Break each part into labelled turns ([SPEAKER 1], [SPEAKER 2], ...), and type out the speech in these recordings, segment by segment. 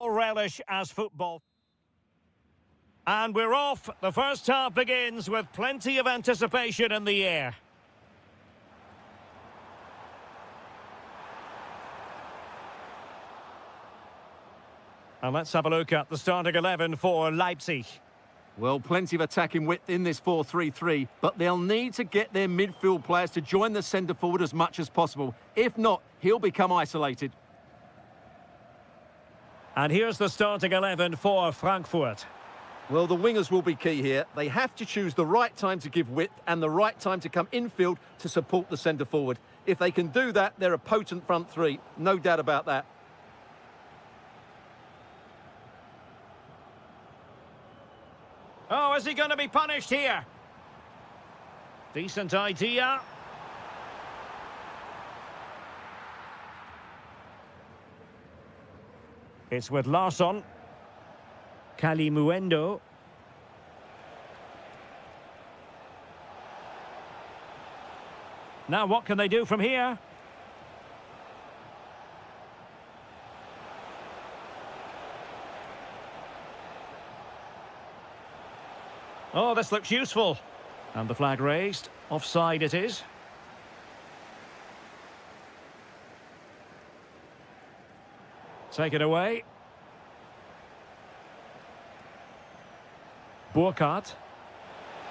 [SPEAKER 1] relish as football. And we're off. The first half begins with plenty of anticipation in the air. And let's have a look at the starting 11 for Leipzig.
[SPEAKER 2] Well, plenty of attacking width in this 4-3-3, but they'll need to get their midfield players to join the centre forward as much as possible. If not, he'll become isolated.
[SPEAKER 1] And here's the starting 11 for Frankfurt.
[SPEAKER 2] Well, the wingers will be key here. They have to choose the right time to give width and the right time to come infield to support the centre forward. If they can do that, they're a potent front three. No doubt about that.
[SPEAKER 1] Oh, is he going to be punished here? Decent idea. It's with Larsson. Kalimuendo. Now what can they do from here? Oh, this looks useful. And the flag raised. Offside it is. Take it away. Burkhardt.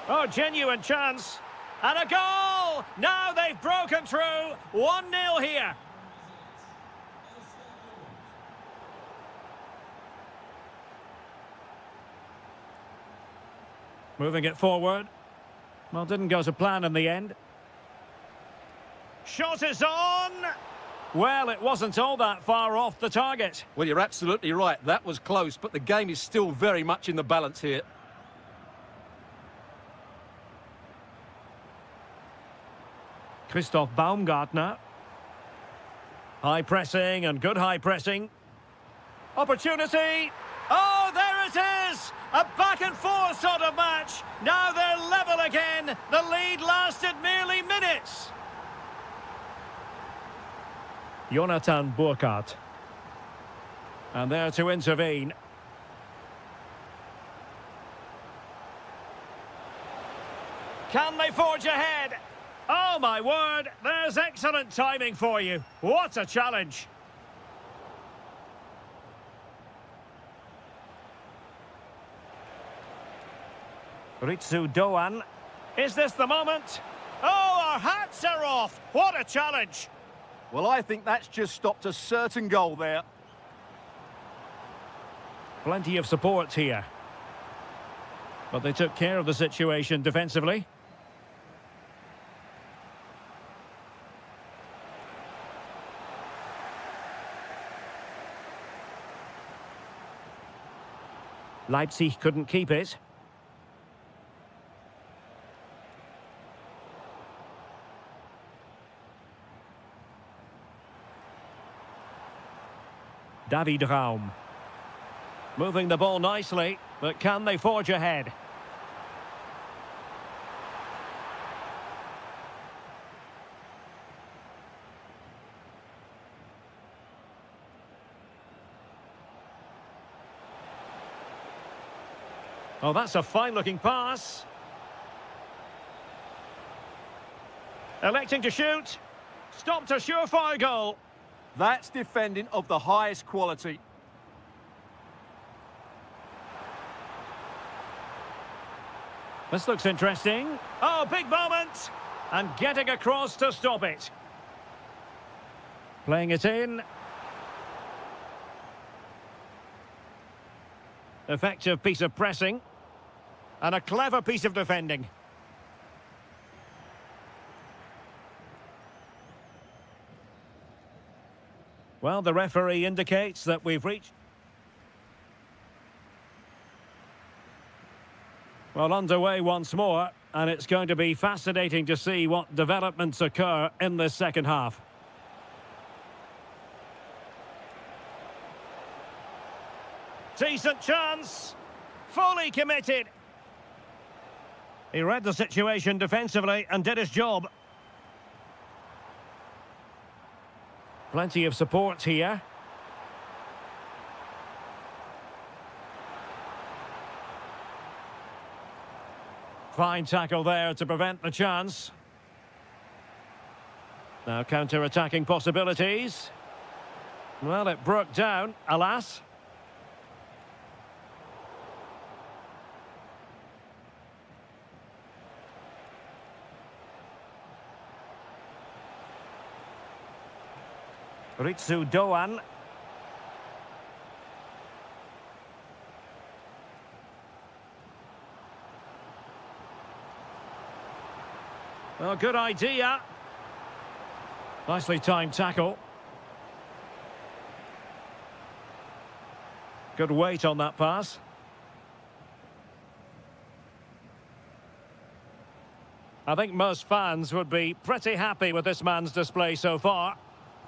[SPEAKER 1] Oh, genuine chance. And a goal! Now they've broken through. 1-0 here. Moving it forward. Well, didn't go to plan in the end. Shot is on! Well, it wasn't all that far off the target.
[SPEAKER 2] Well, you're absolutely right. That was close, but the game is still very much in the balance here.
[SPEAKER 1] Christoph Baumgartner. High pressing and good high pressing. Opportunity! Oh, there it is! A back and forth sort of match. Now they're level again. The lead lasted merely minutes. Jonathan Burkhardt. And there to intervene. Can they forge ahead? Oh, my word. There's excellent timing for you. What a challenge. Ritsu Doan. Is this the moment? Oh, our hats are off. What a challenge.
[SPEAKER 2] Well, I think that's just stopped a certain goal there.
[SPEAKER 1] Plenty of support here. But they took care of the situation defensively. Leipzig couldn't keep it. David Raum. Moving the ball nicely, but can they forge ahead? Oh, that's a fine-looking pass. Electing to shoot. Stopped a surefire goal.
[SPEAKER 2] That's defending of the highest quality.
[SPEAKER 1] This looks interesting. Oh, big moment. And getting across to stop it. Playing it in. Effective piece of pressing. And a clever piece of defending. Well, the referee indicates that we've reached... Well, underway once more, and it's going to be fascinating to see what developments occur in this second half. Decent chance. Fully committed. He read the situation defensively and did his job. Plenty of support here. Fine tackle there to prevent the chance. Now counter-attacking possibilities. Well, it broke down, alas. Ritsu Doan. Well, good idea. Nicely timed tackle. Good weight on that pass. I think most fans would be pretty happy with this man's display so far.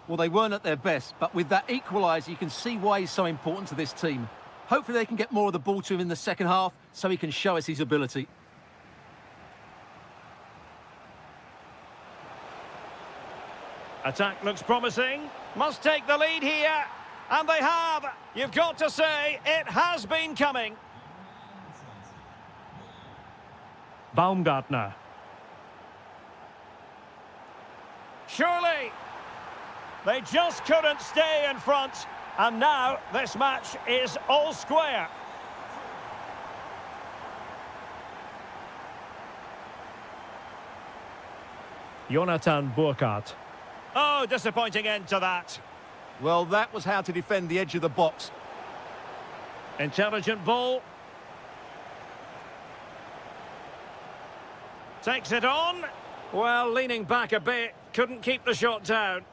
[SPEAKER 2] Well, they weren't at their best, but with that equaliser, you can see why he's so important to this team. Hopefully they can get more of the ball to him in the second half so he can show us his ability.
[SPEAKER 1] Attack looks promising. Must take the lead here. And they have. You've got to say, it has been coming. Baumgartner. Surely. They just couldn't stay in front. And now this match is all square. Jonathan Burkhardt. Oh, disappointing end to that.
[SPEAKER 2] Well, that was how to defend the edge of the box.
[SPEAKER 1] Intelligent ball. Takes it on. Well, leaning back a bit. Couldn't keep the shot down.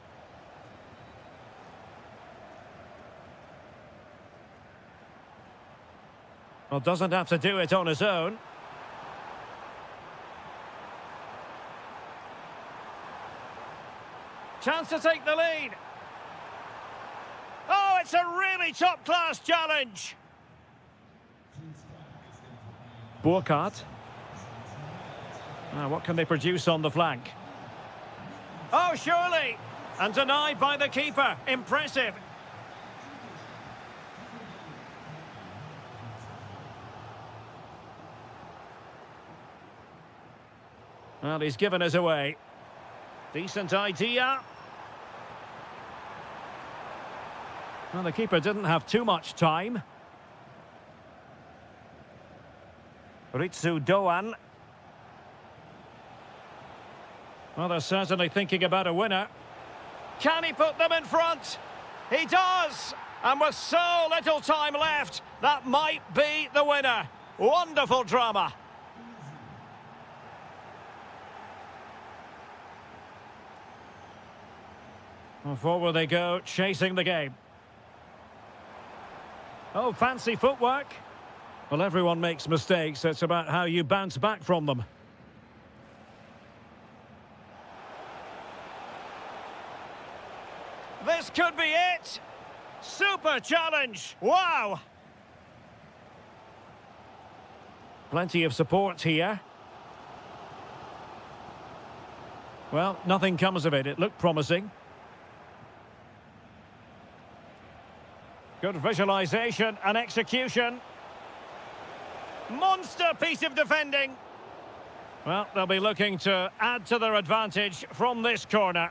[SPEAKER 1] Well, doesn't have to do it on his own. Chance to take the lead. Oh, it's a really top-class challenge. Burkhardt. Now, what can they produce on the flank? Oh, surely. And denied by the keeper. Impressive. Well, he's given us away. Decent idea. Well, the keeper didn't have too much time. Ritsu Doan. Well, they're certainly thinking about a winner. Can he put them in front? He does! And with so little time left, that might be the winner. Wonderful drama. Well, forward they go, chasing the game. Oh, fancy footwork. Well, everyone makes mistakes. It's about how you bounce back from them. This could be it. Super challenge. Wow. Plenty of support here. Well, nothing comes of it. It looked promising. Good visualization and execution. Monster piece of defending. Well, they'll be looking to add to their advantage from this corner.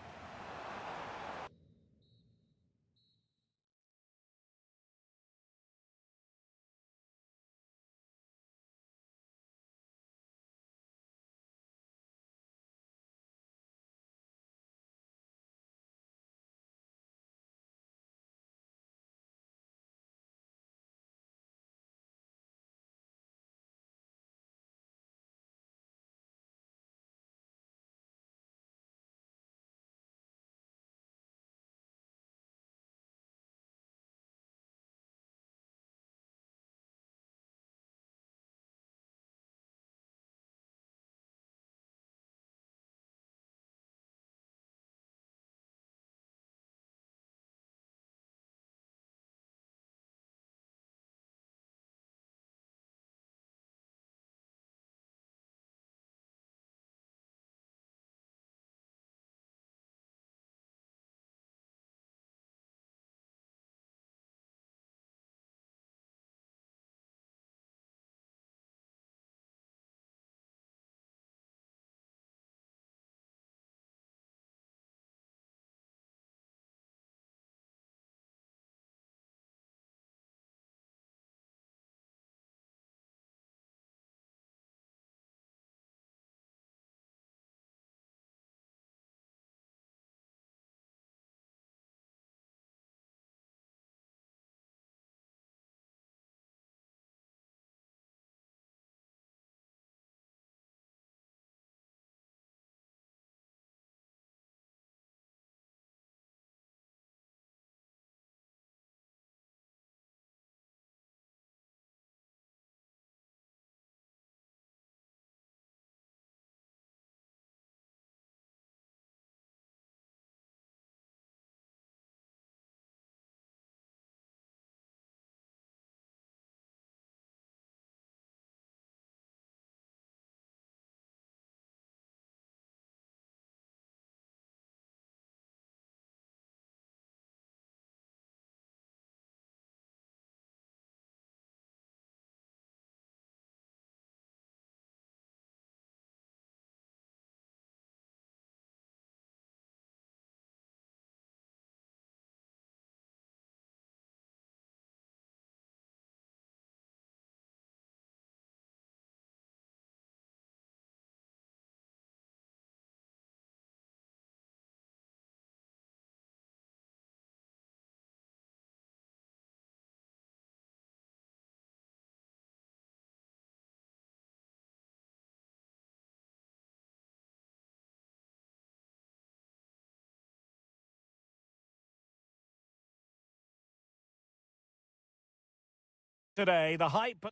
[SPEAKER 1] Today, the hype.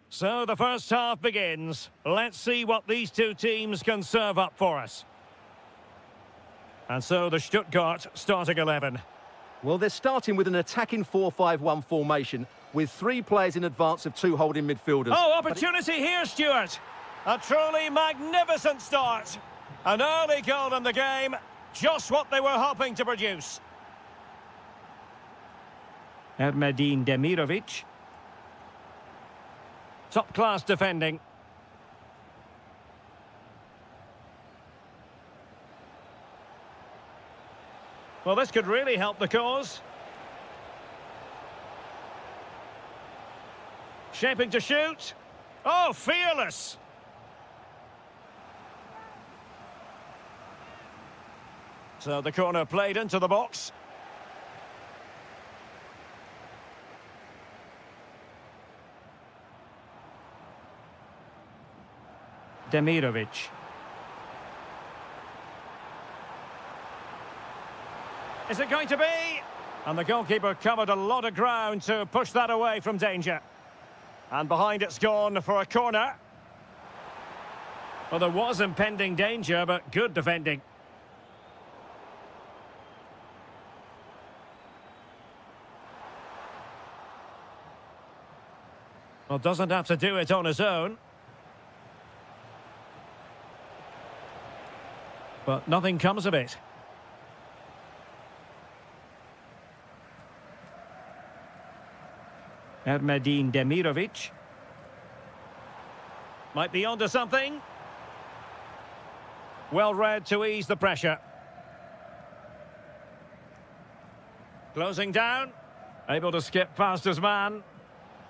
[SPEAKER 1] So the first half begins. Let's see what these two teams can serve up for us. And so the Stuttgart starting 11.
[SPEAKER 2] Well, they're starting with an attacking 4-5-1 formation with 3 players in advance of 2 holding midfielders.
[SPEAKER 1] Oh, opportunity here, Stuart. A truly magnificent start. An early goal in the game. Just what they were hoping to produce. Ermedin Demirovic. Top-class defending. Well, this could really help the cause. Shaping to shoot. Oh, fearless. So the corner played into the box. Demirovic. Is it going to be? And the goalkeeper covered a lot of ground to push that away from danger. And behind it's gone for a corner. Well, there was impending danger, but good defending. Well, doesn't have to do it on his own. But nothing comes of it. Ermedin Demirovic. Might be onto something. Well read to ease the pressure. Closing down. Able to skip past his man.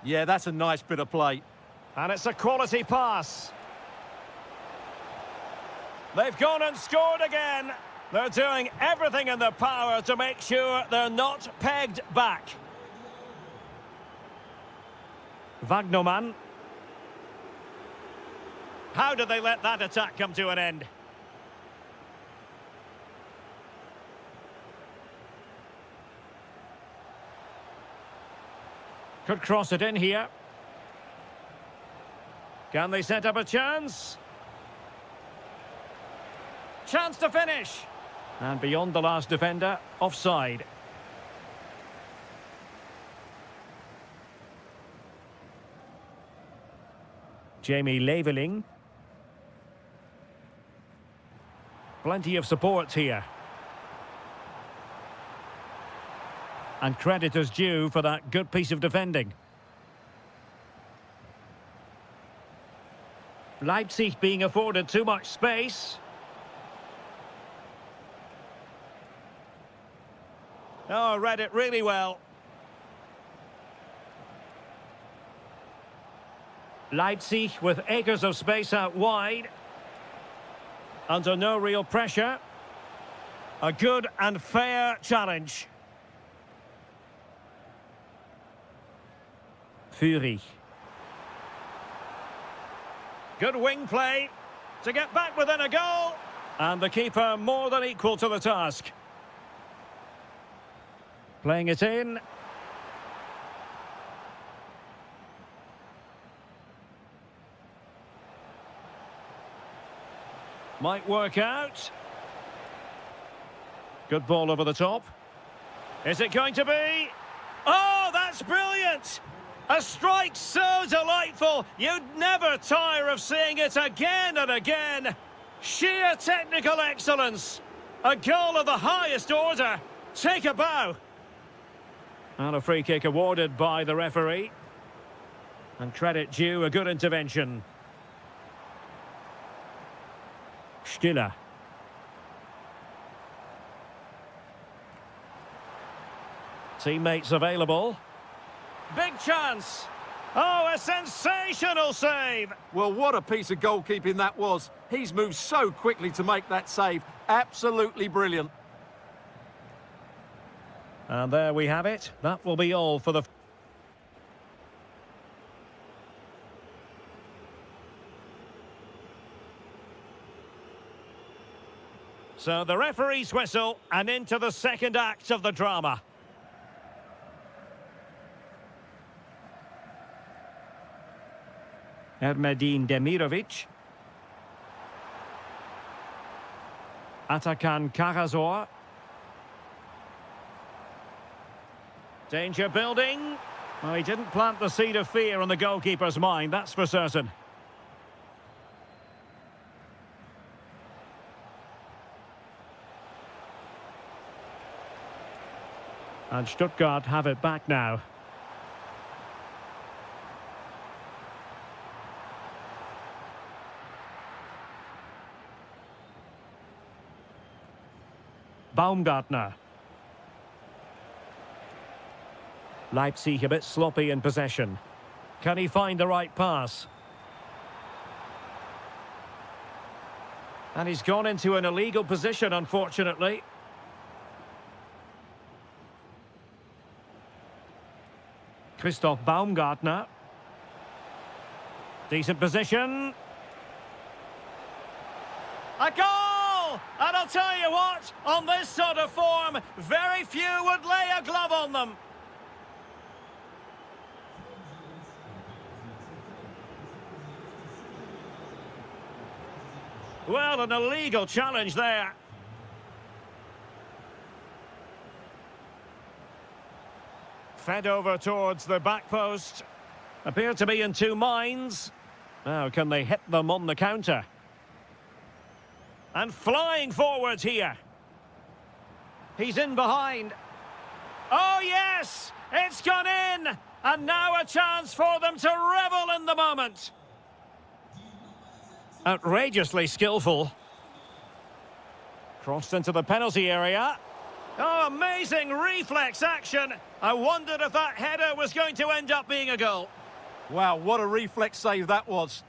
[SPEAKER 2] Yeah, that's a nice bit of play.
[SPEAKER 1] And it's a quality pass. They've gone and scored again. They're doing everything in their power to make sure they're not pegged back. Wagnerman. How did they let that attack come to an end? Could cross it in here. Can they set up a chance? Chance to finish. And beyond the last defender, offside. Jamie Leveling. Plenty of support here. And credit is due for that good piece of defending. Leipzig being afforded too much space. Oh, read it really well. Leipzig with acres of space out wide. Under no real pressure. A good and fair challenge. Fury. Good wing play to get back within a goal. And the keeper more than equal to the task. Playing it in. Might work out. Good ball over the top. Is it going to be? Oh, that's brilliant! A strike so delightful, you'd never tire of seeing it again and again. Sheer technical excellence. A goal of the highest order. Take a bow. And a free kick awarded by the referee. And credit due, a good intervention. Stiller. Teammates available. Big chance. Oh, a sensational save.
[SPEAKER 2] Well, what a piece of goalkeeping that was. He's moved so quickly to make that save. Absolutely brilliant.
[SPEAKER 1] And there we have it. That will be all for the... So the referee's whistle and into the second act of the drama. Demirovic. Atakan Karazor. Danger building. Well, he didn't plant the seed of fear on the goalkeeper's mind, that's for certain. And Stuttgart have it back now. Baumgartner. Leipzig a bit sloppy in possession. Can he find the right pass? And he's gone into an illegal position, unfortunately. Christoph Baumgartner. Decent position. A goal! And I'll tell you what, on this sort of form, very few would lay a glove on them. Well, an illegal challenge there. Fed over towards the back post. Appear to be in two minds. Now, can they hit them on the counter? And flying forwards here. He's in behind. Oh, yes! It's gone in! And now a chance for them to revel in the moment. Outrageously skillful. Crossed into the penalty area. Oh, amazing reflex action. I wondered if that header was going to end up being a goal.
[SPEAKER 2] Wow, what a reflex save that was.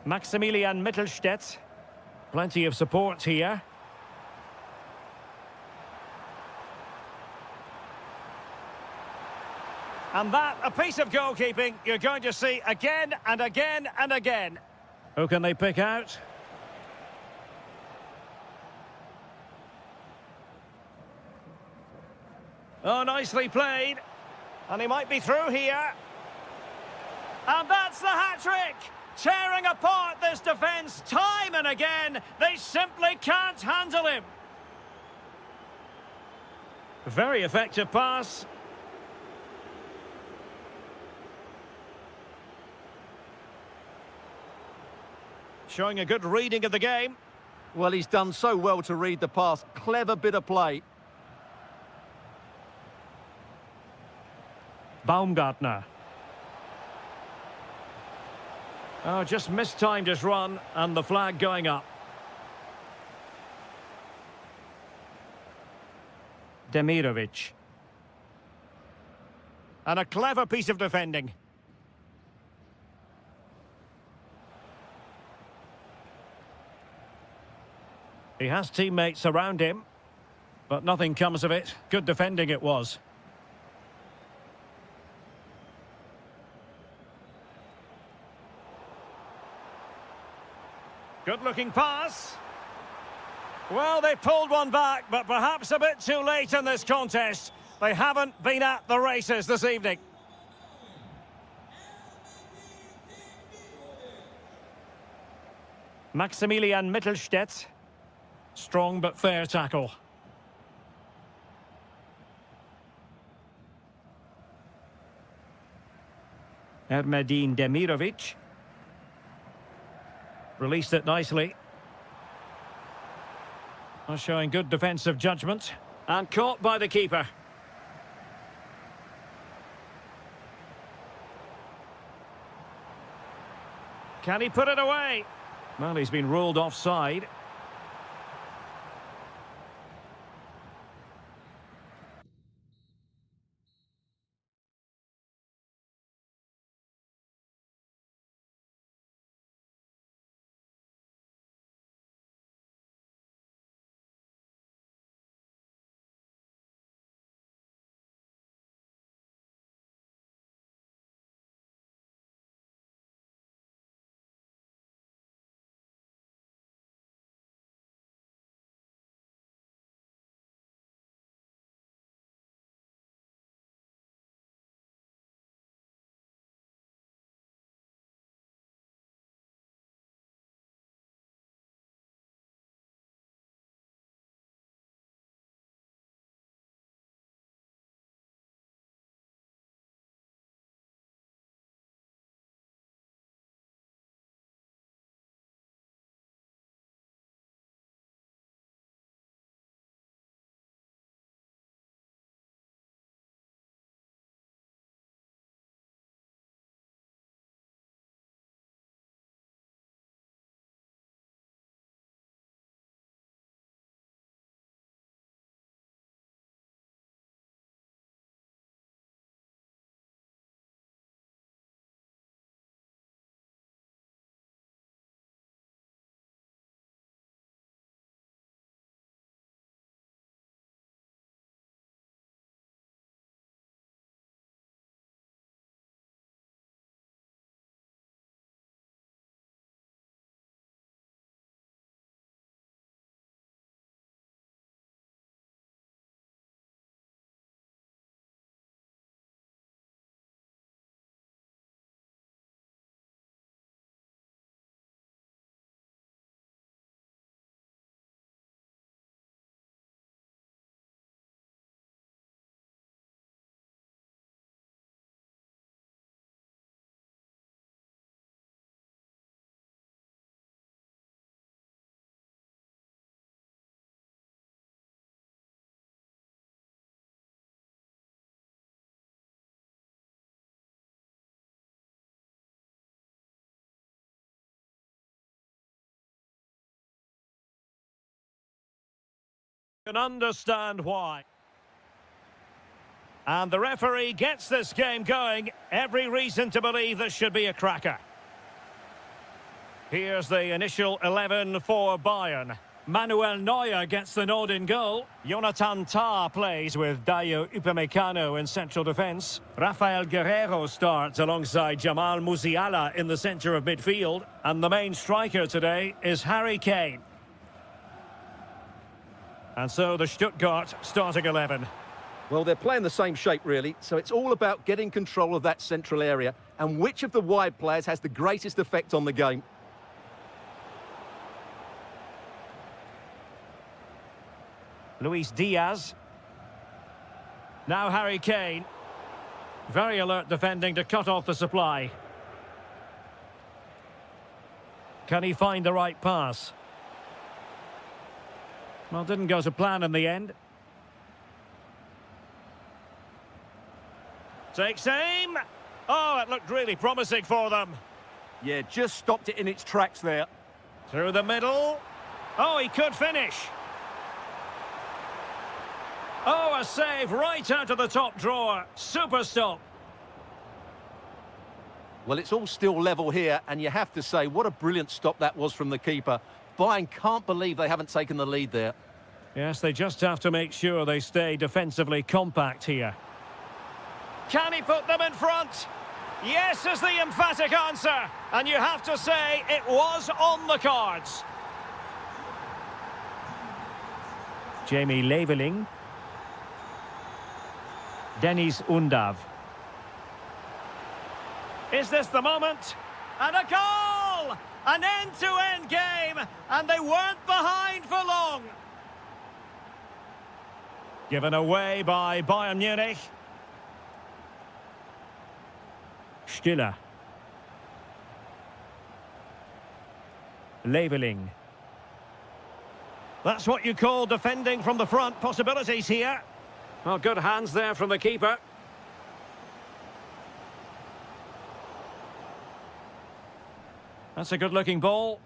[SPEAKER 1] Maximilian Mittelstädt. Plenty of support here. And that, a piece of goalkeeping you're going to see again and again and again. Who can they pick out? Oh, nicely played. And he might be through here. And that's the hat-trick! Tearing apart this defence time and again. They simply can't handle him. Very effective pass. Showing a good reading of the game.
[SPEAKER 2] Well, he's done so well to read the pass. Clever bit of play.
[SPEAKER 1] Baumgartner. Oh, just mistimed his run, and the flag going up. Demirovic. And a clever piece of defending. He has teammates around him, but nothing comes of it. Good defending it was. Good-looking pass. Well, they pulled one back, but perhaps a bit too late in this contest. They haven't been at the races this evening. Maximilian Mittelstädt. Strong but fair tackle. Demirovic. Released it nicely. Showing good defensive judgment. And caught by the keeper. Can he put it away? Well, he's been ruled offside. Can understand why. And the referee gets this game going. Every reason to believe this should be a cracker. Here's the initial 11 for Bayern. Manuel Neuer gets the nod in goal. Jonathan Tah plays with Dayo Upamecano in central defence. Rafael Guerreiro starts alongside Jamal Musiala in the centre of midfield. And the main striker today is Harry Kane. And so the Stuttgart starting 11.
[SPEAKER 2] Well, they're playing the same shape, really, so it's all about getting control of that central area and which of the wide players has the greatest effect on the game.
[SPEAKER 1] Luis Diaz. Now Harry Kane. Very alert defending to cut off the supply. Can he find the right pass? Well, didn't go to plan in the end. Takes aim. Oh, it looked really promising for them.
[SPEAKER 2] Yeah, just stopped it in its tracks there.
[SPEAKER 1] Through the middle. Oh, he could finish. Oh, a save right out of the top drawer. Super stop.
[SPEAKER 2] Well, it's all still level here, and you have to say, what a brilliant stop that was from the keeper. Bayern can't believe they haven't taken the lead there.
[SPEAKER 1] Yes, they just have to make sure they stay defensively compact here. Can he put them in front? Yes is the emphatic answer. And you have to say it was on the cards. Jamie Leveling. Dennis Undav. Is this the moment? And a goal! An end-to-end game, and they weren't behind for long. Given away by Bayern Munich. Stiller. Leveling. That's what you call defending from the front. Possibilities here. Well, good hands there from the keeper. That's a good-looking ball.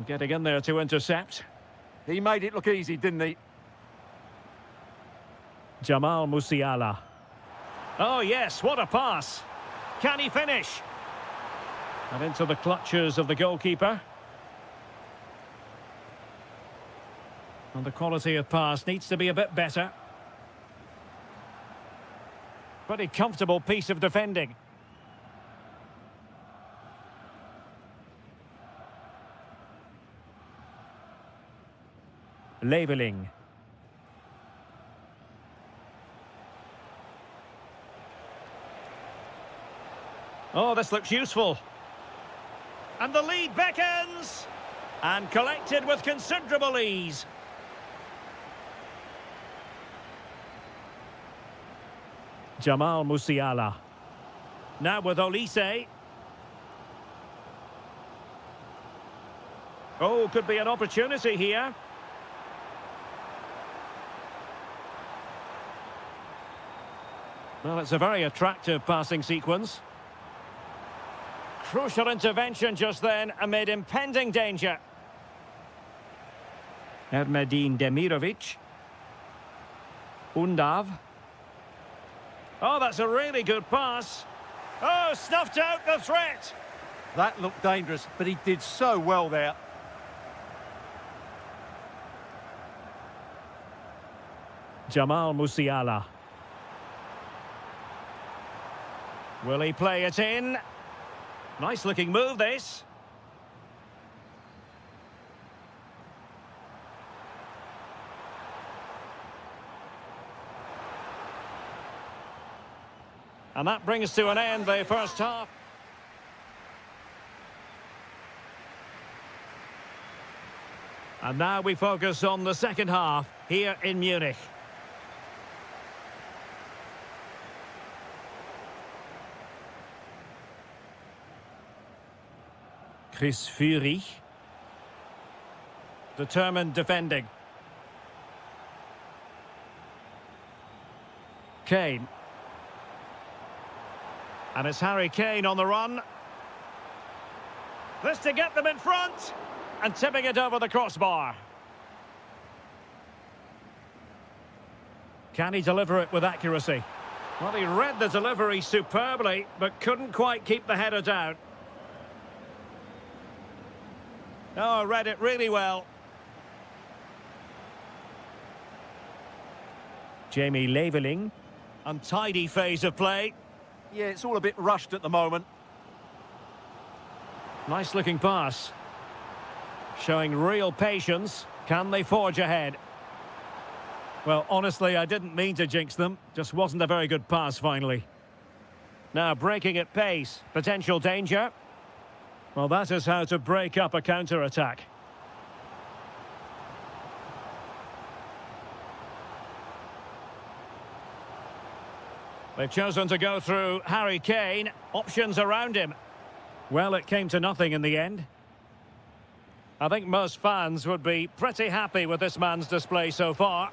[SPEAKER 1] Getting in there to intercept.
[SPEAKER 2] He made it look easy, didn't he?
[SPEAKER 1] Jamal Musiala. Oh, yes, what a pass. Can he finish? And into the clutches of the goalkeeper. And the quality of pass needs to be a bit better. Pretty comfortable piece of defending. Leveling. Oh, this looks useful. And the lead beckons. And collected with considerable ease. Jamal Musiala. Now with Olise. Oh, could be an opportunity here. Well, it's a very attractive passing sequence. Crucial intervention just then amid impending danger. Ermedin Demirovic. Undav. Oh, that's a really good pass. Oh, snuffed out the threat.
[SPEAKER 2] That looked dangerous, but he did so well there.
[SPEAKER 1] Jamal Musiala. Will he play it in? Nice looking move, this. And that brings to an end the first half. And now we focus on the second half here in Munich. Chris Führig. Determined defending. Kane. And it's Harry Kane on the run. This to get them in front. And tipping it over the crossbar. Can he deliver it with accuracy? Well, he read the delivery superbly, but couldn't quite keep the header down. Oh, read it really well. Jamie Leveling. Untidy phase of play.
[SPEAKER 2] Yeah, it's all a bit rushed at the moment.
[SPEAKER 1] Nice looking pass. Showing real patience. Can they forge ahead? Well, honestly, I didn't mean to jinx them. Just wasn't a very good pass, finally. Now, breaking at pace. Potential danger. Well, that is how to break up a counter-attack. They've chosen to go through Harry Kane. Options around him. Well, it came to nothing in the end. I think most fans would be pretty happy with this man's display so far.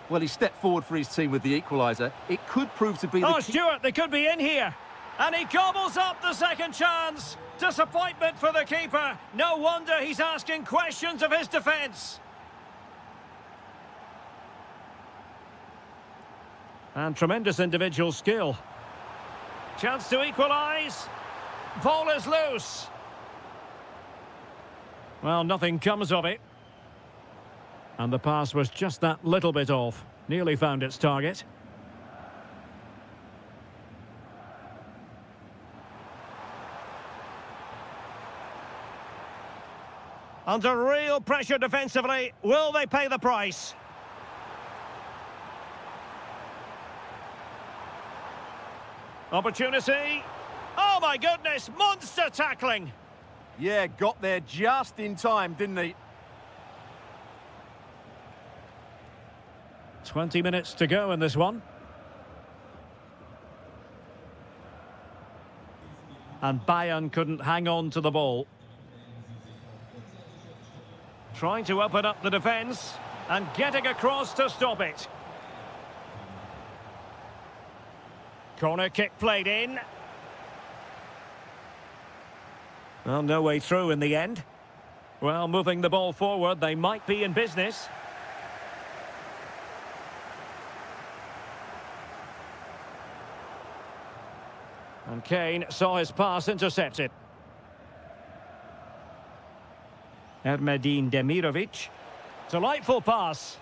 [SPEAKER 2] Well, he stepped forward for his team with the equaliser. It could prove to be the
[SPEAKER 1] Oh, Stuart, they could be in here. And he gobbles up the second chance. Disappointment for the keeper. No wonder he's asking questions of his defence. And tremendous individual skill. Chance to equalise. Ball is loose. Well, nothing comes of it. And the pass was just that little bit off. Nearly found its target. Under real pressure defensively. Will they pay the price? Opportunity. Oh my goodness, monster tackling.
[SPEAKER 2] Yeah, got there just in time, didn't he?
[SPEAKER 1] 20 minutes to go in this one. And Bayern couldn't hang on to the ball. Trying to open up the defence and getting across to stop it. Corner kick played in. Well, no way through in the end. Well, moving the ball forward, they might be in business. And Kane saw his pass intercepted. Ermedin Demirovic. Delightful pass.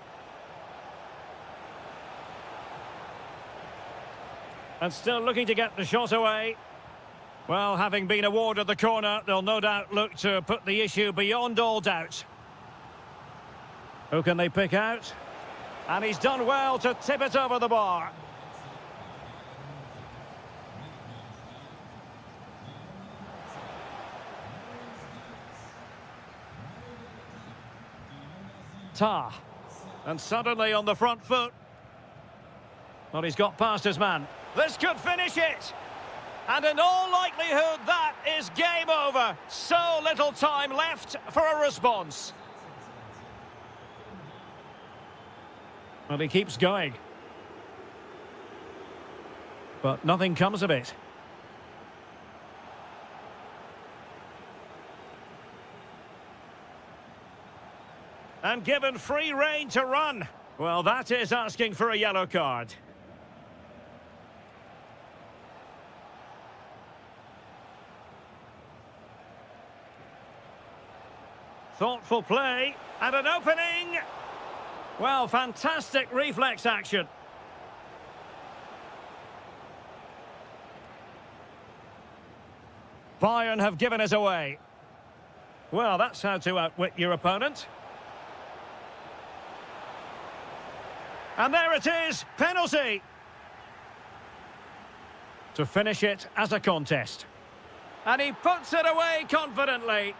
[SPEAKER 1] And still looking to get the shot away. Well, having been awarded the corner, they'll no doubt look to put the issue beyond all doubt. Who can they pick out? And he's done well to tip it over the bar. Tah. And suddenly on the front foot. Well, he's got past his man. This could finish it. And in all likelihood, that is game over. So little time left for a response. Well, he keeps going. But nothing comes of it. And given free rein to run. Well, that is asking for a yellow card. Thoughtful play, and an opening. Well, fantastic reflex action. Bayern have given us away. Well, that's how to outwit your opponent. And there it is, penalty. To finish it as a contest. And he puts it away confidently.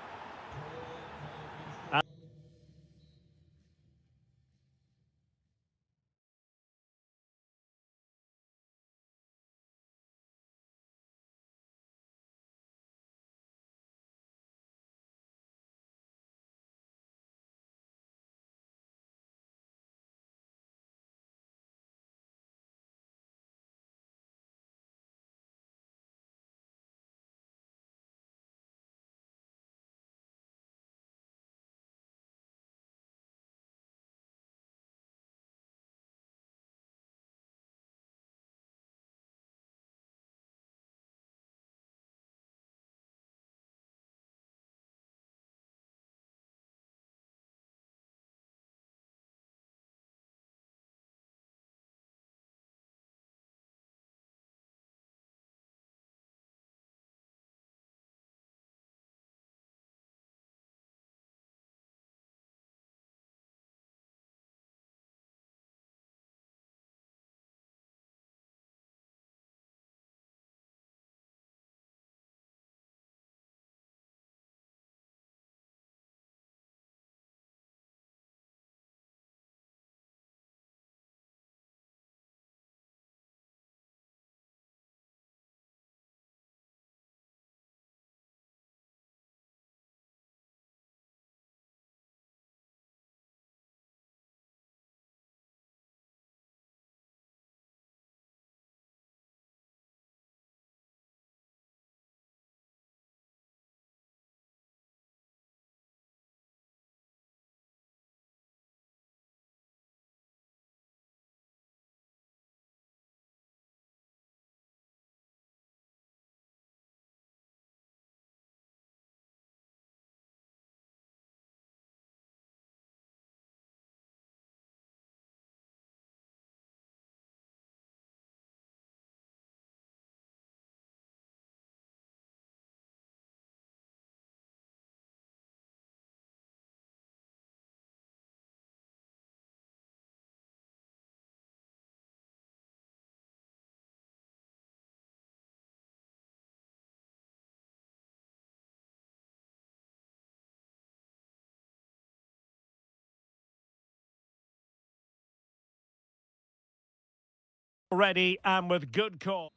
[SPEAKER 1] ready and with good call.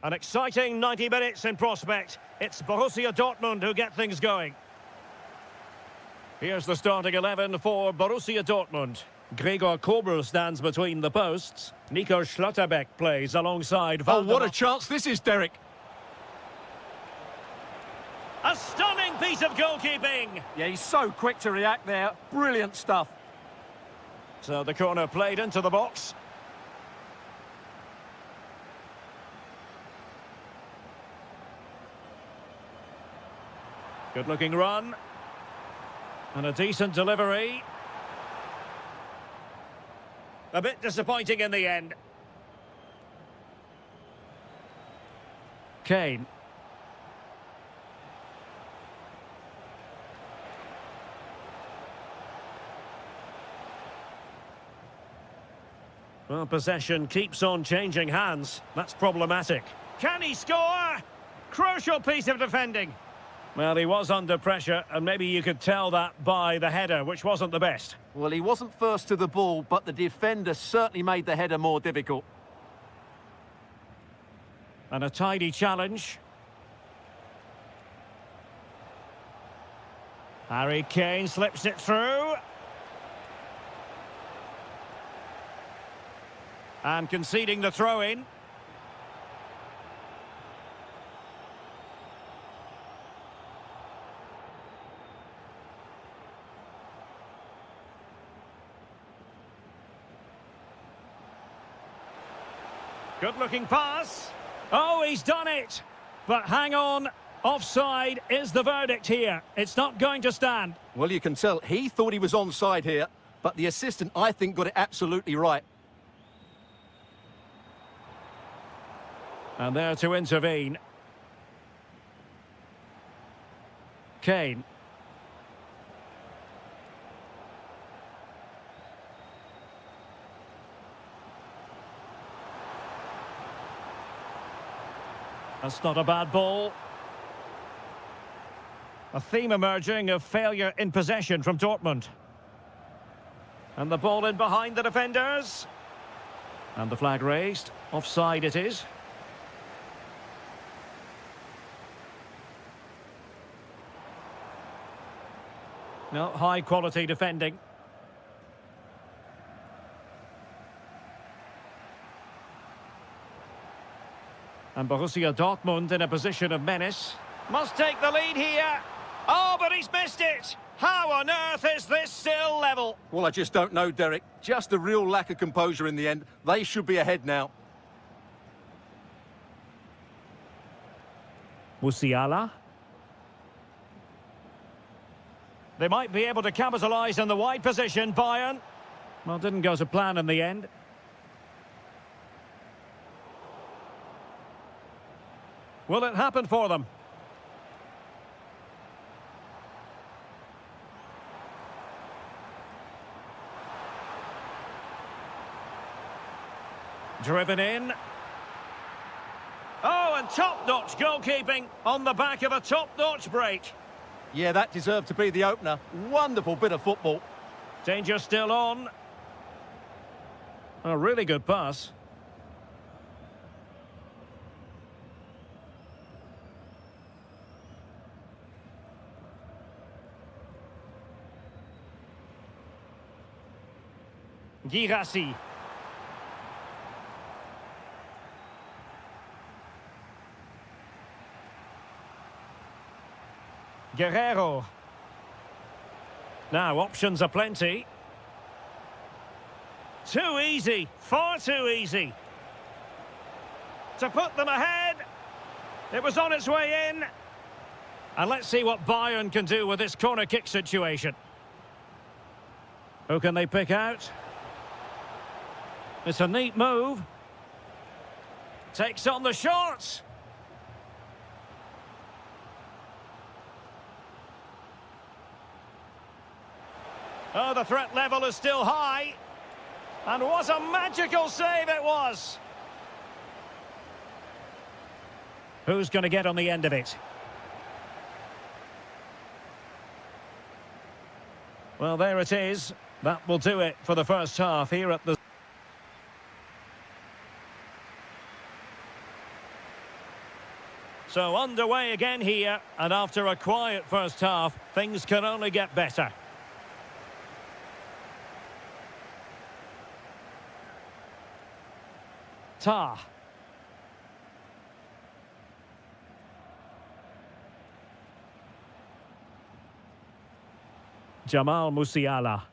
[SPEAKER 1] An exciting 90 minutes in prospect. It's Borussia Dortmund who get things going. Here's the starting 11 for Borussia Dortmund. Gregor Kobel stands between the posts. Nico Schlotterbeck plays alongside Van
[SPEAKER 2] Oh,
[SPEAKER 1] der
[SPEAKER 2] what a
[SPEAKER 1] Vaart.
[SPEAKER 2] chance this is, Derek.
[SPEAKER 1] A stunning piece of goalkeeping.
[SPEAKER 2] Yeah, he's so quick to react there. Brilliant stuff.
[SPEAKER 1] So the corner played into the box. Good looking run. And a decent delivery. A bit disappointing in the end. Kane. Well, possession keeps on changing hands. That's problematic. Can he score? Crucial piece of defending. Well, he was under pressure, and maybe you could tell that by the header, which wasn't the best.
[SPEAKER 2] Well, he wasn't first to the ball, but the defender certainly made the header more difficult.
[SPEAKER 1] And a tidy challenge. Harry Kane slips it through. And conceding the throw-in. Good-looking pass. Oh, he's done it. But hang on. Offside is the verdict here. It's not going to stand.
[SPEAKER 2] Well, you can tell he thought he was onside here, but the assistant, I think, got it absolutely right.
[SPEAKER 1] And there to intervene. Kane. That's not a bad ball. A theme emerging of failure in possession from Dortmund. And the ball in behind the defenders. And the flag raised. Offside it is. No, high quality defending. And Borussia Dortmund in a position of menace. Must take the lead here. Oh, but he's missed it. How on earth is this still level?
[SPEAKER 2] Well, I just don't know, Derek. Just a real lack of composure in the end. They should be ahead now.
[SPEAKER 1] Musiala. They might be able to capitalise in the wide position, Bayern. Well, didn't go to plan in the end. Will it happen for them? Driven in. Oh, and top-notch goalkeeping on the back of a top-notch break.
[SPEAKER 2] Yeah, that deserved to be the opener. Wonderful bit of football.
[SPEAKER 1] Danger still on. A really good pass. Girassi. Guerrero. Now, options are plenty. Too easy. Far too easy. To put them ahead. It was on its way in. And let's see what Bayern can do with this corner kick situation. Who can they pick out? It's a neat move. Takes on the shot. Oh, the threat level is still high. And what a magical save it was. Who's going to get on the end of it? Well, there it is. That will do it for the first half here at the... So underway again here, and after a quiet first half, things can only get better. Ta. Jamal Musiala.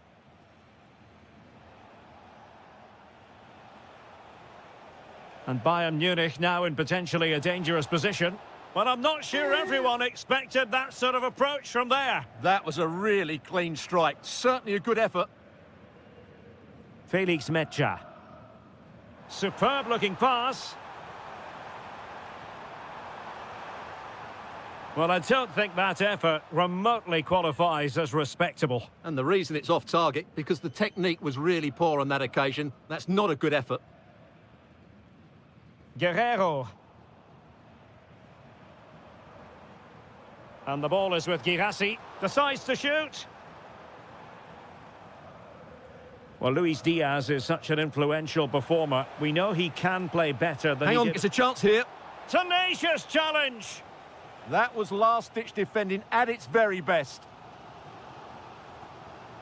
[SPEAKER 1] And Bayern Munich now in potentially a dangerous position. But I'm not sure everyone expected that sort of approach from there.
[SPEAKER 2] That was a really clean strike. Certainly a good effort.
[SPEAKER 1] Felix Mecha. Superb looking pass. Well, I don't think that effort remotely qualifies as respectable.
[SPEAKER 2] And the reason it's off target, because the technique was really poor on that occasion. That's not a good effort.
[SPEAKER 1] Guerrero. And the ball is with Girassi. Decides to shoot. Well, Luis Diaz is such an influential performer. We know he can play better than
[SPEAKER 2] Hang on, gets a chance here.
[SPEAKER 1] Tenacious challenge.
[SPEAKER 2] That was last-ditch defending at its very best.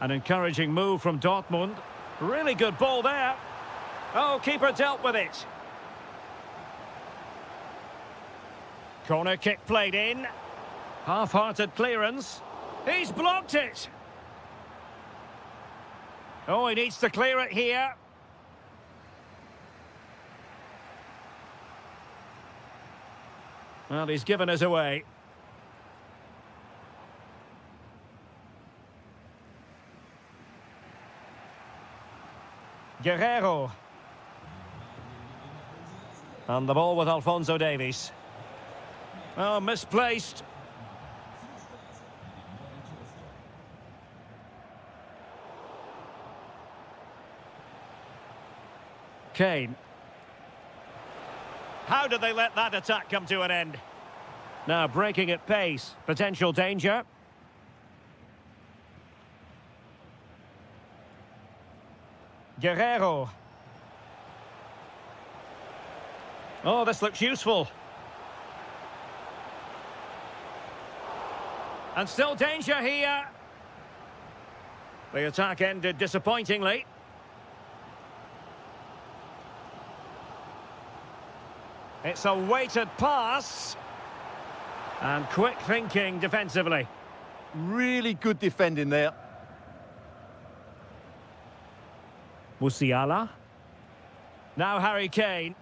[SPEAKER 1] An encouraging move from Dortmund. Really good ball there. Oh, keeper dealt with it. Corner kick played in. Half-hearted clearance. He's blocked it. Oh, he needs to clear it here. Well, he's given us away. Guerrero. And the ball with Alphonso Davies. Oh, misplaced. Kane. How did they let that attack come to an end? Now breaking at pace. Potential danger. Guerrero. Oh, this looks useful. And still danger here. The attack ended disappointingly. It's a weighted pass. And quick thinking defensively.
[SPEAKER 2] Really good defending there.
[SPEAKER 1] Musiala. Now Harry Kane.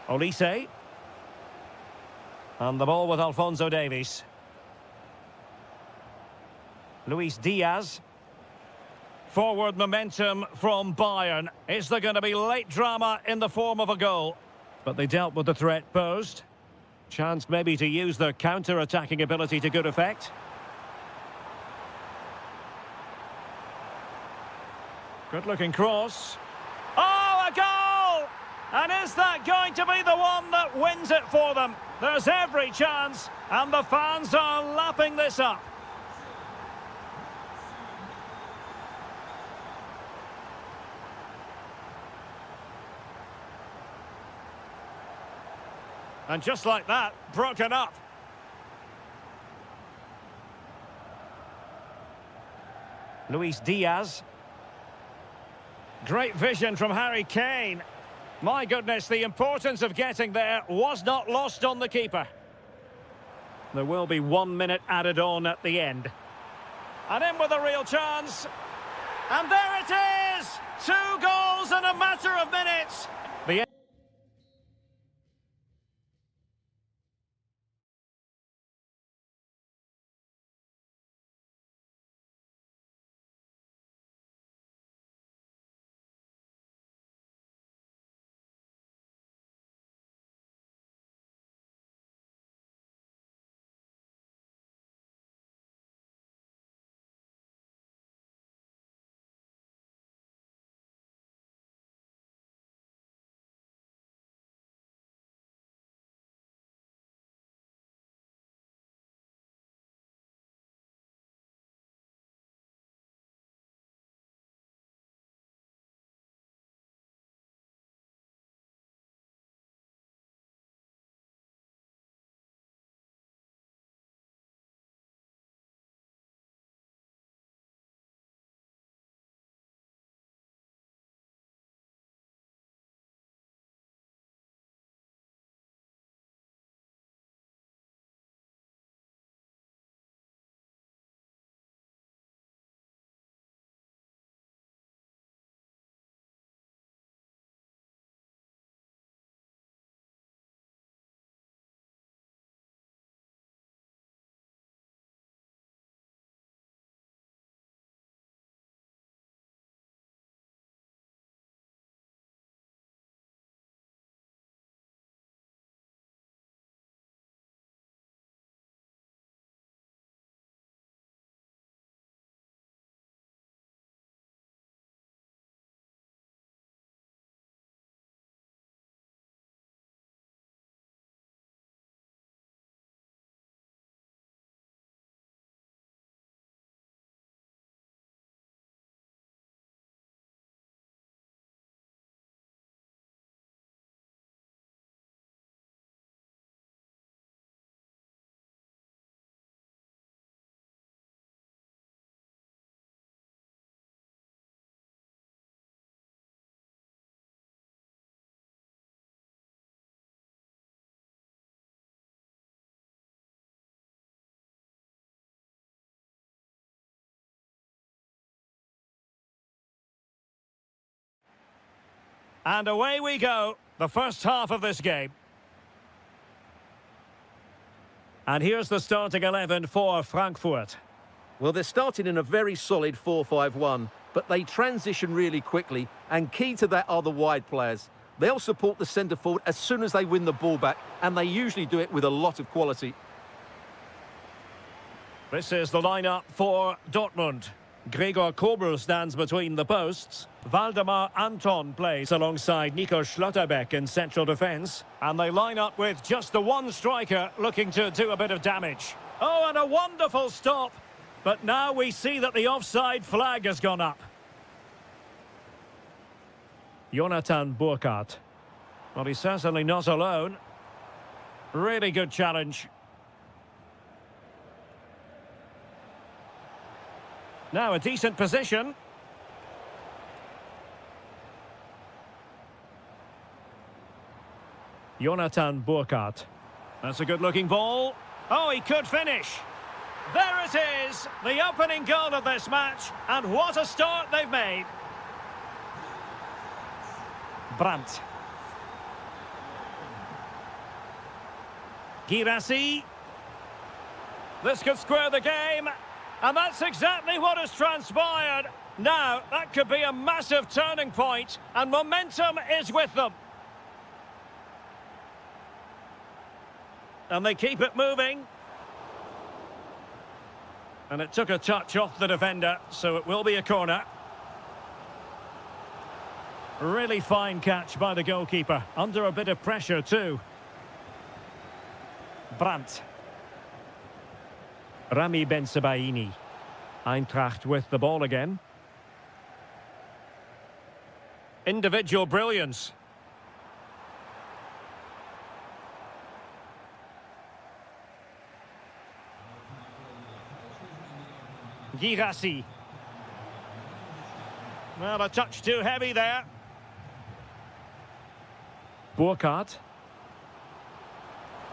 [SPEAKER 1] Olise. And the ball with Alphonso Davies. Luis Diaz. Forward momentum from Bayern. Is there going to be late drama in the form of a goal? But they dealt with the threat posed. Chance maybe to use their counter-attacking ability to good effect. Good-looking cross. Oh, a goal! And is that going to be the one that wins it for them? There's every chance, and the fans are lapping this up. And just like that, broken up. Luis Diaz. Great vision from Harry Kane. My goodness, the importance of getting there was not lost on the keeper. There will be 1 minute added on at the end. And in with a real chance. And there it is! 2 goals in a matter of minutes. The And away we go, the first half of this game. And here's the starting 11 for Frankfurt.
[SPEAKER 2] Well, they're starting in a very solid 4-5-1, but they transition really quickly, and key to that are the wide players. They'll support the centre forward as soon as they win the ball back, and they usually do it with a lot of quality.
[SPEAKER 1] This is the lineup for Dortmund. Gregor Kobel stands between the posts. Waldemar Anton plays alongside Nico Schlotterbeck in central defence. And they line up with just the one striker looking to do a bit of damage. Oh, and a wonderful stop. But now we see that the offside flag has gone up. Jonathan Burkhardt. Well, he's certainly not alone. Really good challenge. Now a decent position. Jonathan Burkhardt. That's a good-looking ball. Oh, he could finish. There it is, the opening goal of this match. And what a start they've made. Brandt. Girassi. This could square the game. And that's exactly what has transpired. Now, that could be a massive turning point, and momentum is with them. And they keep it moving. And it took a touch off the defender, so it will be a corner. Really fine catch by the goalkeeper, under a bit of pressure too. Brandt. Rami Bensebaini. Eintracht with the ball again. Individual brilliance. Girassi. Well, a touch too heavy there. Burkhardt.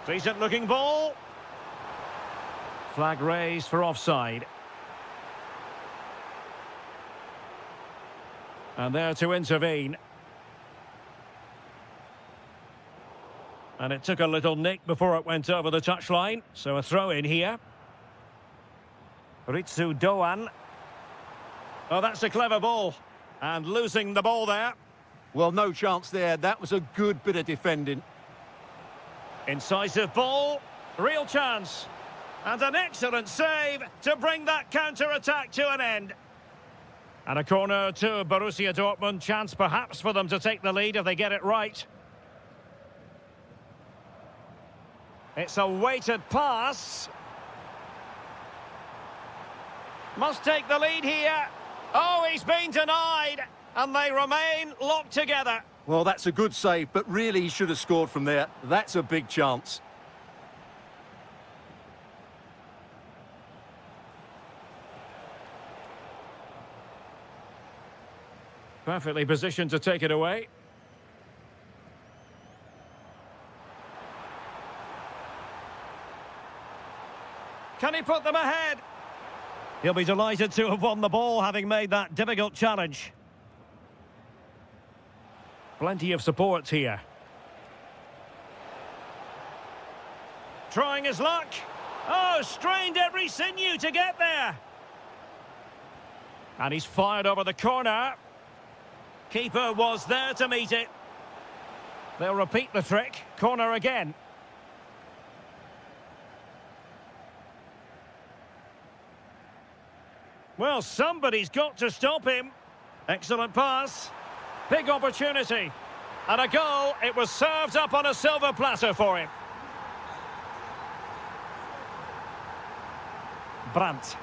[SPEAKER 1] Decent looking ball. Flag raised for offside. And there to intervene. And it took a little nick before it went over the touchline. So a throw in here. Ritsu Doan. Oh, that's a clever ball. And losing the ball there.
[SPEAKER 2] Well, no chance there. That was a good bit of defending.
[SPEAKER 1] Incisive ball. Real chance. And an excellent save to bring that counter-attack to an end. And a corner to Borussia Dortmund. Chance perhaps for them to take the lead if they get it right. It's a weighted pass. Must take the lead here. Oh, he's been denied. And they remain locked together.
[SPEAKER 2] Well, that's a good save, but really he should have scored from there. That's a big chance.
[SPEAKER 1] Perfectly positioned to take it away. Can he put them ahead? He'll be delighted to have won the ball, having made that difficult challenge. Plenty of support here. Trying his luck. Oh, strained every sinew to get there. And he's fired over the corner. Keeper was there to meet it. They'll repeat the trick. Corner again. Well, somebody's got to stop him. Excellent pass. Big opportunity. And a goal. It was served up on a silver platter for him. Brandt.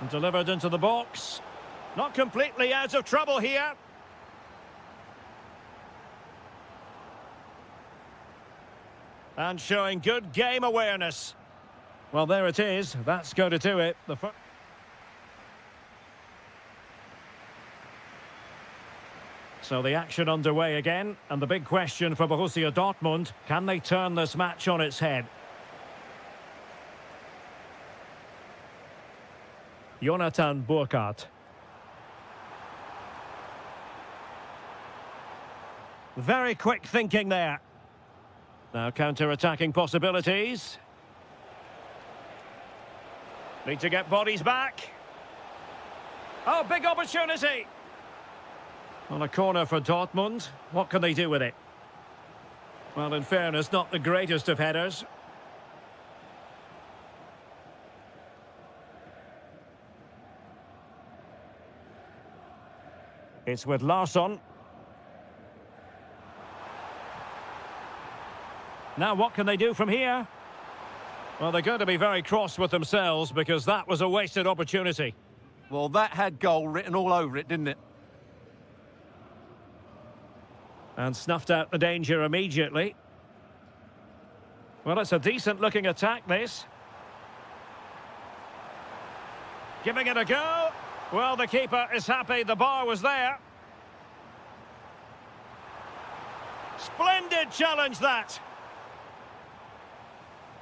[SPEAKER 1] And delivered into the box. Not completely out of trouble here. And showing good game awareness. Well, there it is. That's going to do it. So the action underway again. And the big question for Borussia Dortmund, can they turn this match on its head? Jonathan Burkhardt. Very quick thinking there. Now counter-attacking possibilities. Need to get bodies back. Oh, big opportunity. On a corner for Dortmund. What can they do with it? Well, in fairness, not the greatest of headers. It's with Larsson. Now what can they do from here? Well, they're going to be very cross with themselves because that was a wasted opportunity.
[SPEAKER 2] Well, that had goal written all over it, didn't it?
[SPEAKER 1] And snuffed out the danger immediately. Well, it's a decent-looking attack, this. Giving it a go. Well, the keeper is happy the bar was there. Splendid challenge, that.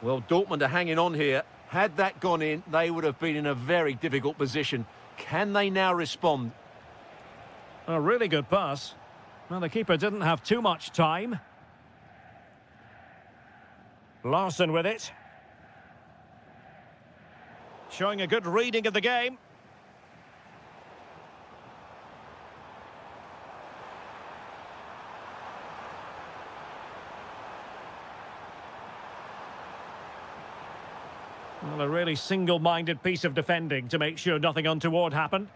[SPEAKER 2] Well, Dortmund are hanging on here. Had that gone in, they would have been in a very difficult position. Can they now respond?
[SPEAKER 1] A really good pass. Well, the keeper didn't have too much time. Larsson with it. Showing a good reading of the game. Well, a really single-minded piece of defending to make sure nothing untoward happened.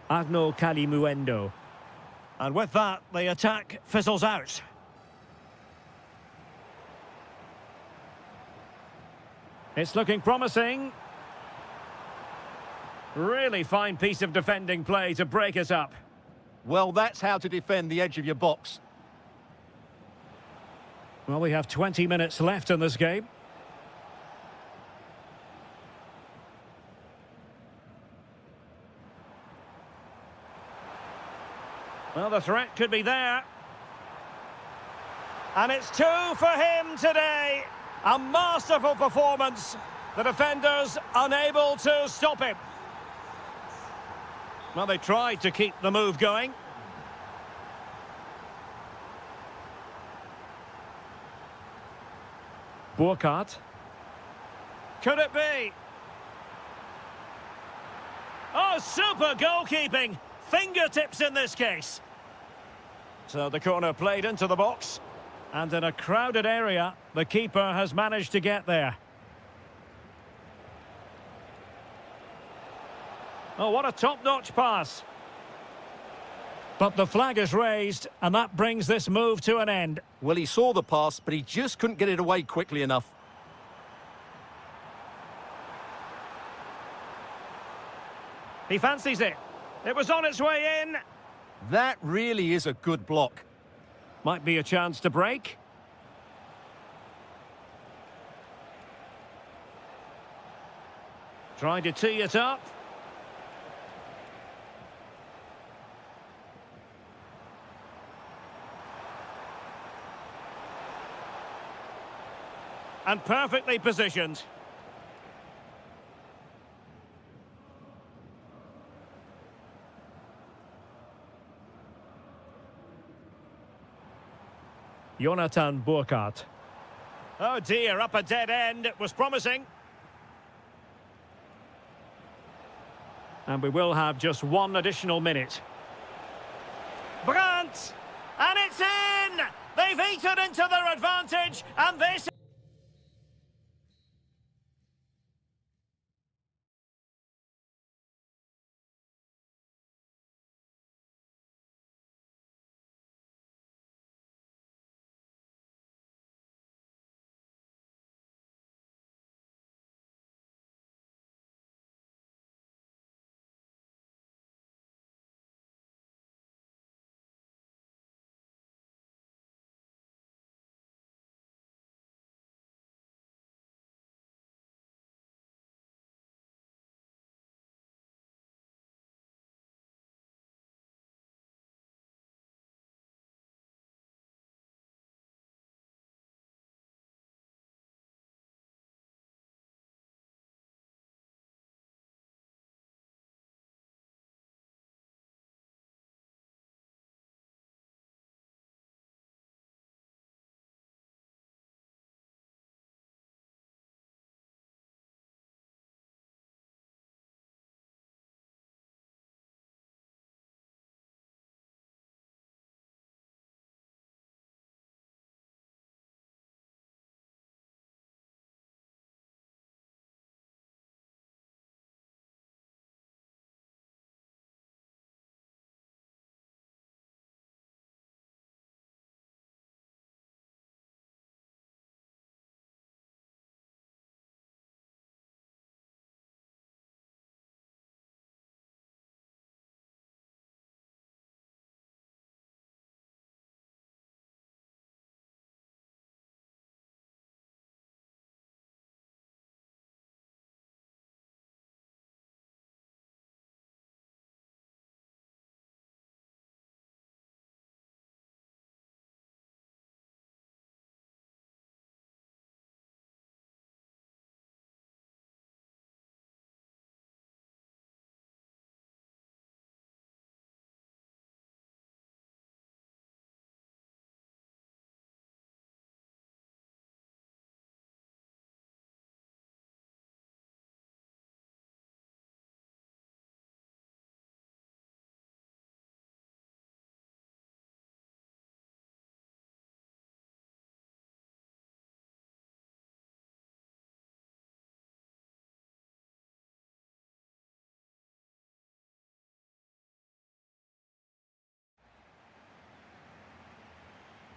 [SPEAKER 1] Arnaud Kalimuendo. And with that, the attack fizzles out. It's looking promising. Really fine piece of defending play to break us up.
[SPEAKER 2] Well, that's how to defend the edge of your box.
[SPEAKER 1] Well, we have 20 minutes left in this game. Well, the threat could be there. And it's 2 for him today. A masterful performance. The defenders unable to stop him. Well, they tried to keep the move going. Burkhardt. Could it be? Oh, super goalkeeping. Fingertips in this case. So the corner played into the box. And in a crowded area, the keeper has managed to get there. Oh, what a top-notch pass. But the flag is raised, and that brings this move to an end.
[SPEAKER 2] Well, he saw the pass, but he just couldn't get it away quickly enough.
[SPEAKER 1] He fancies it. It was on its way in.
[SPEAKER 2] That really is a good block.
[SPEAKER 1] Might be a chance to break. Trying to tee it up. And perfectly positioned. Jonathan Burkhardt. Oh dear, up a dead end. It was promising. And we will have just 1 additional minute. Brandt! And it's in! They've eaten into their advantage, and this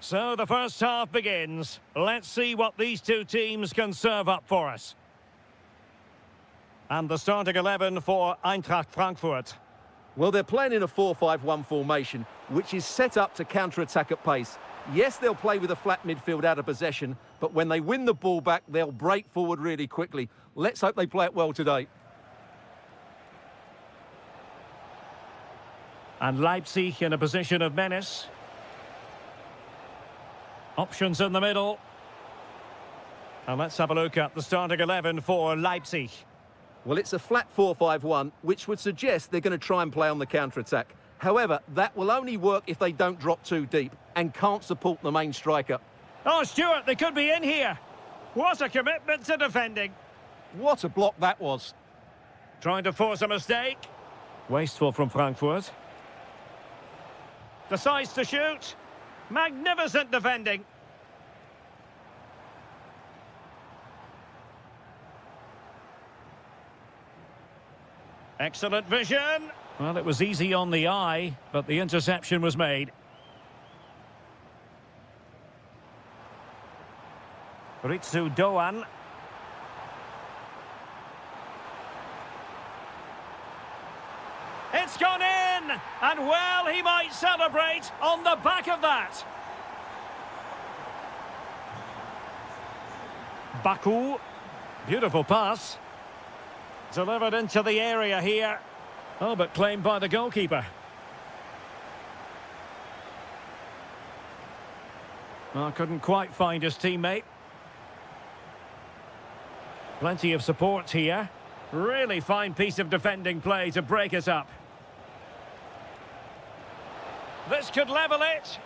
[SPEAKER 1] So the first half begins. Let's see what these two teams can serve up for us. And the starting 11 for Eintracht Frankfurt.
[SPEAKER 2] Well, they're playing in a 4-5-1 formation, which is set up to counter-attack at pace. Yes, they'll play with a flat midfield out of possession, but when they win the ball back, they'll break forward really quickly. Let's hope they play it well today.
[SPEAKER 1] And Leipzig in a position of menace. Options in the middle. And let's have a look at the starting 11 for Leipzig.
[SPEAKER 2] Well, it's a flat 4-5-1, which would suggest they're going to try and play on the counter-attack. However, that will only work if they don't drop too deep and can't support the main striker.
[SPEAKER 1] Oh, Stuart, they could be in here. What a commitment to defending.
[SPEAKER 2] What a block that was.
[SPEAKER 1] Trying to force a mistake. Wasteful from Frankfurt. Decides to shoot. Magnificent defending. Excellent vision. Well, it was easy on the eye, but the interception was made. Ritsu Doan. It's gone in! And well, he might celebrate on the back of that. Baku. Beautiful pass. Delivered into the area here. Oh, but claimed by the goalkeeper. Oh, couldn't quite find his teammate. Plenty of support here. Really fine piece of defending play to break us up. This could level it.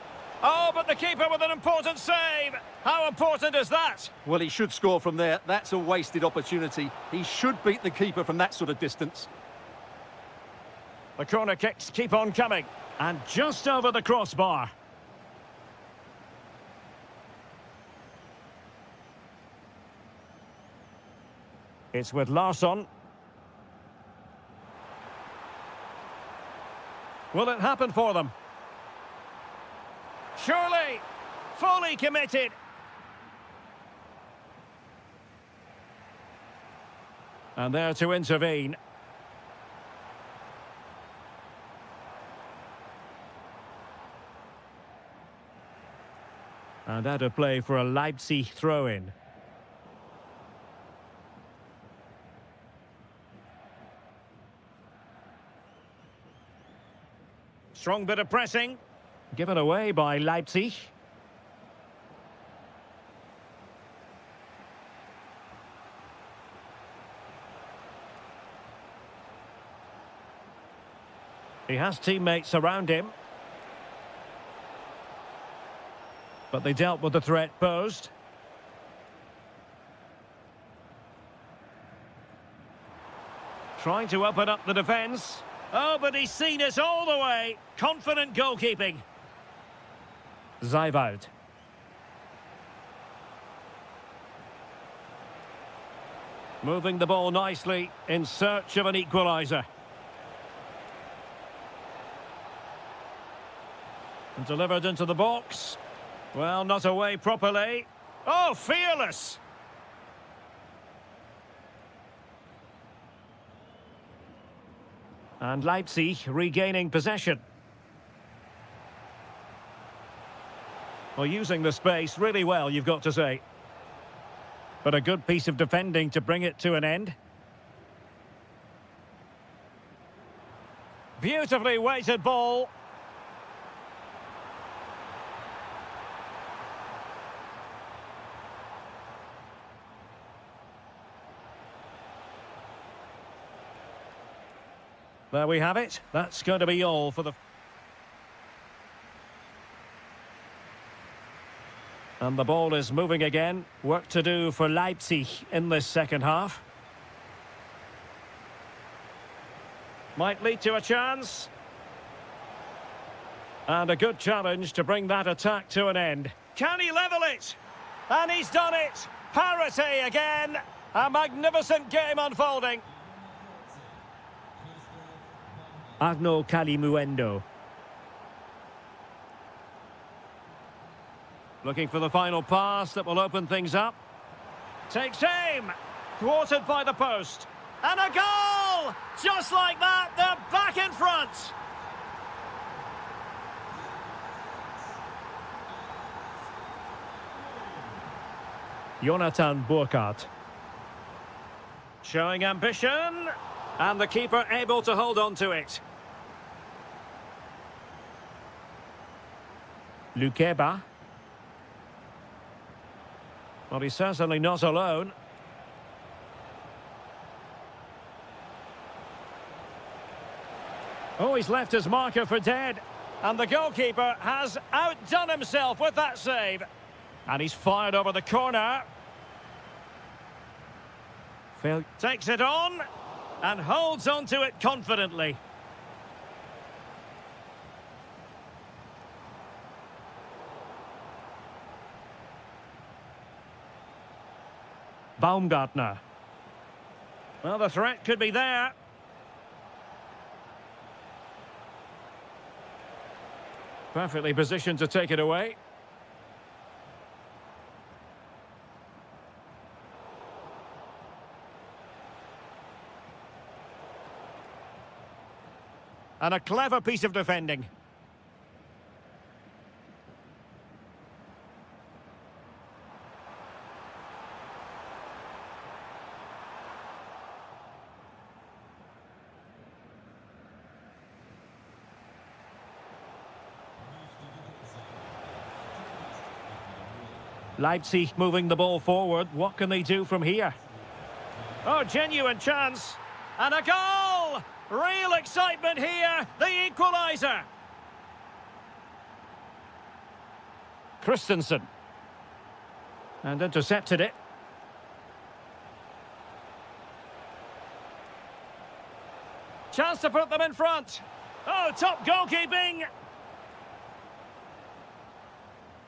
[SPEAKER 1] Oh, but the keeper with an important save. How important is that?
[SPEAKER 2] Well, he should score from there. That's a wasted opportunity. He should beat the keeper from that sort of distance.
[SPEAKER 1] The corner kicks keep on coming. And just over the crossbar. It's with Larsson. Will it happen for them? Surely, fully committed. And there to intervene. And out of play for a Leipzig throw-in. Strong bit of pressing. Given away by Leipzig. He has teammates around him. But they dealt with the threat posed. Trying to open up the defence. Oh, but he's seen it all the way. Confident goalkeeping. Zijvoud. Moving the ball nicely in search of an equaliser. And delivered into the box. Well, not away properly. Oh, fearless! And Leipzig regaining possession. Well, using the space really well, you've got to say. But a good piece of defending to bring it to an end. Beautifully weighted ball. There we have it. That's going to be all for the... And the ball is moving again. Work to do for Leipzig in this second half. Might lead to a chance. And a good challenge to bring that attack to an end. Can he level it? And he's done it. Parity again. A magnificent game unfolding. Arnaud Kalimuendo. Looking for the final pass that will open things up. Takes aim. Thwarted by the post. And a goal! Just like that, they're back in front. Jonathan Burkhardt. Showing ambition. And the keeper able to hold on to it. Lukeba. Well, he's certainly not alone. Oh, he's left his marker for dead. And the goalkeeper has outdone himself with that save. And he's fired over the corner. Takes it on and holds on to it confidently. Baumgartner. Well, the threat could be there. Perfectly positioned to take it away. And a clever piece of defending. Leipzig moving the ball forward. What can they do from here? Oh, genuine chance. And a goal! Real excitement here. The equaliser. Christensen. And intercepted it. Chance to put them in front. Oh, top goalkeeping.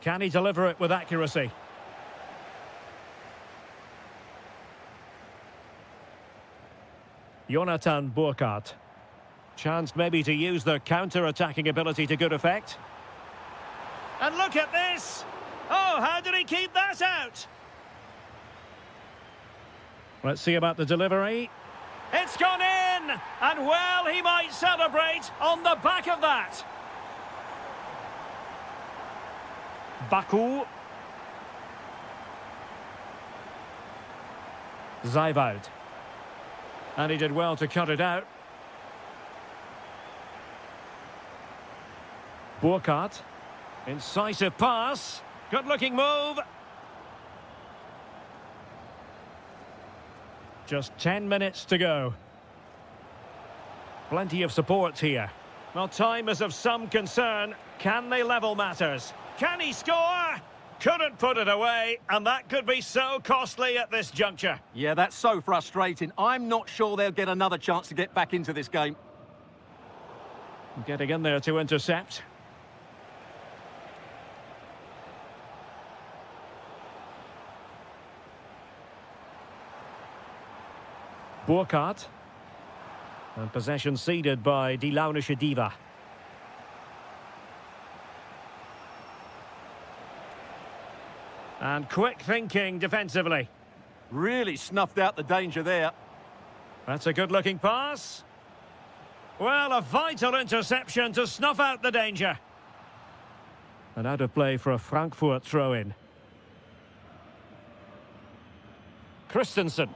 [SPEAKER 1] Can he deliver it with accuracy? Jonathan Burkhardt. Chance maybe to use their counter-attacking ability to good effect. And look at this! Oh, how did he keep that out? Let's see about the delivery. It's gone in! And well, he might celebrate on the back of that. Baku. Zaiwald. And he did well to cut it out. Burkhardt. Incisive pass. Good-looking move. Just 10 minutes to go. Plenty of support here. Well, time is of some concern. Can they level matters? Can he score? Couldn't put it away, and that could be so costly at this juncture.
[SPEAKER 2] Yeah, that's so frustrating. I'm not sure they'll get another chance to get back into this game.
[SPEAKER 1] Getting in there to intercept. Burkhardt. And possession ceded by Die Launische Diva. And quick thinking defensively.
[SPEAKER 2] Really snuffed out the danger there.
[SPEAKER 1] That's a good-looking pass. Well, a vital interception to snuff out the danger. And out of play for a Frankfurt throw-in. Christensen.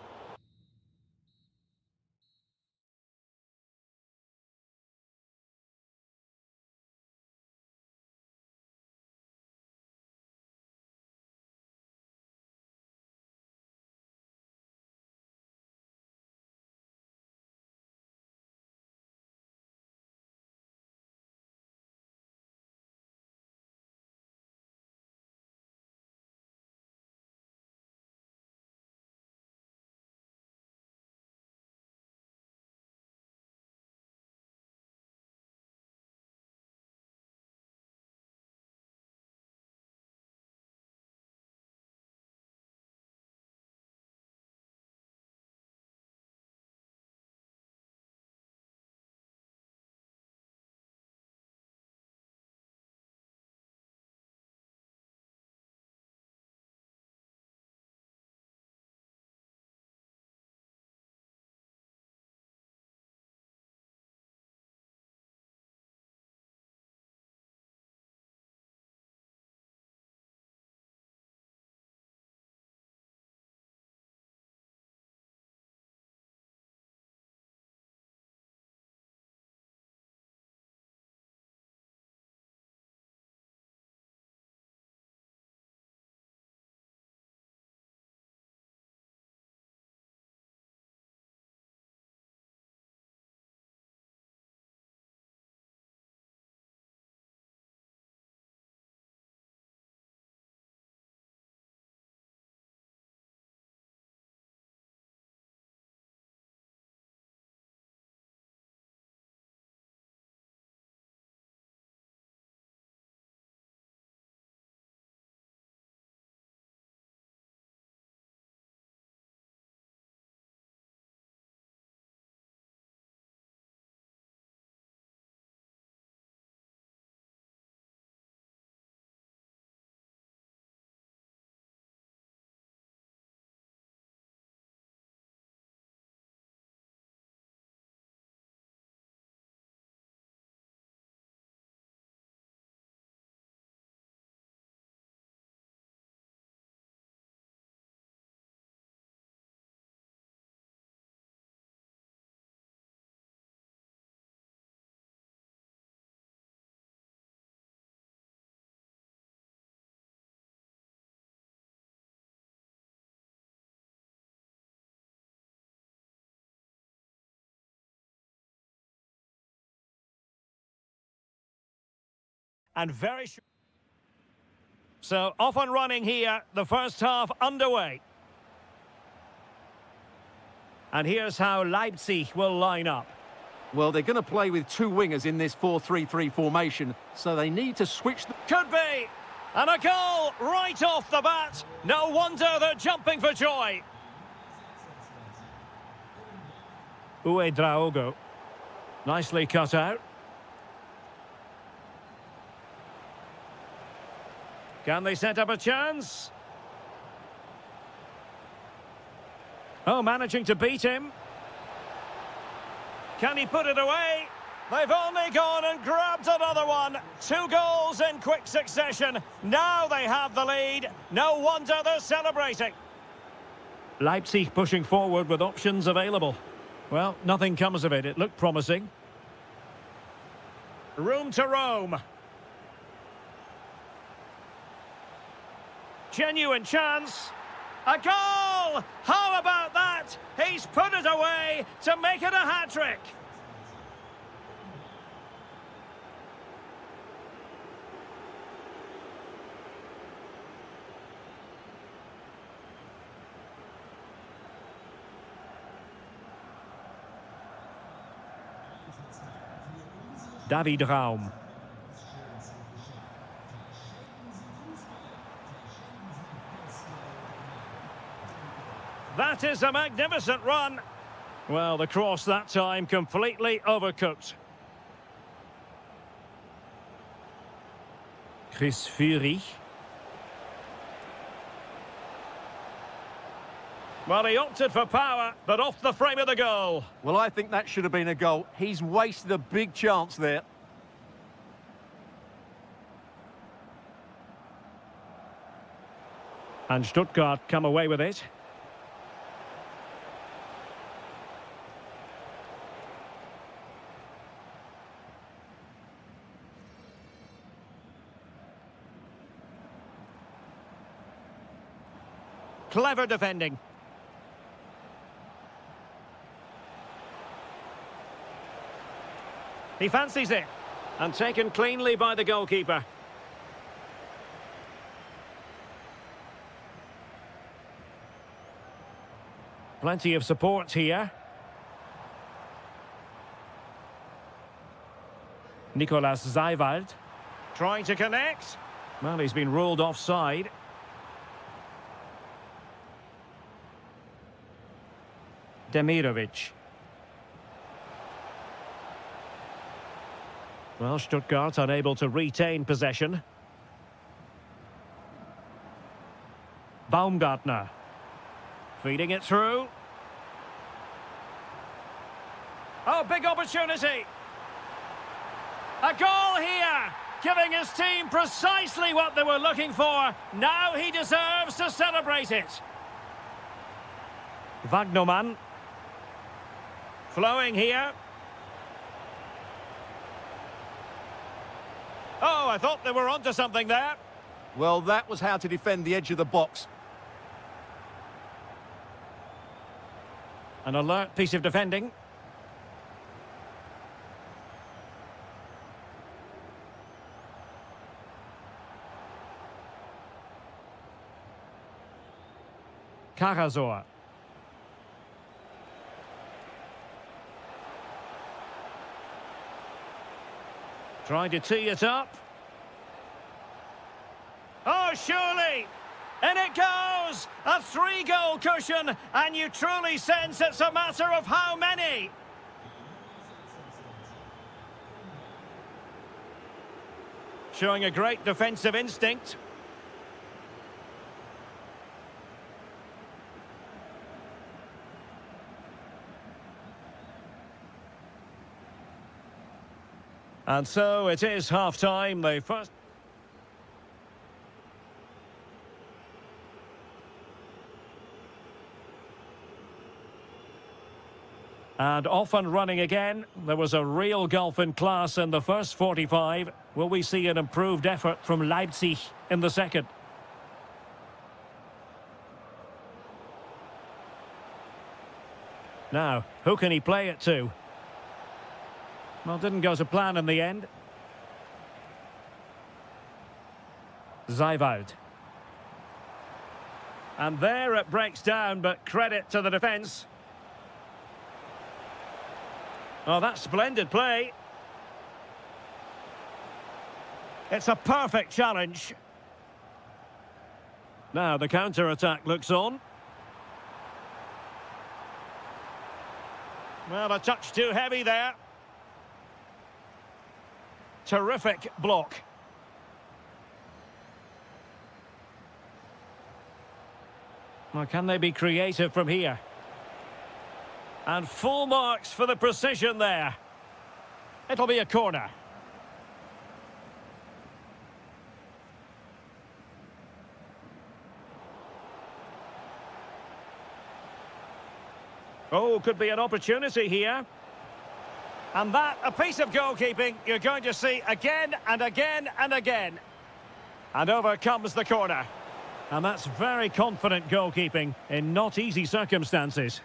[SPEAKER 1] And very short. So off and running here, the first half underway. And here's how Leipzig will line up.
[SPEAKER 2] Well, they're going to play with two wingers in this 4-3-3 formation, so they need to switch.
[SPEAKER 1] Could be. And a goal right off the bat. No wonder they're jumping for joy. Draogo. Nicely cut out. Can they set up a chance? Oh, managing to beat him. Can he put it away? They've only gone and grabbed another one. 2 goals in quick succession. Now they have the lead. No wonder they're celebrating. Leipzig pushing forward with options available. Well, nothing comes of it. It looked promising. Room to roam. Genuine chance. A goal! How about that? He's put it away to make it a hat-trick. David Raum. That is a magnificent run. Well, the cross that time completely overcooked. Chris Fury. Well, he opted for power, but off the frame of the goal.
[SPEAKER 2] Well, I think that should have been a goal. He's wasted a big chance there.
[SPEAKER 1] And Stuttgart come away with it. Clever defending. He fancies it. And taken cleanly by the goalkeeper. Plenty of support here. Nicolas Zeiwald. Trying to connect. Well, he's been ruled offside. Demirovic. Well, Stuttgart unable to retain possession. Baumgartner. Feeding it through. Oh, big opportunity. A goal here, giving his team precisely what they were looking for. Now he deserves to celebrate it. Wagnerman. Flowing here. Oh, I thought they were onto something there.
[SPEAKER 2] Well, that was how to defend the edge of the box.
[SPEAKER 1] An alert piece of defending. Karasor. Trying to tee it up. Oh, surely! In it goes! A 3-goal cushion, and you truly sense it's a matter of how many. Showing a great defensive instinct. And so it is half-time, the first... And off and running again. There was a real gulf in class in the first 45. Will we see an improved effort from Leipzig in the second? Now, who can he play it to? Well, didn't go to plan in the end. Zijvoud. And there it breaks down, but credit to the defence. Oh, that's splendid play. It's a perfect challenge. Now the counter-attack looks on. Well, a touch too heavy there. Terrific block. Well, can they be creative from here? And full marks for the precision there. It'll be a corner. Oh, could be an opportunity here. And that, a piece of goalkeeping you're going to see again and again and again. And over comes the corner. And that's very confident goalkeeping in not easy circumstances.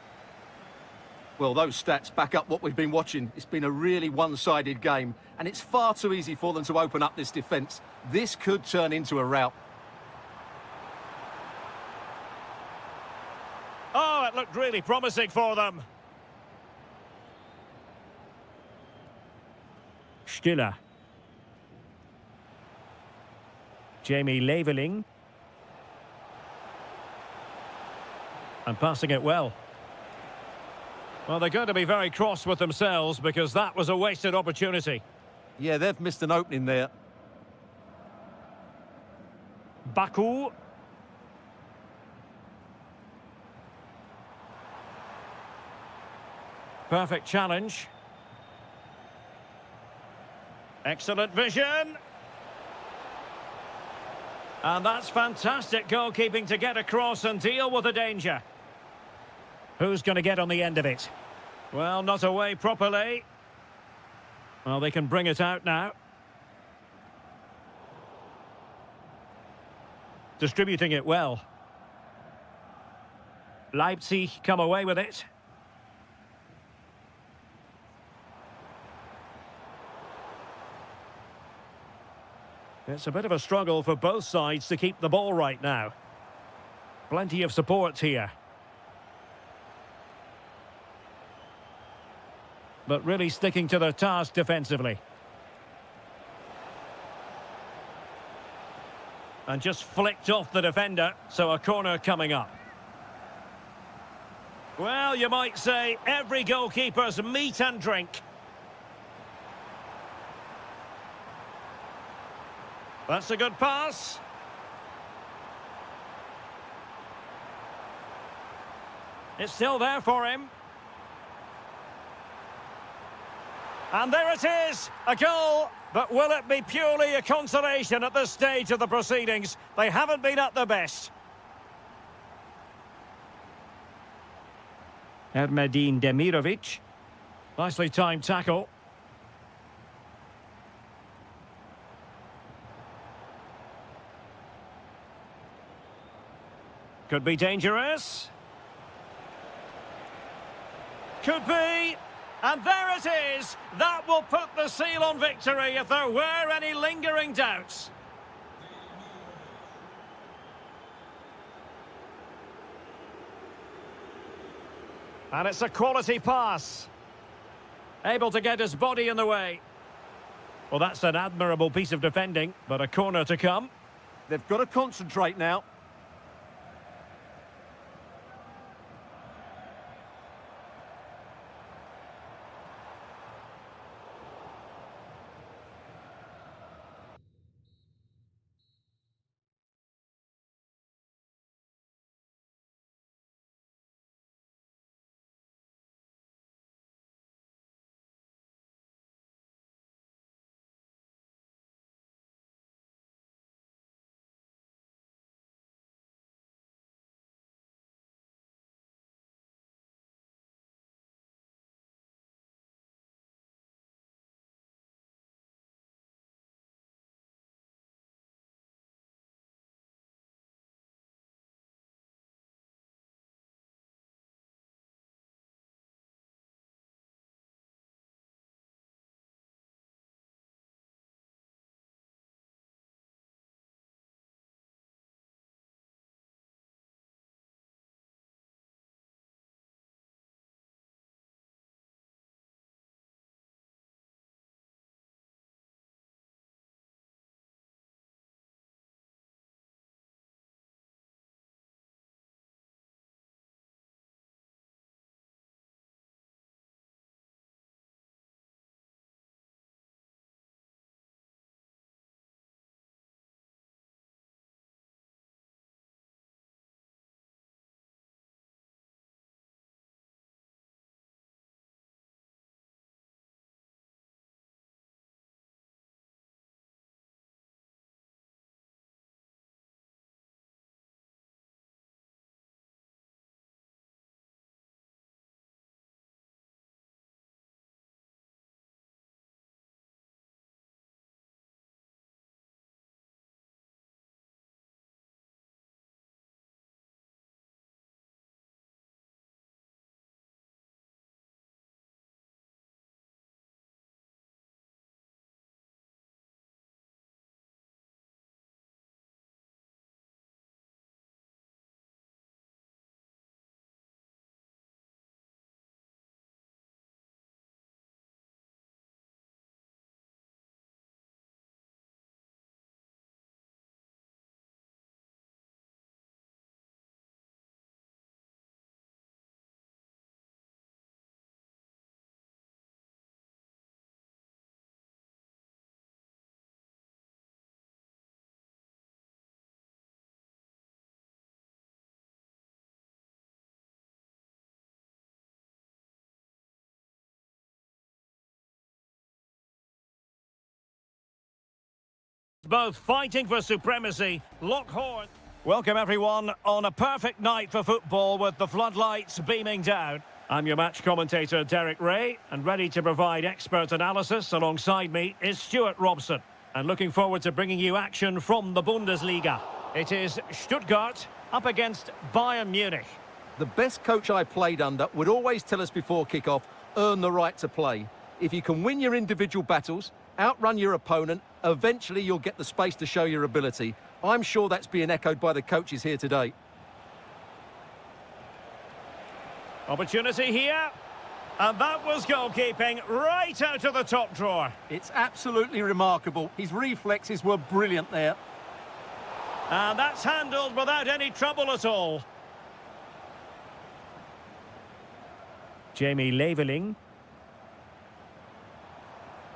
[SPEAKER 2] Well, those stats back up what we've been watching. It's been a really one-sided game, and it's far too easy for them to open up this defence. This could turn into a rout.
[SPEAKER 1] Oh, it looked really promising for them. Stiller. Jamie Leveling. And passing it well. Well, they're going to be very cross with themselves because that was a wasted opportunity.
[SPEAKER 2] Yeah, they've missed an opening there.
[SPEAKER 1] Baku. Perfect challenge. Excellent vision. And that's fantastic goalkeeping to get across and deal with the danger. Who's going to get on the end of it? Well, not away properly. Well, they can bring it out now. Distributing it well. Leipzig come away with it. It's a bit of a struggle for both sides to keep the ball right now. Plenty of support here. But really sticking to their task defensively. And just flicked off the defender, so a corner coming up. Well, you might say every goalkeeper's meat and drink. That's a good pass. It's still there for him. And there it is, a goal. But will it be purely a consolation at this stage of the proceedings? They haven't been at their best. Ermedin Demirovic. Nicely timed tackle. Could be dangerous. Could be. And there it is. That will put the seal on victory if there were any lingering doubts. And it's a quality pass. Able to get his body in the way. Well, that's an admirable piece of defending, but a corner to come.
[SPEAKER 2] They've got to concentrate now.
[SPEAKER 1] Both fighting for supremacy. Lock horn. Welcome everyone on a perfect night for football with the floodlights beaming down. I'm your match commentator Derek Ray, and ready to provide expert analysis alongside me is Stuart Robson. And looking forward to bringing you action from the Bundesliga. It is Stuttgart up against Bayern Munich.
[SPEAKER 2] The best coach I played under would always tell us before kick-off, earn the right to play. If you can win your individual battles, outrun your opponent, eventually you'll get the space to show your ability. I'm sure that's being echoed by the coaches here today.
[SPEAKER 1] Opportunity here. And that was goalkeeping right out of the top drawer.
[SPEAKER 2] It's absolutely remarkable. His reflexes were brilliant there.
[SPEAKER 1] And that's handled without any trouble at all. Jamie Leveling.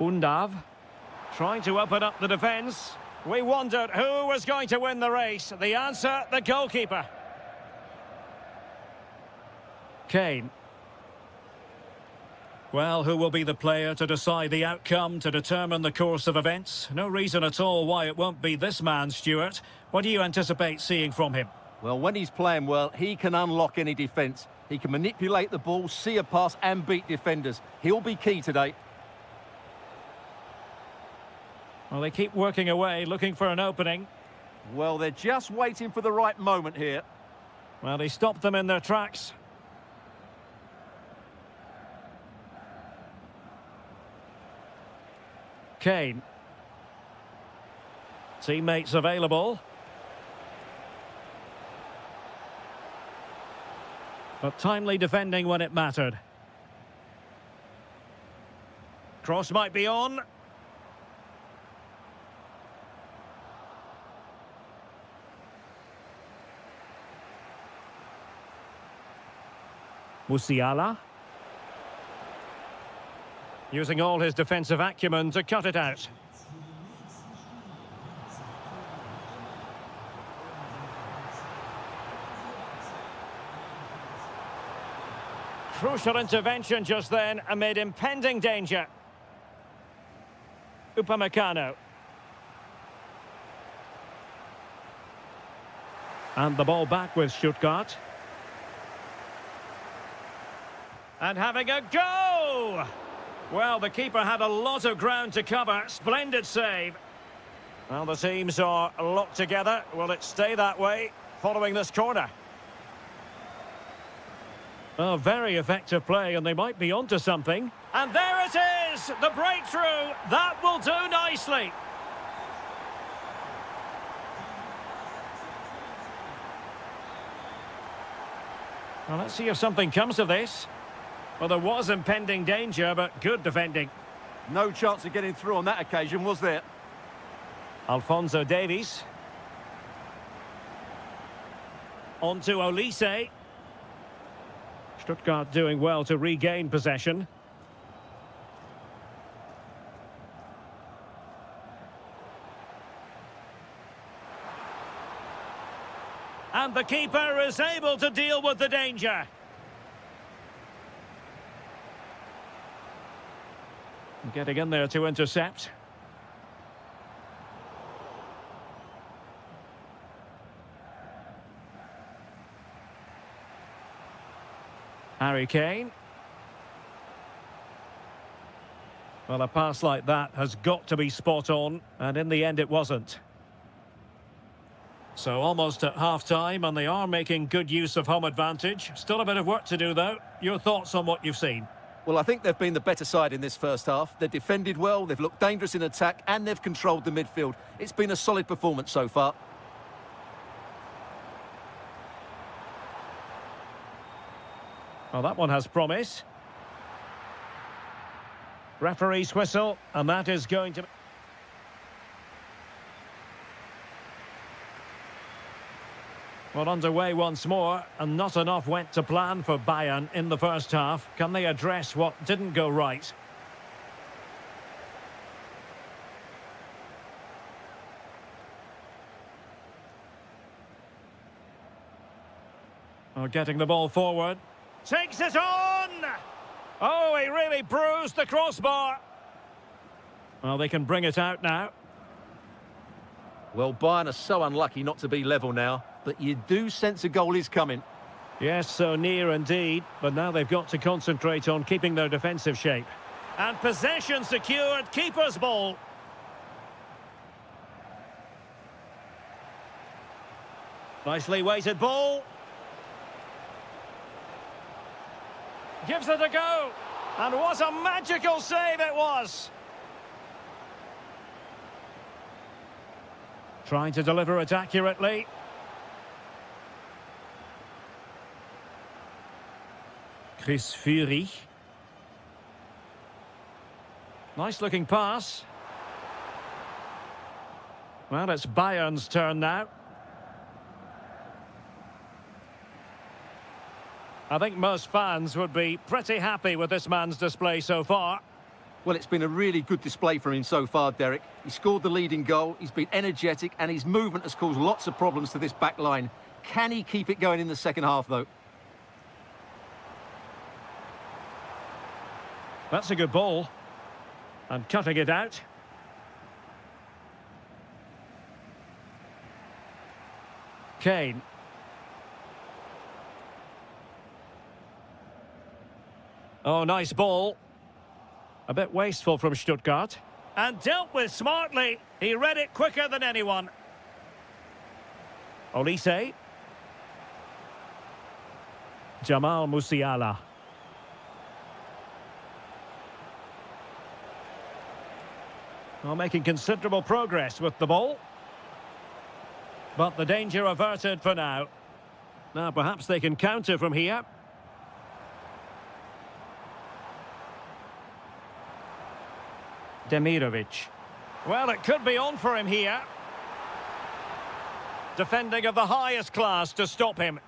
[SPEAKER 1] Undav. Trying to open up the defence. We wondered who was going to win the race. The answer, the goalkeeper. Kane. Well, who will be the player to decide the outcome, to determine the course of events? No reason at all why it won't be this man, Stuart. What do you anticipate seeing from him?
[SPEAKER 2] Well, when he's playing well, he can unlock any defence. He can manipulate the ball, see a pass and beat defenders. He'll be key today.
[SPEAKER 1] Well, they keep working away, looking for an opening.
[SPEAKER 2] Well, they're just waiting for the right moment here.
[SPEAKER 1] Well, he stopped them in their tracks. Kane. Teammates available. But timely defending when it mattered. Cross might be on. Musiala. Using all his defensive acumen to cut it out. Crucial intervention just then amid impending danger. Upamecano. And the ball back with Stuttgart. And having a go! Well, the keeper had a lot of ground to cover. Splendid save. Well, the teams are locked together. Will it stay that way following this corner? Oh, very effective play, and they might be onto something. And there it is! The breakthrough! That will do nicely. Well, let's see if something comes of this. Well, there was impending danger, but good defending.
[SPEAKER 2] No chance of getting through on that occasion, was there?
[SPEAKER 1] Alphonso Davies. On to Olise. Stuttgart doing well to regain possession. And the keeper is able to deal with the danger. Getting in there to intercept. Harry Kane. Well, a pass like that has got to be spot on, and in the end it wasn't. So almost at half-time, and they are making good use of home advantage. Still a bit of work to do, though. Your thoughts on what you've seen?
[SPEAKER 2] Well, I think they've been the better side in this first half. They've defended well, they've looked dangerous in attack, and they've controlled the midfield. It's been a solid performance so far.
[SPEAKER 1] Well, that one has promise. Referee's whistle, and that is going to... Well, underway once more, and not enough went to plan for Bayern in the first half. Can they address what didn't go right? Oh, getting the ball forward. Takes it on! Oh, he really bruised the crossbar. Well, they can bring it out now.
[SPEAKER 2] Well, Bayern are so unlucky not to be level now, but you do sense a goal is coming.
[SPEAKER 1] Yes, so near indeed, but now they've got to concentrate on keeping their defensive shape. And possession secured, keeper's ball. Nicely weighted ball. Gives it a go. And what a magical save it was. Trying to deliver it accurately. Chris Fury. Nice looking pass. Well, it's Bayern's turn now. I think most fans would be pretty happy with this man's display so far.
[SPEAKER 2] Well, it's been a really good display from him so far, Derek. He scored the leading goal, he's been energetic, and his movement has caused lots of problems to this back line. Can he keep it going in the second half, though?
[SPEAKER 1] That's a good ball. And cutting it out. Kane. Oh, nice ball. A bit wasteful from Stuttgart. And dealt with smartly. He read it quicker than anyone. Olise. Jamal Musiala. Well, making considerable progress with the ball. But the danger averted for now. Now, perhaps they can counter from here. Demirovic. Well, it could be on for him here. Defending of the highest class to stop him.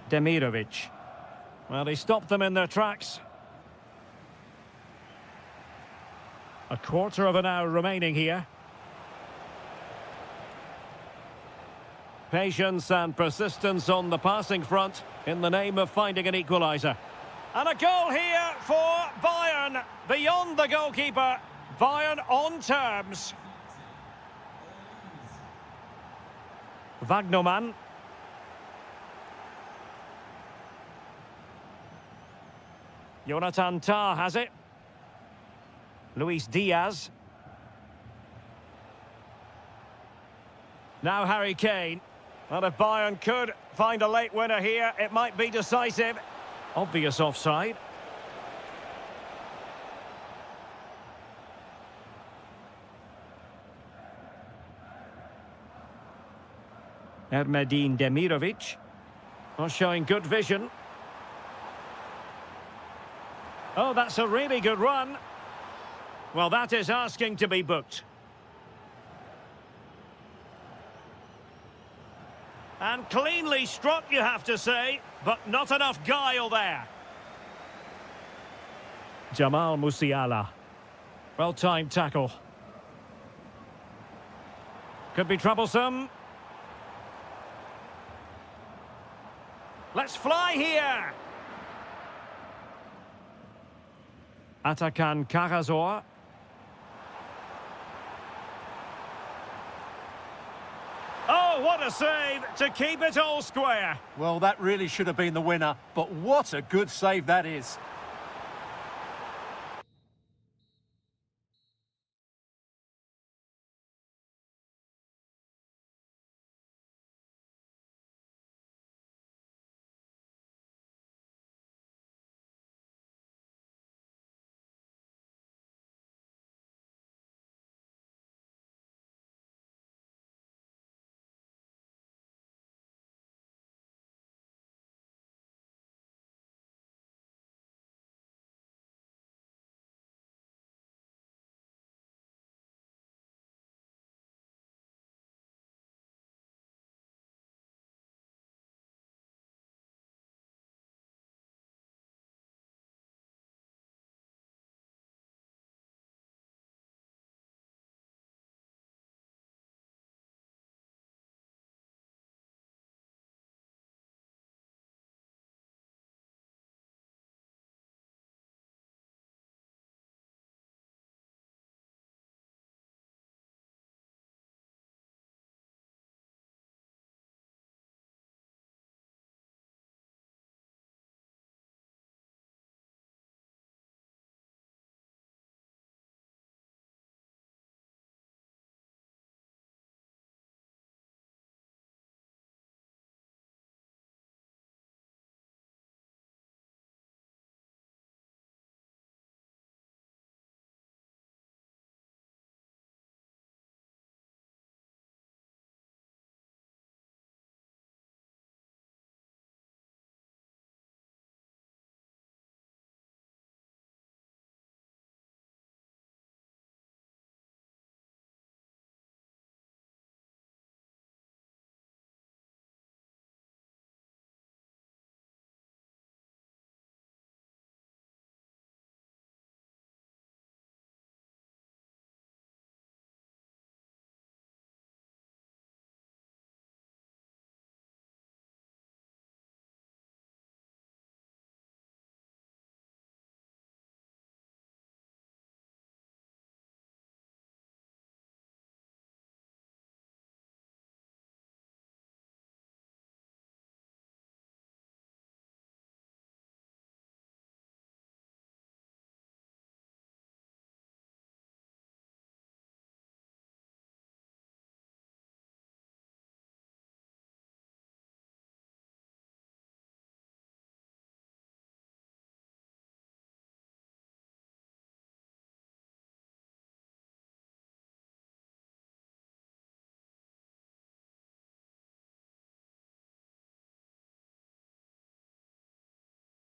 [SPEAKER 1] Demirovic. Well, he stopped them in their tracks. A quarter of an hour remaining here. Patience and persistence on the passing front in the name of finding an equaliser. And a goal here for Bayern. Beyond the goalkeeper. Bayern on terms. Wagnerman. Jonathan Tah has it. Luis Diaz. Now Harry Kane. Well, if Bayern could find a late winner here, it might be decisive. Obvious offside. Ermedin Demirovic. Well, showing good vision. Oh, that's a really good run. Well, that is asking to be booked. And cleanly struck, you have to say, but not enough guile there. Jamal Musiala. Well-timed tackle. Could be troublesome. Let's fly here. Atakan Karazor. Oh, what a save to keep it all square.
[SPEAKER 2] Well, that really should have been the winner, but what a good save that is.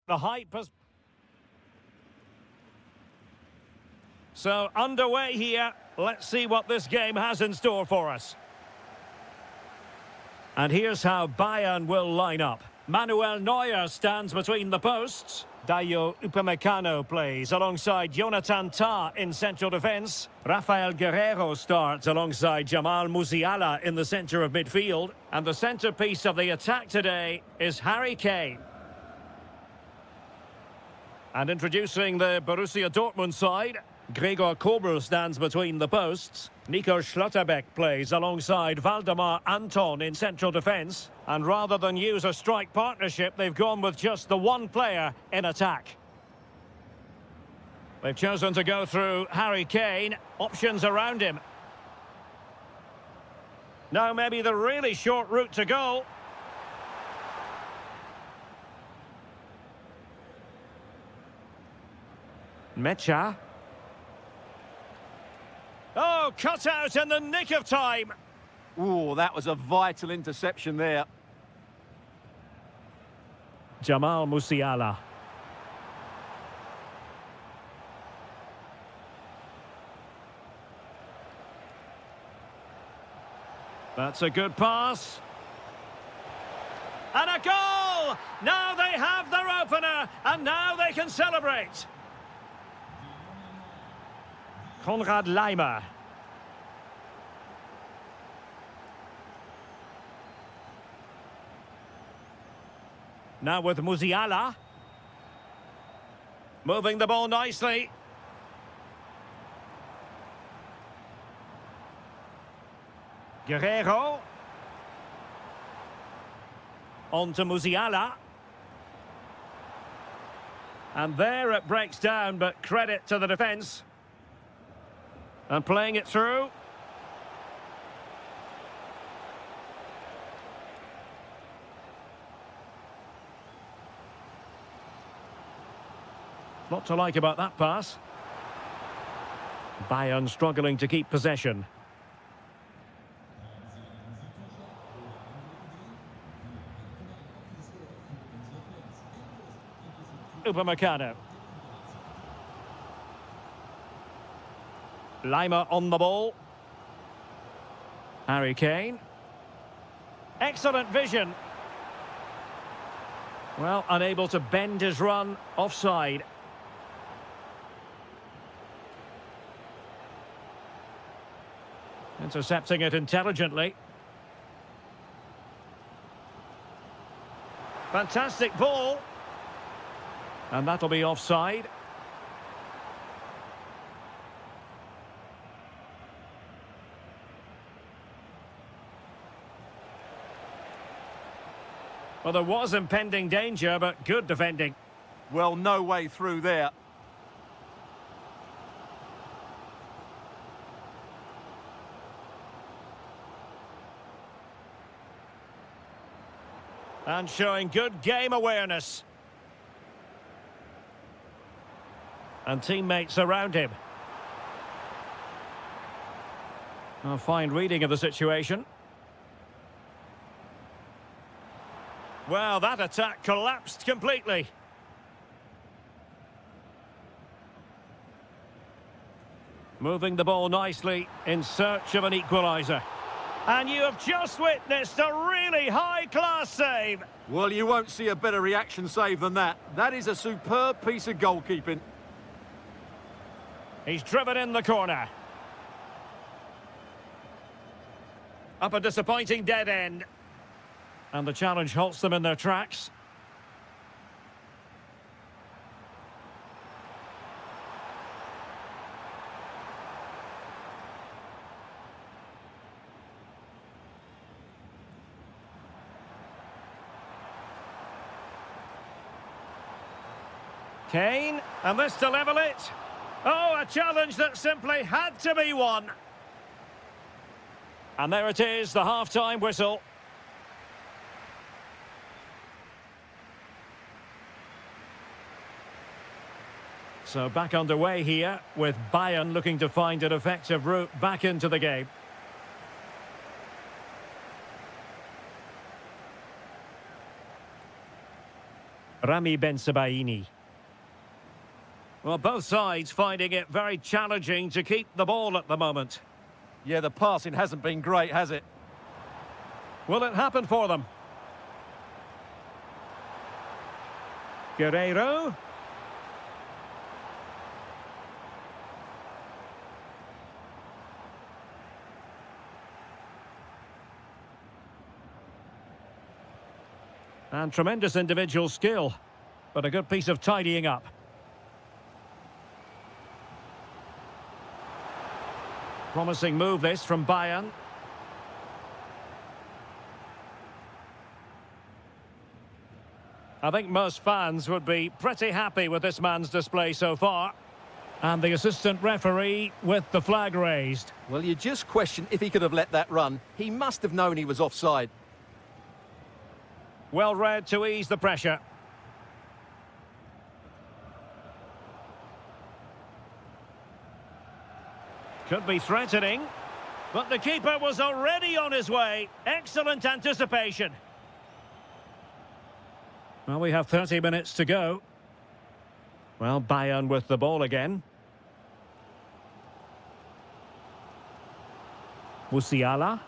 [SPEAKER 1] The hype has... So, underway here. Let's see what this game has in store for us. And here's how Bayern will line up. Manuel Neuer stands between the posts. Dayo Upamecano plays alongside Jonathan Tah in central defence. Rafael Guerreiro starts alongside Jamal Musiala in the centre of midfield. And the centrepiece of the attack today is Harry Kane. And introducing the Borussia Dortmund side, Gregor Kobel stands between the posts. Nico Schlotterbeck plays alongside Valdemar Anton in central defence. And rather than use a strike partnership, they've gone with just the one player in attack. They've chosen to go through Harry Kane. Options around him. Now maybe the really short route to goal. Mecha. Oh, cut out in the nick of time.
[SPEAKER 2] Oh, that was a vital interception there.
[SPEAKER 1] Jamal Musiala. That's a good pass. And a goal! Now they have their opener, and now they can celebrate. Konrad Laimer. Now with Musiala. Moving the ball nicely. Guerreiro. On to Musiala. And there it breaks down, but credit to the defence. And playing it through. Lot to like about that pass. Bayern struggling to keep possession. Upamecano. Laimer on the ball. Harry Kane. Excellent vision. Well, unable to bend his run. Offside. Intercepting it intelligently. Fantastic ball. And that'll be offside. Well, there was impending danger, but good defending.
[SPEAKER 2] Well, no way through there.
[SPEAKER 1] And showing good game awareness. And teammates around him. A fine reading of the situation. Well, that attack collapsed completely. Moving the ball nicely in search of an equaliser. And you have just witnessed a really high-class save.
[SPEAKER 2] Well, you won't see a better reaction save than that. That is a superb piece of goalkeeping.
[SPEAKER 1] He's driven in the corner. Up a disappointing dead end. And the challenge halts them in their tracks. Kane, and this to level it. Oh, a challenge that simply had to be won. And there it is, the half-time whistle. So back underway here, with Bayern looking to find an effective route back into the game. Rami Bensebaini. Well, both sides finding it very challenging to keep the ball at the moment.
[SPEAKER 2] Yeah, the passing hasn't been great, has it?
[SPEAKER 1] Will it happen for them? Guerreiro. And tremendous individual skill, but a good piece of tidying up. Promising move this from Bayern. I think most fans would be pretty happy with this man's display so far. And the assistant referee with the flag raised.
[SPEAKER 2] Well, you just question if he could have let that run. He must have known he was offside.
[SPEAKER 1] Well read to ease the pressure. Could be threatening, but the keeper was already on his way. Excellent anticipation. Well, we have 30 minutes to go. Well, Bayern with the ball again. Musiala.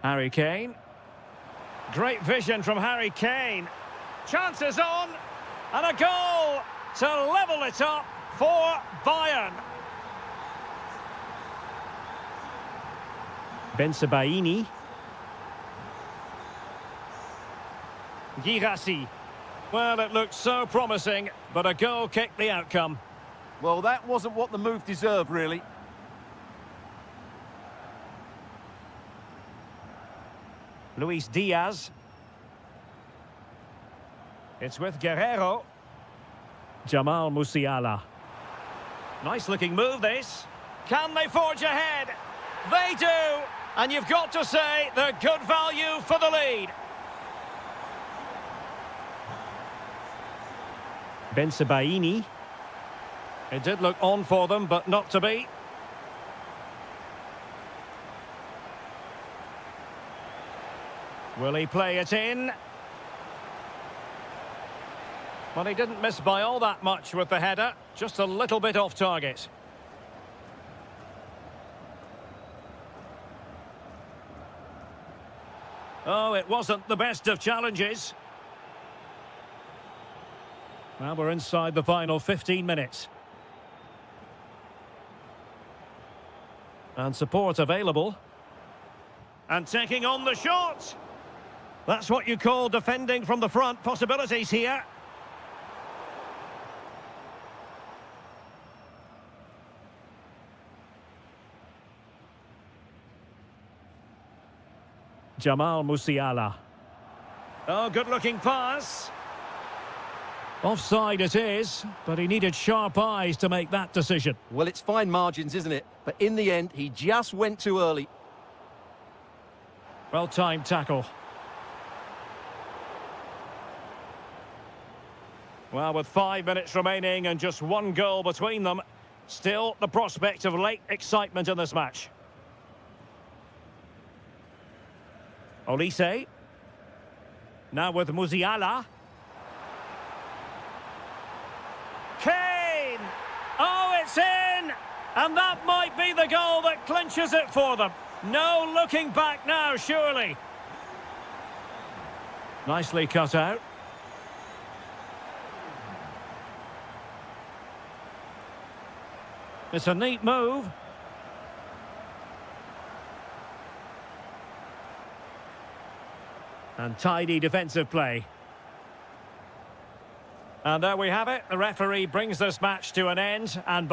[SPEAKER 1] Harry Kane. Great vision from Harry Kane. Chances on, and a goal to level it up for Bayern. Bensebaini. Girassi. Well, it looked so promising, but a goal kicked the outcome.
[SPEAKER 2] Well, that wasn't what the move deserved, really.
[SPEAKER 1] Luis Diaz. It's with Guerreiro. Jamal Musiala. Nice looking move this. Can they forge ahead? They do! And you've got to say they're good value for the lead. Bensebaini. It did look on for them, but not to be. Will he play it in? Well, he didn't miss by all that much with the header, just a little bit off target. Oh, it wasn't the best of challenges. Well, we're inside the final 15 minutes. And support available. And taking on the shot. That's what you call defending from the front. Possibilities here. Jamal Musiala. Oh, good-looking pass. Offside it is, but he needed sharp eyes to make that decision.
[SPEAKER 2] Well, it's fine margins, isn't it? But in the end, he just went too early.
[SPEAKER 1] Well-timed tackle. Well, with 5 minutes remaining and just one goal between them, still the prospect of late excitement in this match. Olise. Now with Musiala. Kane! Oh, it's in! And that might be the goal that clinches it for them. No looking back now, surely. Nicely cut out. It's a neat move. And tidy defensive play. And there we have it. The referee brings this match to an end. And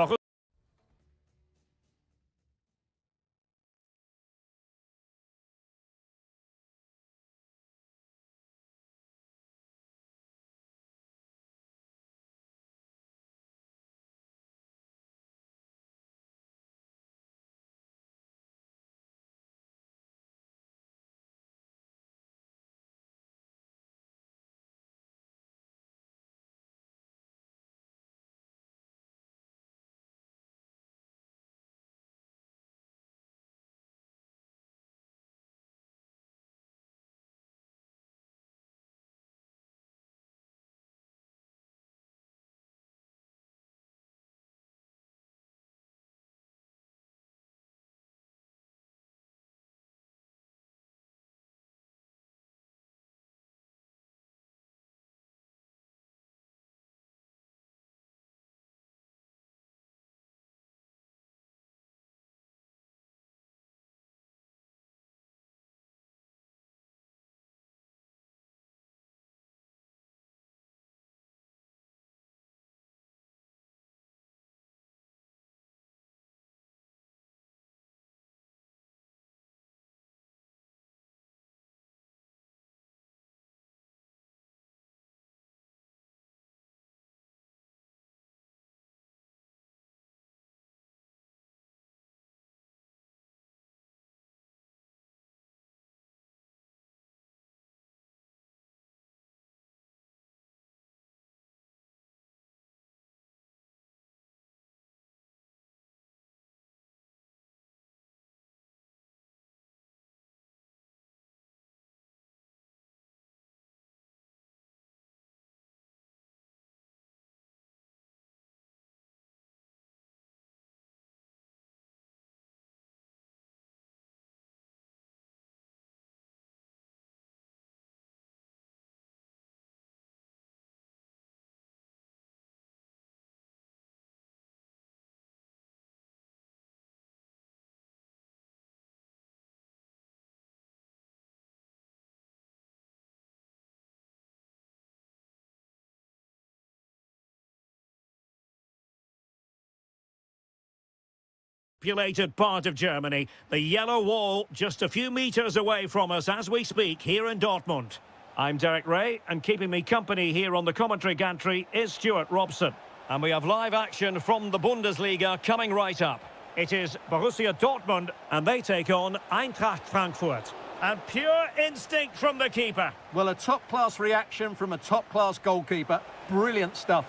[SPEAKER 1] Populated part of Germany. The yellow wall just a few metres away from us as we speak here in Dortmund. I'm Derek Ray, and keeping me company here on the commentary gantry is Stuart Robson. And we have live action from the Bundesliga coming right up. It is Borussia Dortmund, and they take on Eintracht Frankfurt. And pure instinct from the keeper.
[SPEAKER 2] Well, a top-class reaction from a top-class goalkeeper. Brilliant stuff.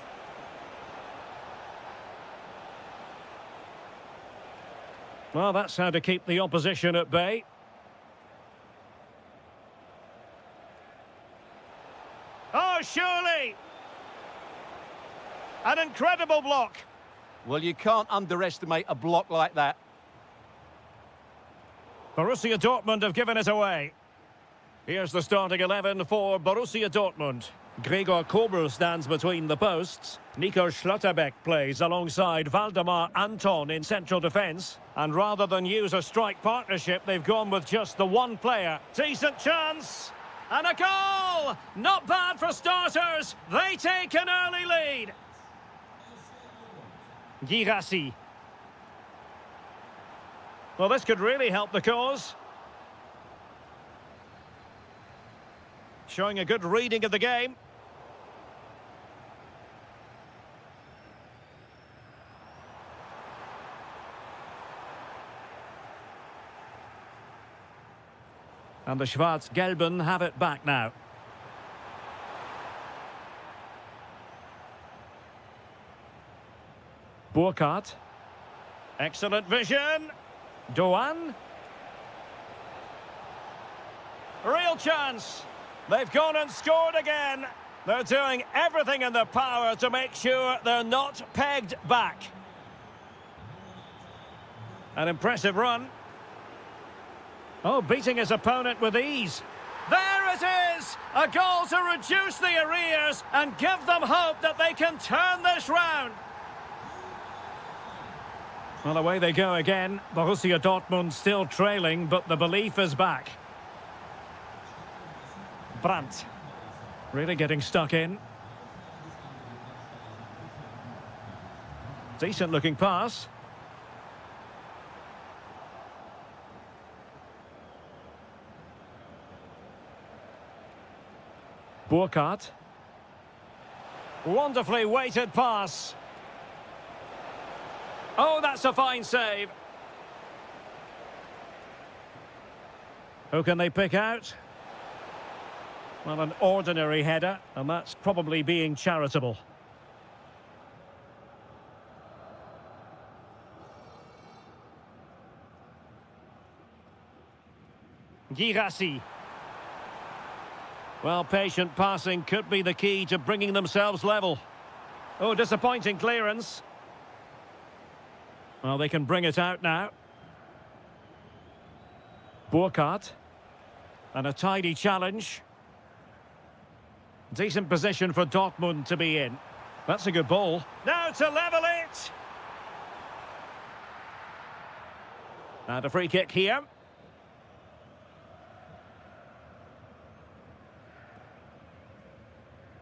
[SPEAKER 1] Well, that's how to keep the opposition at bay. Oh, surely! An incredible block.
[SPEAKER 2] Well, you can't underestimate a block like that.
[SPEAKER 1] Borussia Dortmund have given it away. Here's the starting 11 for Borussia Dortmund. Gregor Kobel stands between the posts. Nico Schlotterbeck plays alongside Valdemar Anton in central defence. And rather than use a strike partnership, they've gone with just the one player. Decent chance! And a goal! Not bad for starters. They take an early lead. Girassi. Well, this could really help the cause. Showing a good reading of the game. And the Schwarz-Gelben have it back now. Burkhardt. Excellent vision. Doan. Real chance. They've gone and scored again. They're doing everything in their power to make sure they're not pegged back. An impressive run. Oh, beating his opponent with ease. There it is! A goal to reduce the arrears and give them hope that they can turn this round. Well, away they go again. Borussia Dortmund still trailing, but the belief is back. Brandt. Really getting stuck in. Decent looking pass. Burkhardt. Wonderfully weighted pass. Oh, that's a fine save. Who can they pick out? Well, an ordinary header, and that's probably being charitable. Girassi. Well, patient passing could be the key to bringing themselves level. Oh, disappointing clearance. Well, they can bring it out now. Burkhardt. And a tidy challenge. Decent position for Dortmund to be in. That's a good ball. Now to level it! And a free kick here.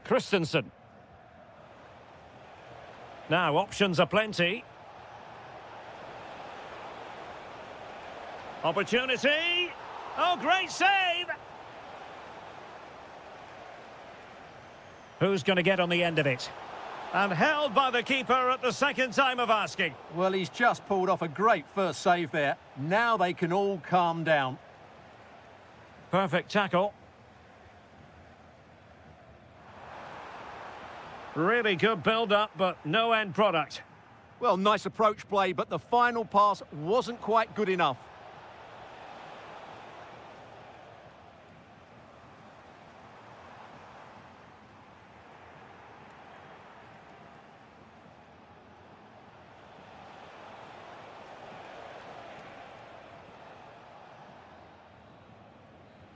[SPEAKER 1] Christensen. Now, options are plenty. Opportunity! Oh, great save! Who's going to get on the end of it? And held by the keeper at the second time of asking.
[SPEAKER 2] Well, he's just pulled off a great first save there. Now they can all calm down.
[SPEAKER 1] Perfect tackle. Really good build-up, but no end product.
[SPEAKER 2] Well, nice approach play, but the final pass wasn't quite good enough.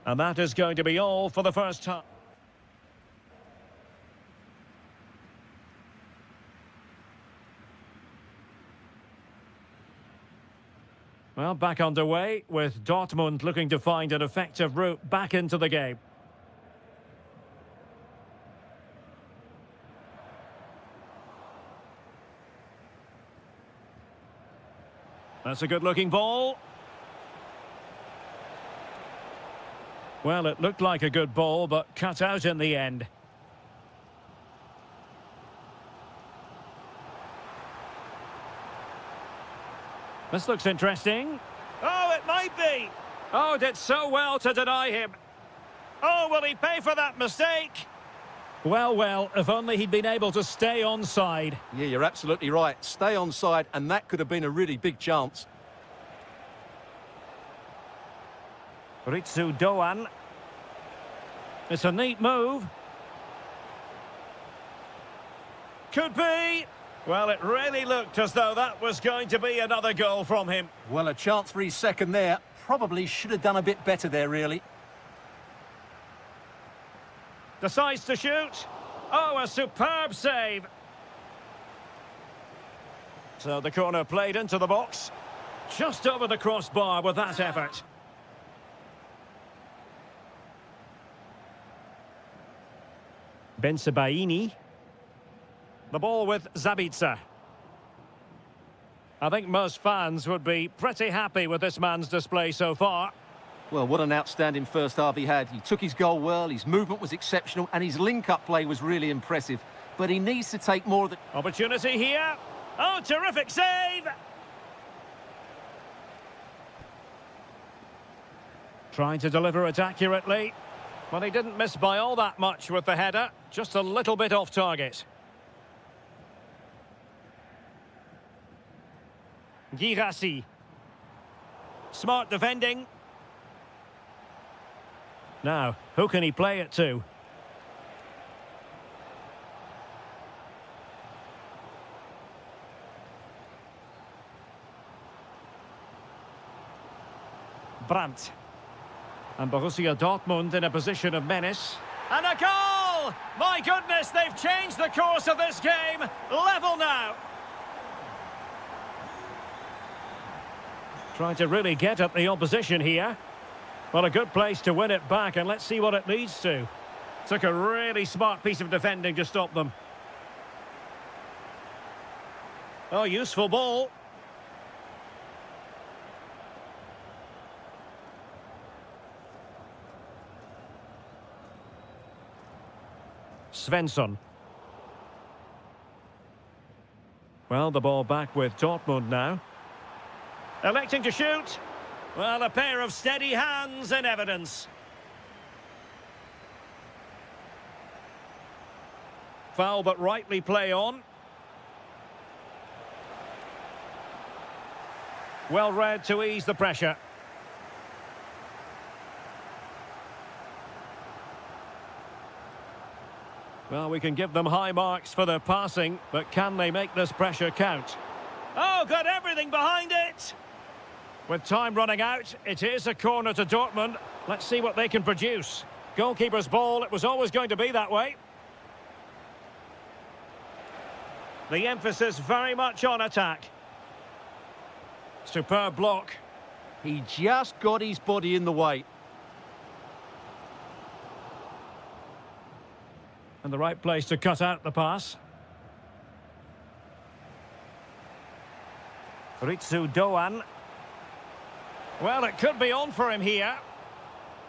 [SPEAKER 1] And that is going to be all for the first time. Well, back underway with Dortmund looking to find an effective route back into the game. That's a good-looking ball. Well, it looked like a good ball, but cut out in the end. This looks interesting. Oh, it might be. Oh, did so well to deny him. Oh, will he pay for that mistake? Well, well, if only he'd been able to stay onside.
[SPEAKER 2] Yeah, you're absolutely right. Stay onside, and that could have been a really big chance.
[SPEAKER 1] Ritsu Doan. It's a neat move. Could be. Well, it really looked as though that was going to be another goal from him.
[SPEAKER 2] Well, a chance for his second there. Probably should have done a bit better there, really.
[SPEAKER 1] Decides to shoot. Oh, a superb save. So the corner played into the box. Just over the crossbar with that effort. Bensebaini. The ball with Zabitsa. I think most fans would be pretty happy with this man's display so far.
[SPEAKER 2] Well, what an outstanding first half he had. He took his goal well, his movement was exceptional, and his link-up play was really impressive. But he needs to take more of the...
[SPEAKER 1] Opportunity here. Oh, terrific save! Trying to deliver it accurately. Well, he didn't miss by all that much with the header. Just a little bit off target. Girassi. Smart defending. Now, who can he play it to? Brandt. And Borussia Dortmund in a position of menace. And a goal! My goodness, they've changed the course of this game. Level now. Trying to really get at the opposition here. Well, a good place to win it back, and let's see what it leads to. Took a really smart piece of defending to stop them. Oh, useful ball. Svensson. Well, the ball back with Dortmund now. Electing to shoot. Well, a pair of steady hands in evidence. Foul, but rightly play on. Well read to ease the pressure. Well, we can give them high marks for their passing, but can they make this pressure count? Oh, got everything behind it! With time running out, it is a corner to Dortmund. Let's see what they can produce. Goalkeeper's ball, it was always going to be that way. The emphasis very much on attack. Superb block.
[SPEAKER 2] He just got his body in the way.
[SPEAKER 1] And the right place to cut out the pass. Ritsu Doan. Well, it could be on for him here.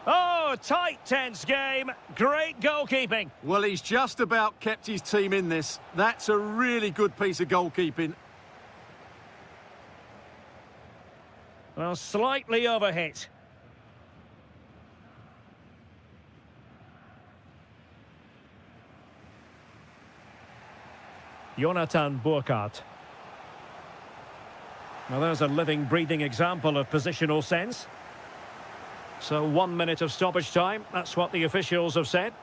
[SPEAKER 1] Oh, tight, tense game. Great goalkeeping.
[SPEAKER 2] Well, he's just about kept his team in this. That's a really good piece of goalkeeping.
[SPEAKER 1] Well, slightly overhit. Jonathan Burkhardt. Well, there's a living, breathing example of positional sense. So 1 minute of stoppage time, that's what the officials have said.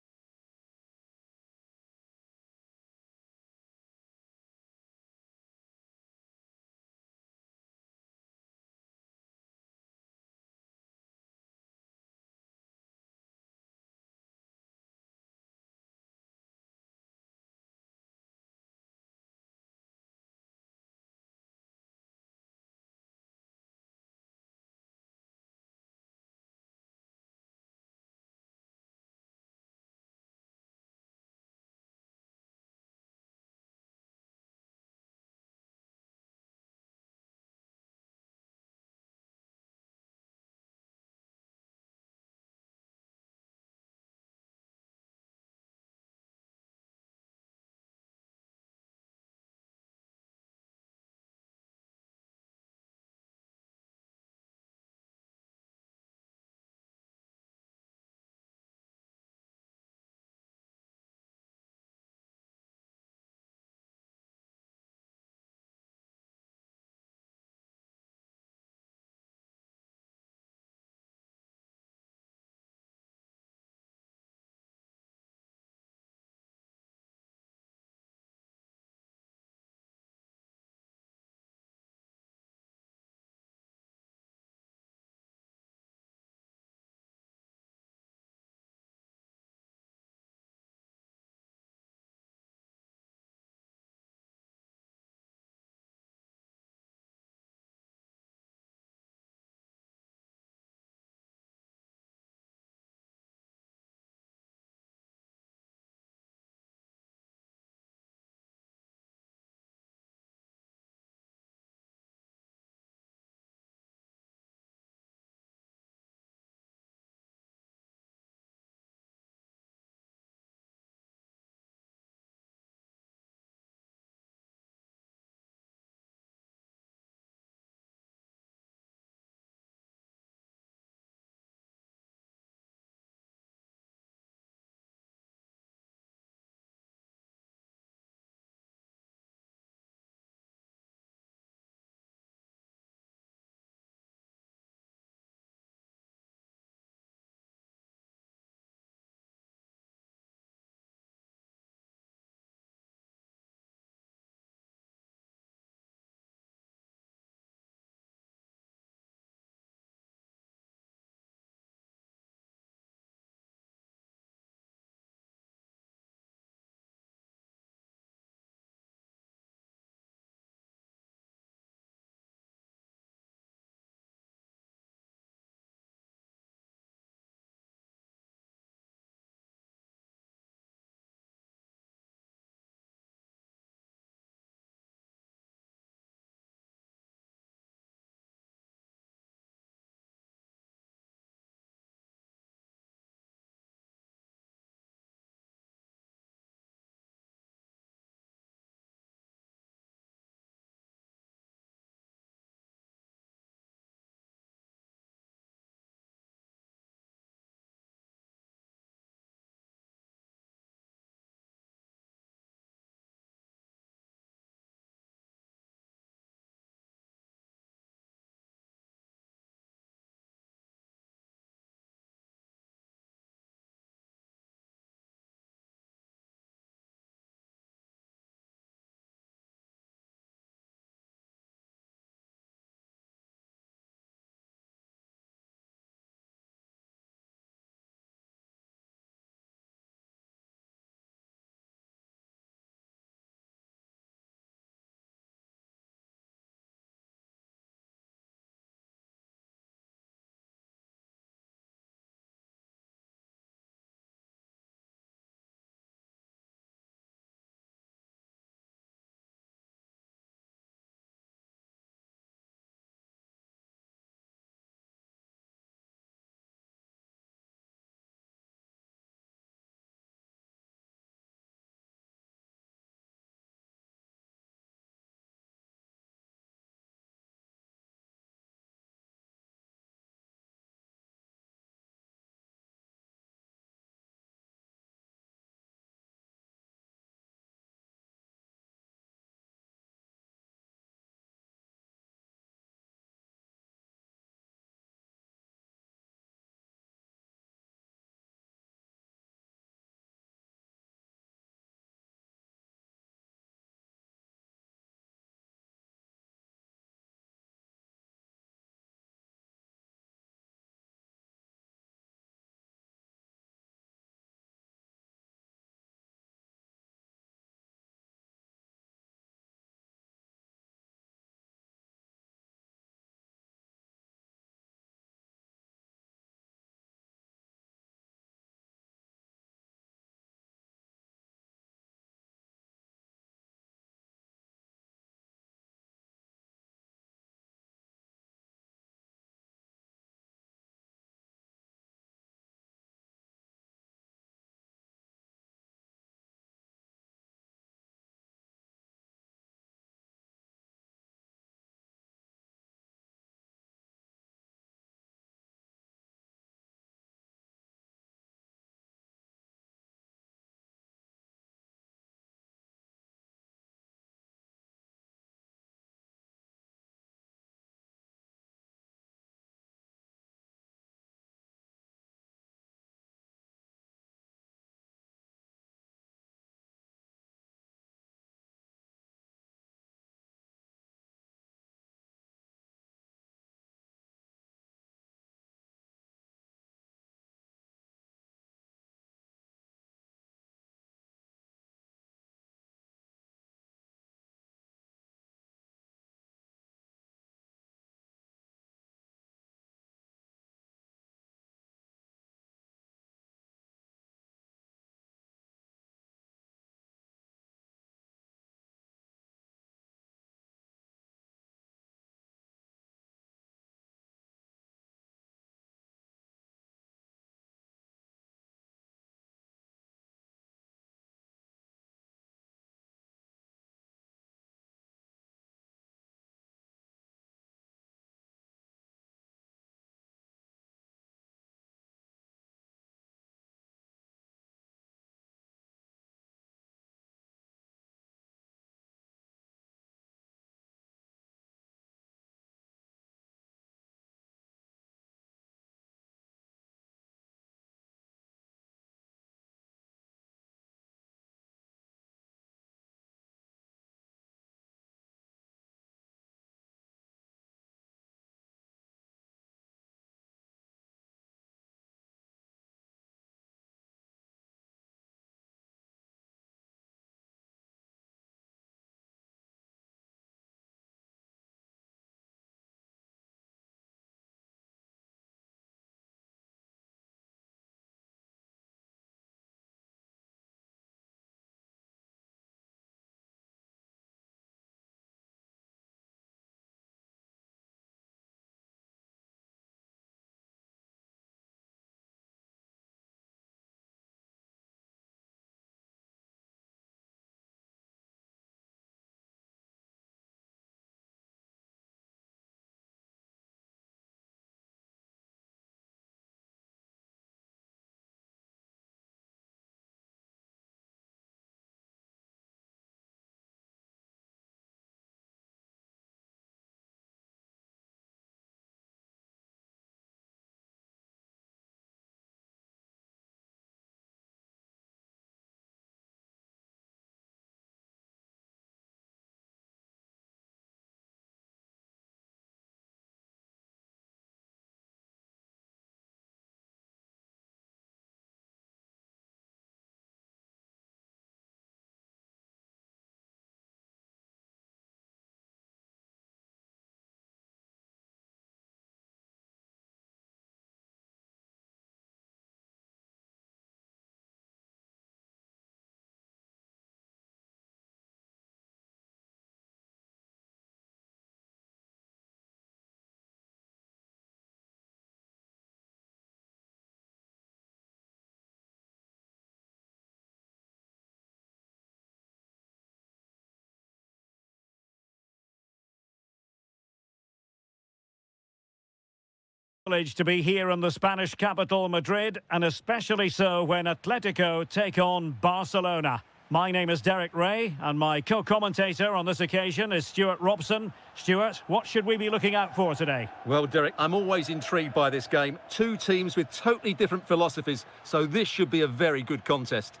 [SPEAKER 1] Privilege to be here in the Spanish capital, Madrid, and especially so when Atletico take on Barcelona. My name is Derek Ray, and my co-commentator on this occasion is Stuart Robson. Stuart, what should we be looking out for today?
[SPEAKER 2] Well, Derek, I'm always intrigued by this game. Two teams with totally different philosophies, so this should be a very good contest.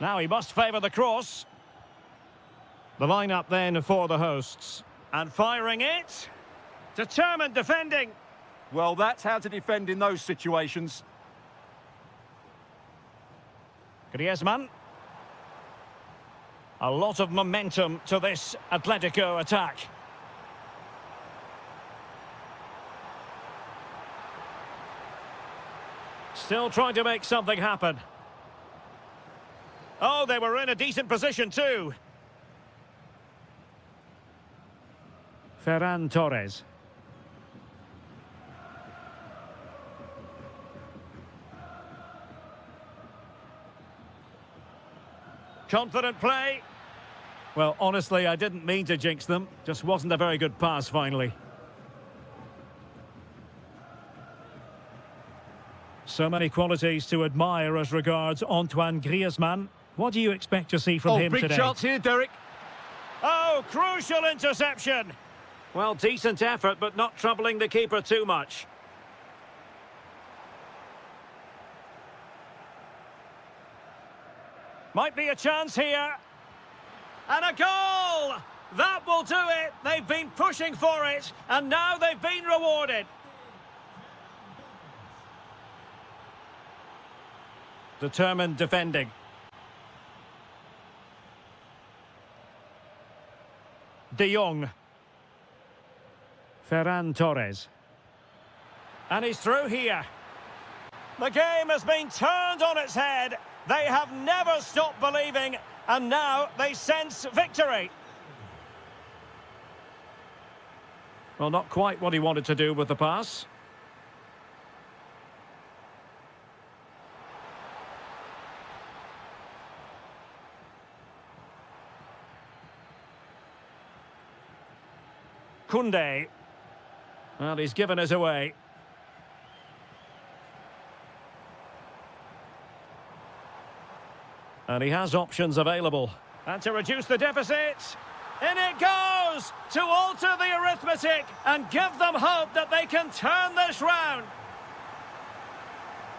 [SPEAKER 1] Now he must favour the cross. The lineup then for the hosts. And firing it. Determined defending.
[SPEAKER 2] Well, that's how to defend in those situations.
[SPEAKER 1] Griezmann. A lot of momentum to this Atletico attack. Still trying to make something happen. Oh, they were in a decent position too. Ferran Torres. Confident play. Well, honestly, I didn't mean to jinx them. Just wasn't a very good pass, finally. So many qualities to admire as regards Antoine Griezmann. What do you expect to see from him today?
[SPEAKER 2] Big chance here, Derek.
[SPEAKER 1] Oh, crucial interception. Well, decent effort, but not troubling the keeper too much. Might be a chance here. And a goal! That will do it. They've been pushing for it, and now they've been rewarded. Determined defending. De Jong. Ferran Torres. And he's through here. The game has been turned on its head. They have never stopped believing, and now they sense victory. Well, not quite what he wanted to do with the pass. Koundé. Well, he's given us away. And he has options available. And to reduce the deficit, in it goes! To alter the arithmetic and give them hope that they can turn this round.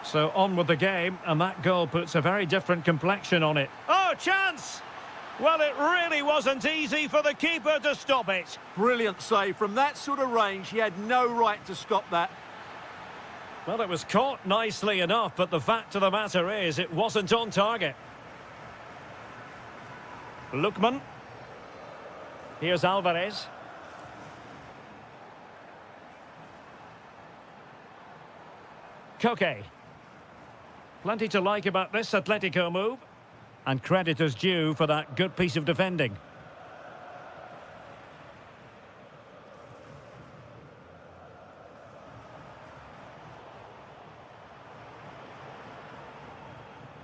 [SPEAKER 1] So on with the game, and that goal puts a very different complexion on it. Oh, chance! Well, it really wasn't easy for the keeper to stop it.
[SPEAKER 2] Brilliant save. From that sort of range, he had no right to stop that.
[SPEAKER 1] Well, it was caught nicely enough, but the fact of the matter is it wasn't on target. Lookman. Here's Alvarez. Koke. Plenty to like about this Atletico move. And credit is due for that good piece of defending.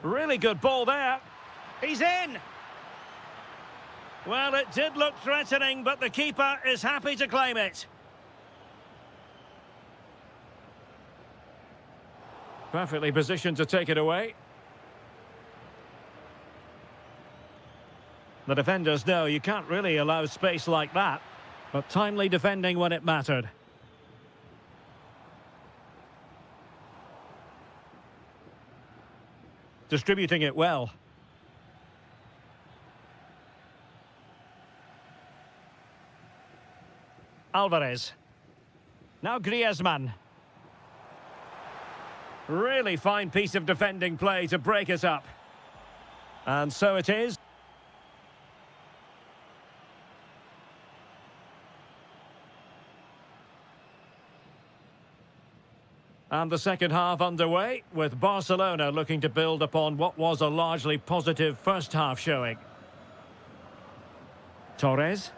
[SPEAKER 1] Really good ball there. He's in. Well, it did look threatening, but the keeper is happy to claim it. Perfectly positioned to take it away. The defenders know you can't really allow space like that, but timely defending when it mattered. Distributing it well. Alvarez. Now Griezmann. Really fine piece of defending play to break it up. And so it is. And the second half underway, with Barcelona looking to build upon what was a largely positive first half showing. Torres.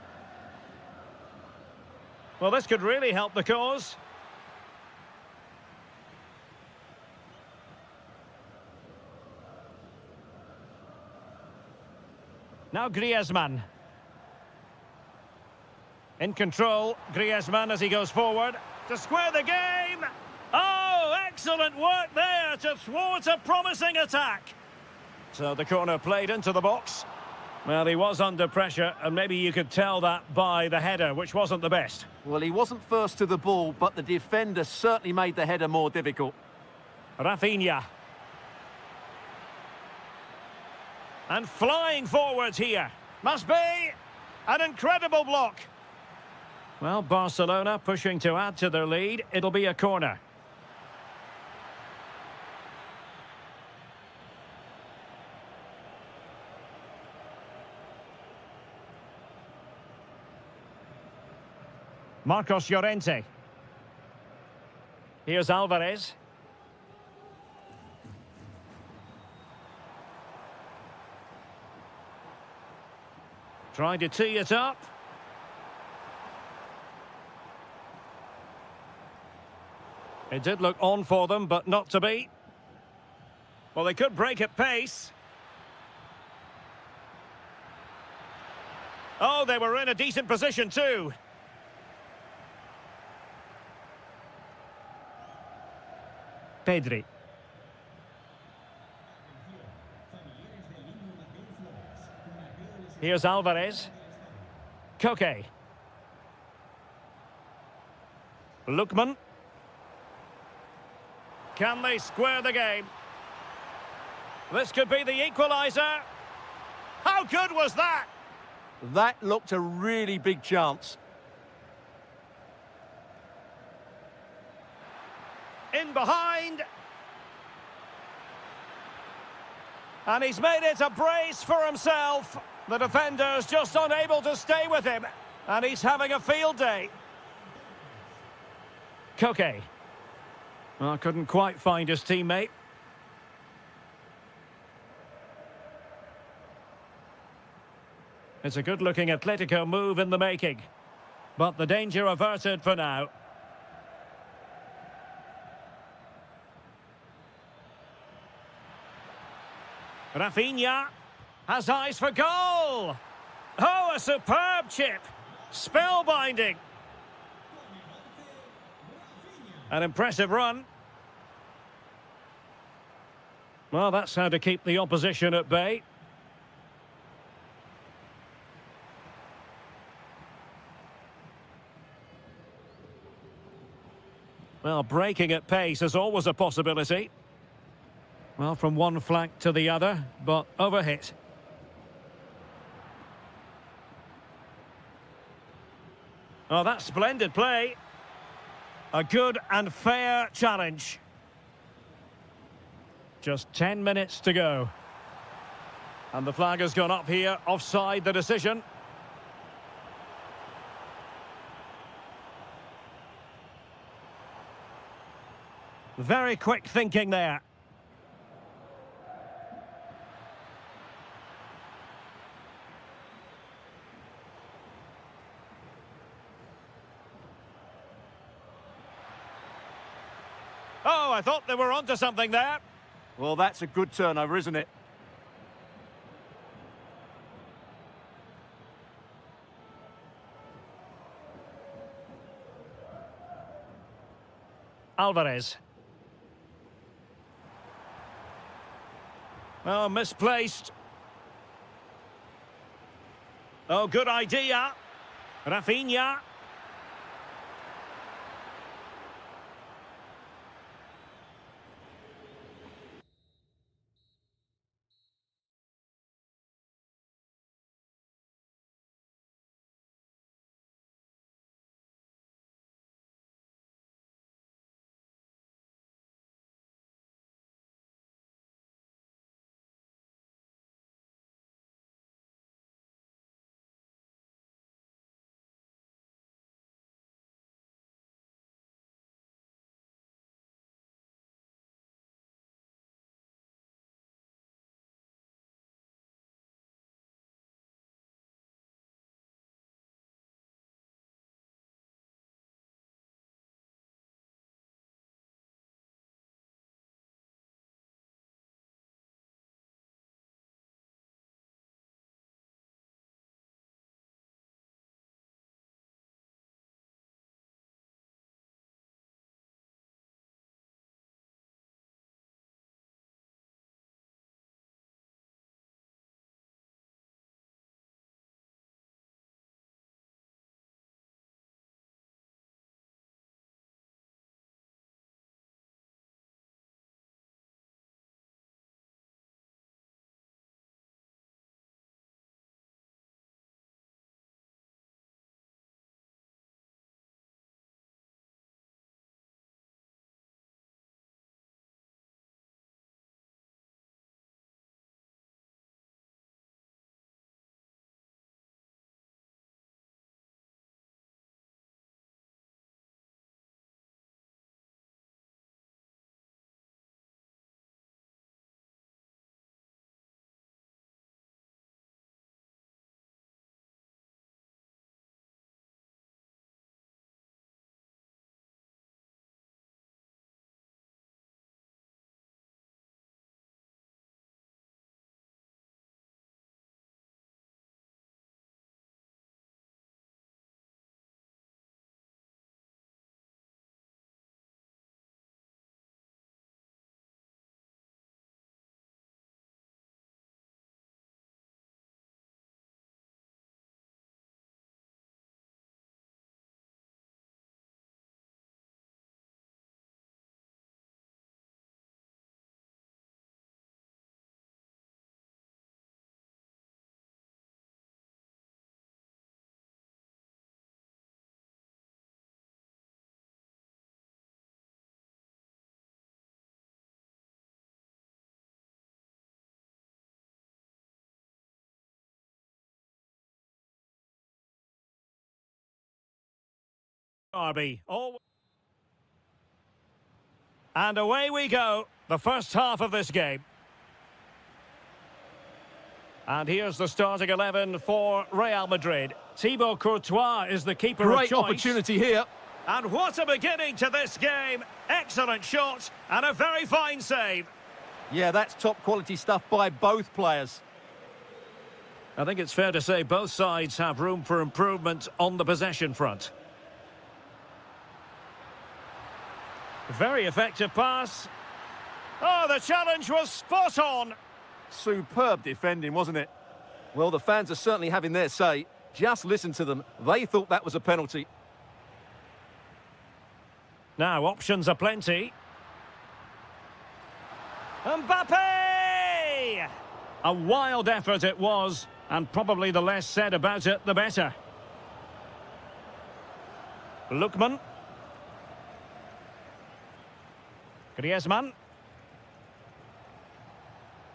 [SPEAKER 1] Well, this could really help the cause. Now Griezmann. In control, Griezmann as he goes forward. to square the game. Oh, excellent work there to thwart a promising attack. So the corner played into the box. Well, he was under pressure, and maybe you could tell that by the header, which wasn't the best.
[SPEAKER 2] Well, he wasn't first to the ball, but the defender certainly made the header more difficult.
[SPEAKER 1] Rafinha. And flying forwards here. Must be an incredible block. Well, Barcelona pushing to add to their lead. It'll be a corner. Marcos Llorente. Here's Alvarez. Trying to tee it up. It did look on for them, but not to be. Well, they could break at pace. Oh, they were in a decent position too. Pedri. Here's Alvarez. Koke. Lookman. Can they square the game? This could be the equaliser. How good was that?
[SPEAKER 2] That looked a really big chance.
[SPEAKER 1] In behind. And he's made it a brace for himself. The defender's just unable to stay with him. And he's having a field day. Koke. Well, couldn't quite find his teammate. It's a good-looking Atletico move in the making. But the danger averted for now. Rafinha has eyes for goal. Oh, a superb chip. Spellbinding. An impressive run. Well, that's how to keep the opposition at bay. Well, breaking at pace is always a possibility. Well, from one flank to the other, but overhit. Oh, that's splendid play. A good and fair challenge. Just 10 minutes to go. And the flag has gone up here, offside the decision. Very quick thinking there. Oh, I thought they were onto something there.
[SPEAKER 2] Well, that's a good turnover, isn't it?
[SPEAKER 1] Alvarez. Oh, misplaced. Oh, good idea. Rafinha. Derby. Oh. And away we go. The first half of this game. And here's the starting 11 for Real Madrid. Thibaut Courtois is the keeper of choice.
[SPEAKER 2] Great opportunity here.
[SPEAKER 1] And what a beginning to this game. Excellent shot and a very fine save.
[SPEAKER 2] Yeah, that's top quality stuff by both players.
[SPEAKER 1] I think it's fair to say both sides have room for improvement on the possession front. Very effective pass. Oh, the challenge was spot on.
[SPEAKER 2] Superb defending, wasn't it? Well, the fans are certainly having their say. Just listen to them. They thought that was a penalty.
[SPEAKER 1] Now, options are plenty. Mbappe! A wild effort it was, and probably the less said about it, the better. Lookman. Griezmann.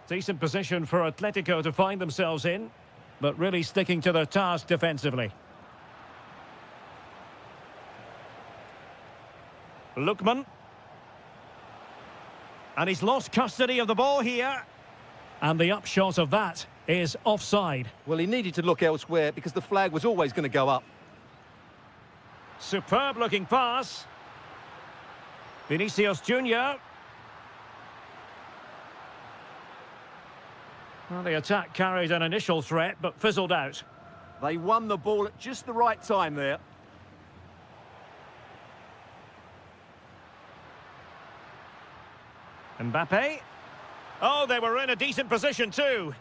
[SPEAKER 1] Decent position for Atletico to find themselves in, but really sticking to their task defensively. Lookman. And he's lost custody of the ball here. And the upshot of that is offside.
[SPEAKER 2] Well, he needed to look elsewhere because the flag was always going to go up.
[SPEAKER 1] Superb looking pass. Vinicius Junior. Well, the attack carried an initial threat, but fizzled out.
[SPEAKER 2] They won the ball at just the right time there.
[SPEAKER 1] Mbappe. Oh, they were in a decent position too.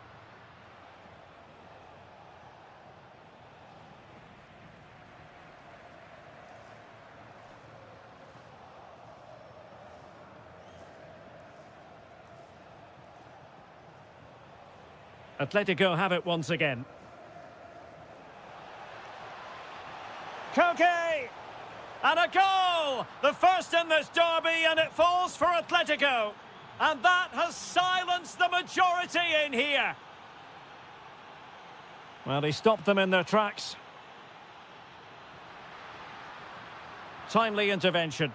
[SPEAKER 1] Atletico have it once again. Koke! And a goal! The first in this derby, and it falls for Atletico. And that has silenced the majority in here. Well, he stopped them in their tracks. Timely intervention.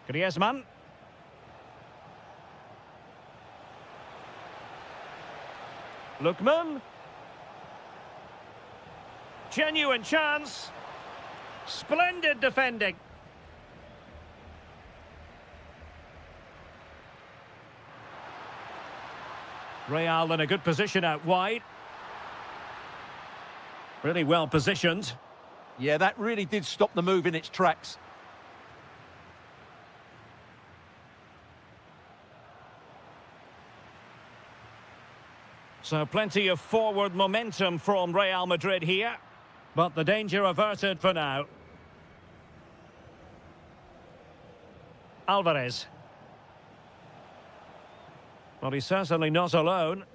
[SPEAKER 1] Griezmann. Lookman. Genuine chance. Splendid defending. Real in a good position out wide. Really well positioned.
[SPEAKER 2] Yeah, that really did stop the move in its tracks.
[SPEAKER 1] So plenty of forward momentum from Real Madrid here. But the danger averted for now. Alvarez. Well, he's certainly not alone.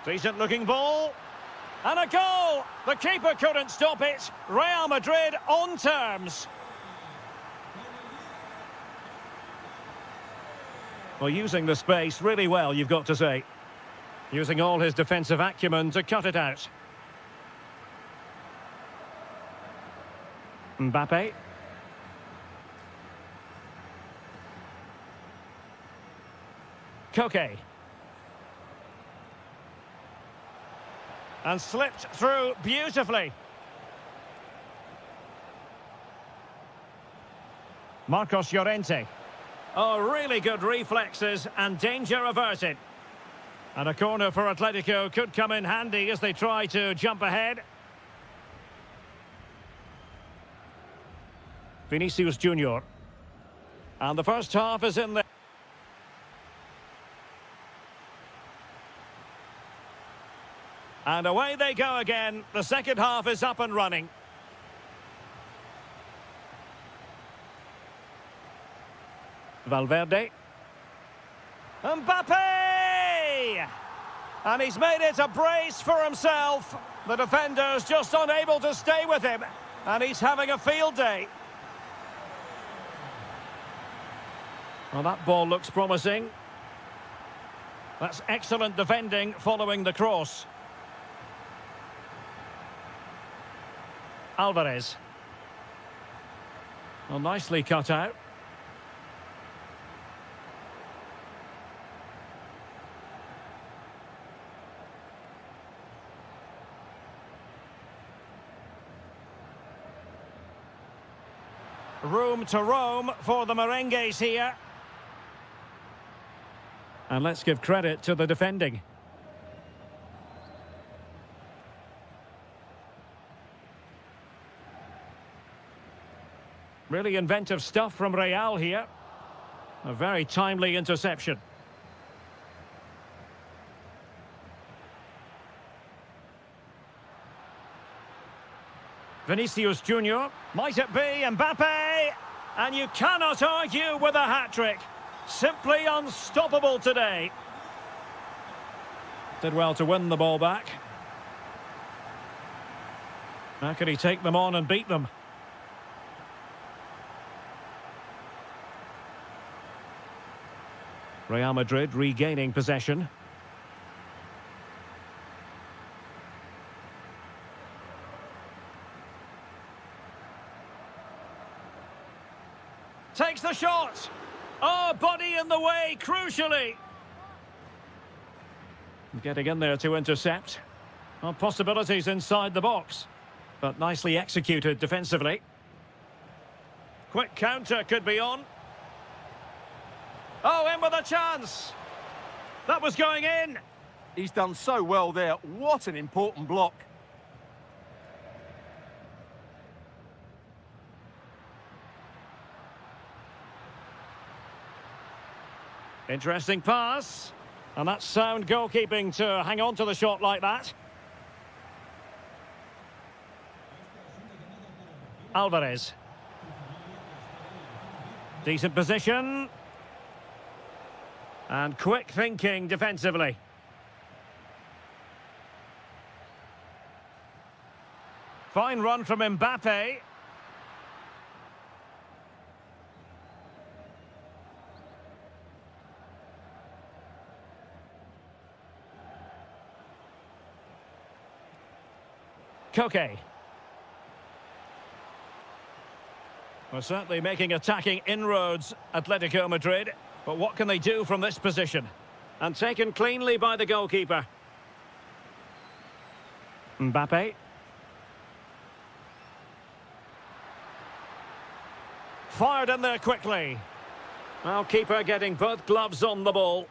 [SPEAKER 1] Decent looking ball. And a goal! The keeper couldn't stop it. Real Madrid on terms. Well, using the space really well, you've got to say. Using all his defensive acumen to cut it out. Mbappe. Koke. And slipped through beautifully. Marcos Llorente. Oh, really good reflexes and danger averted. And a corner for Atletico could come in handy as they try to jump ahead. Vinicius Junior. And the first half is in there. And away they go again. The second half is up and running. Valverde. Mbappe! And he's made it a brace for himself. The defender's just unable to stay with him. And he's having a field day. Well, that ball looks promising. That's excellent defending following the cross. Alvarez. Well, nicely cut out. Room to roam for the merengues here. And let's give credit to the defending. Really inventive stuff from Real here. A very timely interception. Vinicius Junior. Might it be Mbappe? And you cannot argue with a hat-trick. Simply unstoppable today. Did well to win the ball back. How can he take them on and beat them? Real Madrid regaining possession. Takes the shot. Oh, body in the way, crucially. Getting in there to intercept. Well, possibilities inside the box, but nicely executed defensively. Quick counter could be on. Oh, in with a chance. That was going in.
[SPEAKER 2] He's done so well there. What an important block.
[SPEAKER 1] Interesting pass. And that's sound goalkeeping to hang on to the shot like that. Alvarez. Decent position. And quick thinking defensively. Fine run from Mbappe. Koke. Well, certainly making attacking inroads, Atletico Madrid. But what can they do from this position? And taken cleanly by the goalkeeper. Mbappe. Fired in there quickly. Well, keeper getting both gloves on the ball.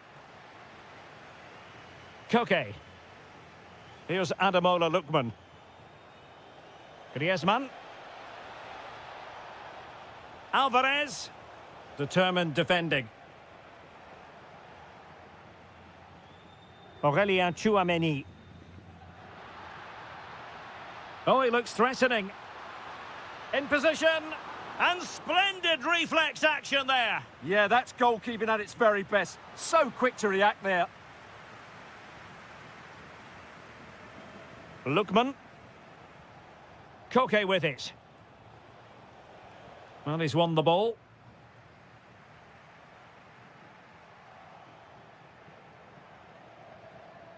[SPEAKER 1] Koke. Here's Ademola Lookman. Griezmann. Alvarez. Determined defending. Aurelien Tchouameni. Oh, he looks threatening. In position. And splendid reflex action there.
[SPEAKER 2] Yeah, that's goalkeeping at its very best. So quick to react there.
[SPEAKER 1] Lookman. Koke with it. Well, he's won the ball.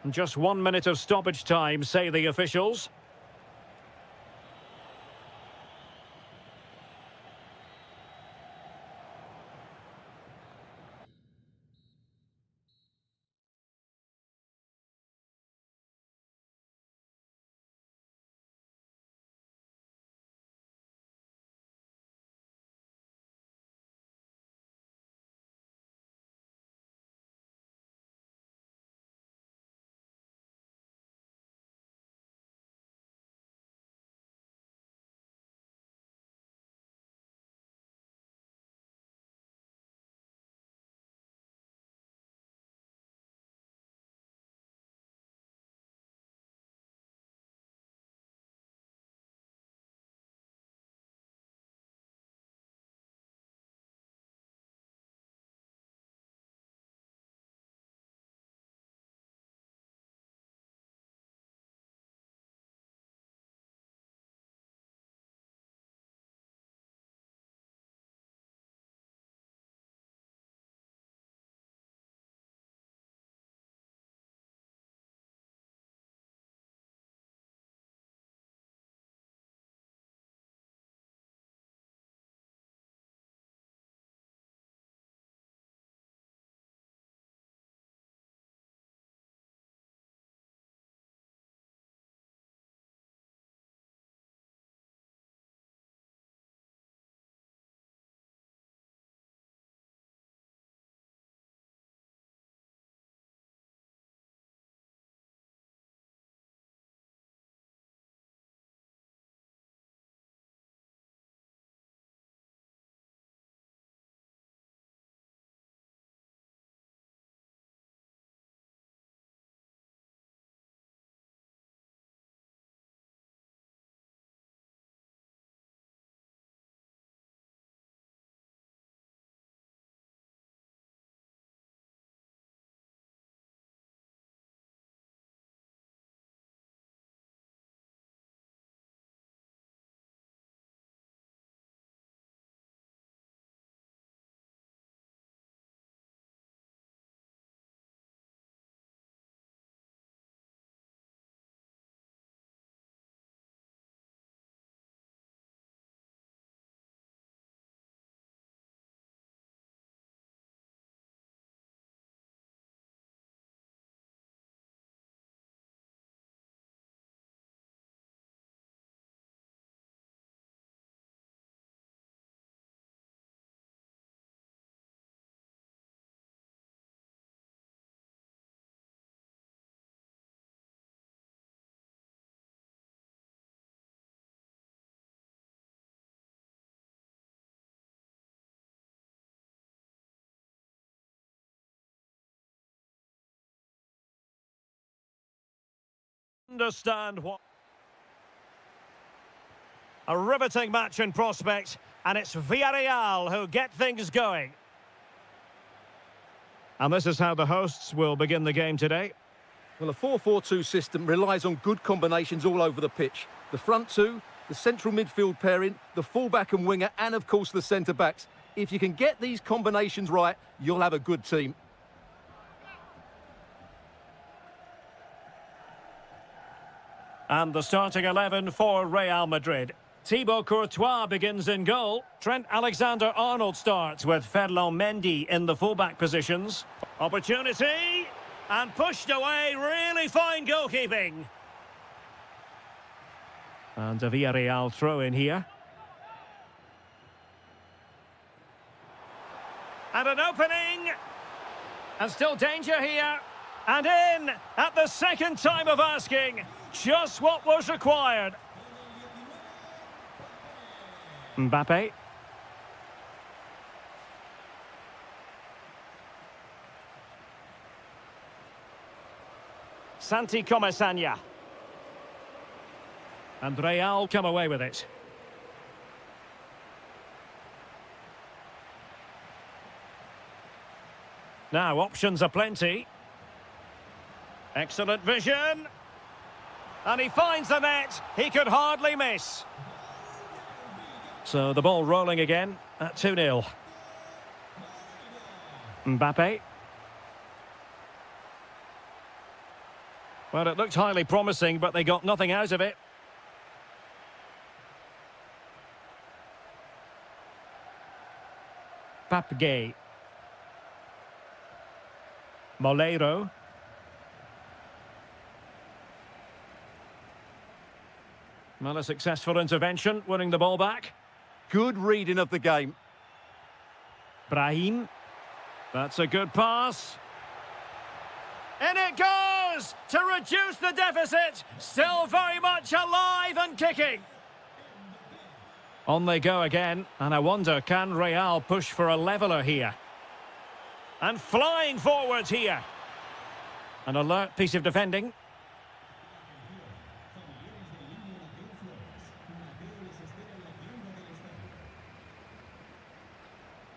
[SPEAKER 1] And just 1 minute of stoppage time, say the officials. Understand what... A riveting match in prospect, and it's Villarreal who get things going. And this is how the hosts will begin the game today.
[SPEAKER 2] Well, a 4-4-2 system relies on good combinations all over the pitch. The front two, the central midfield pairing, the fullback and winger, and of course the centre-backs. If you can get these combinations right, you'll have a good team.
[SPEAKER 1] And the starting 11 for Real Madrid. Thibaut Courtois begins in goal. Trent Alexander-Arnold starts with Ferland Mendy in the fullback positions. Opportunity, and pushed away, really fine goalkeeping. And a Villarreal throw in here. And an opening, and still danger here. And in, at the second time of asking, just what was required. Mbappe. Santi Comesaña. And Real come away with it. Now, options are plenty. Excellent vision. And he finds the net. He could hardly miss. So the ball rolling again at 2-0. Mbappe. Well, it looked highly promising, but they got nothing out of it. Pape. Moleiro. Well, a successful intervention, winning the ball back.
[SPEAKER 2] Good reading of the game.
[SPEAKER 1] Brahim. That's a good pass. In it goes to reduce the deficit. Still very much alive and kicking. On they go again. And I wonder, can Real push for a leveller here? And flying forwards here. An alert piece of defending.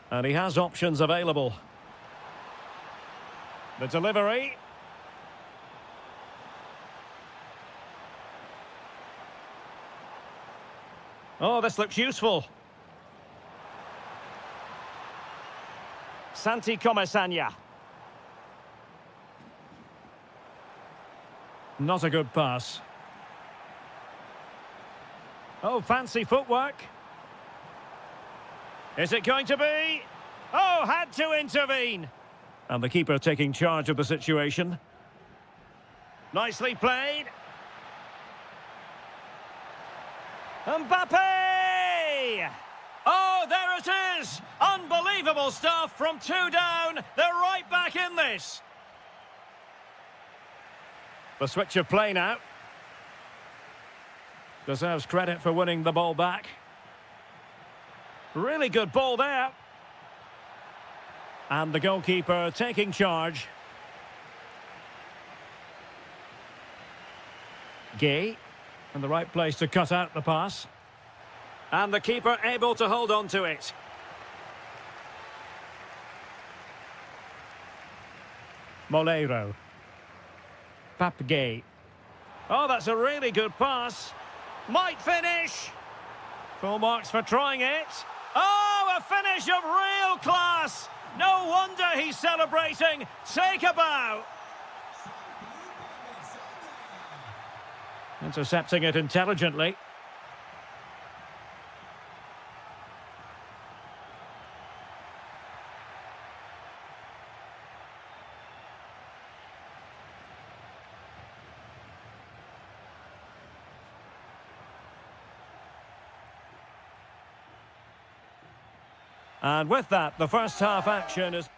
[SPEAKER 1] And he has options available. The delivery. Oh, this looks useful. Santi Comesaña. Not a good pass. Oh, fancy footwork. Is it going to be? Oh, had to intervene. And the keeper taking charge of the situation. Nicely played. Mbappe! Oh, there it is! Unbelievable stuff from 2 down. They're right back in this. The switch of play now. Deserves credit for winning the ball back. Really good ball there. And the goalkeeper taking charge. Gay. In the right place to cut out the pass. And the keeper able to hold on to it. Moleiro. Pape. Oh, that's a really good pass. Might finish. Full marks for trying it. Oh, a finish of real class. No wonder he's celebrating. Take a bow. Intercepting it intelligently. And with that, the first half action is...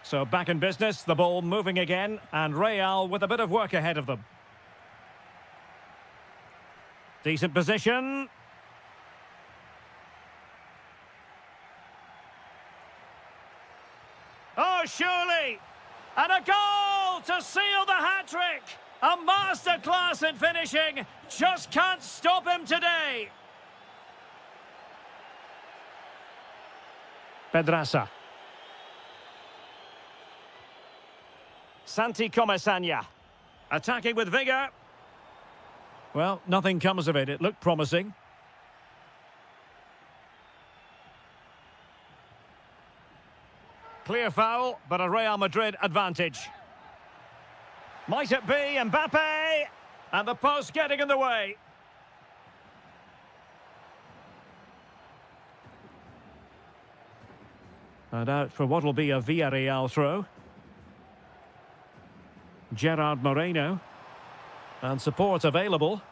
[SPEAKER 1] So back in business, the ball moving again, and Real with a bit of work ahead of them. Decent position. Oh, surely! And a goal to seal the hat-trick. A masterclass in finishing. Just can't stop him today. Pedraza. Santi Comesaña. Attacking with vigour. Well, nothing comes of it. It looked promising. Clear foul, but a Real Madrid advantage. Might it be Mbappe? And the post getting in the way. And out for what will be a Villarreal throw. Gerard Moreno. And support available.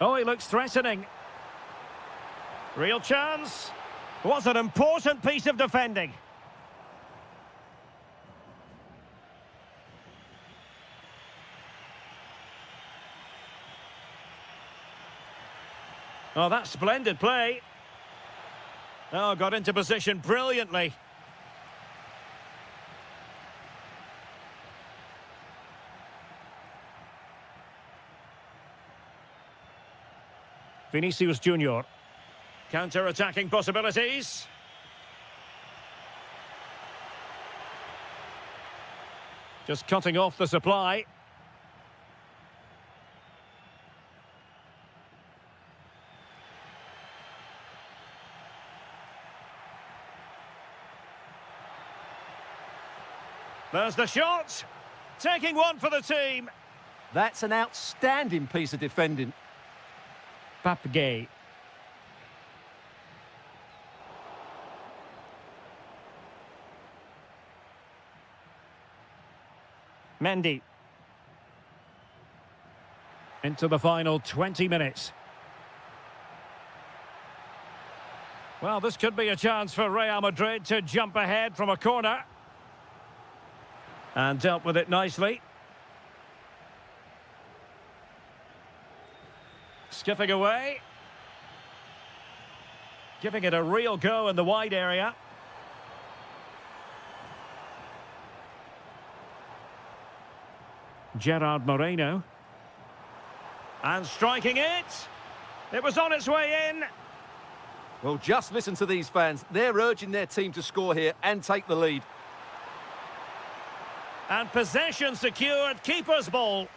[SPEAKER 1] Oh, he looks threatening. Real chance. Was an important piece of defending. Oh, that's splendid play. Oh, got into position brilliantly. Vinicius Junior. Counter-attacking possibilities. Just cutting off the supply. There's the shot. Taking one for the team.
[SPEAKER 2] That's an outstanding piece of defending.
[SPEAKER 1] Papgay. Mendy. Into the final 20 minutes. Well, this could be a chance for Real Madrid to jump ahead from a corner. And dealt with it nicely. Skipping away. Giving it a real go in the wide area. Gerard Moreno. And striking it. It was on its way in.
[SPEAKER 2] Well, just listen to these fans. They're urging their team to score here and take the lead.
[SPEAKER 1] And possession secured. Keeper's ball.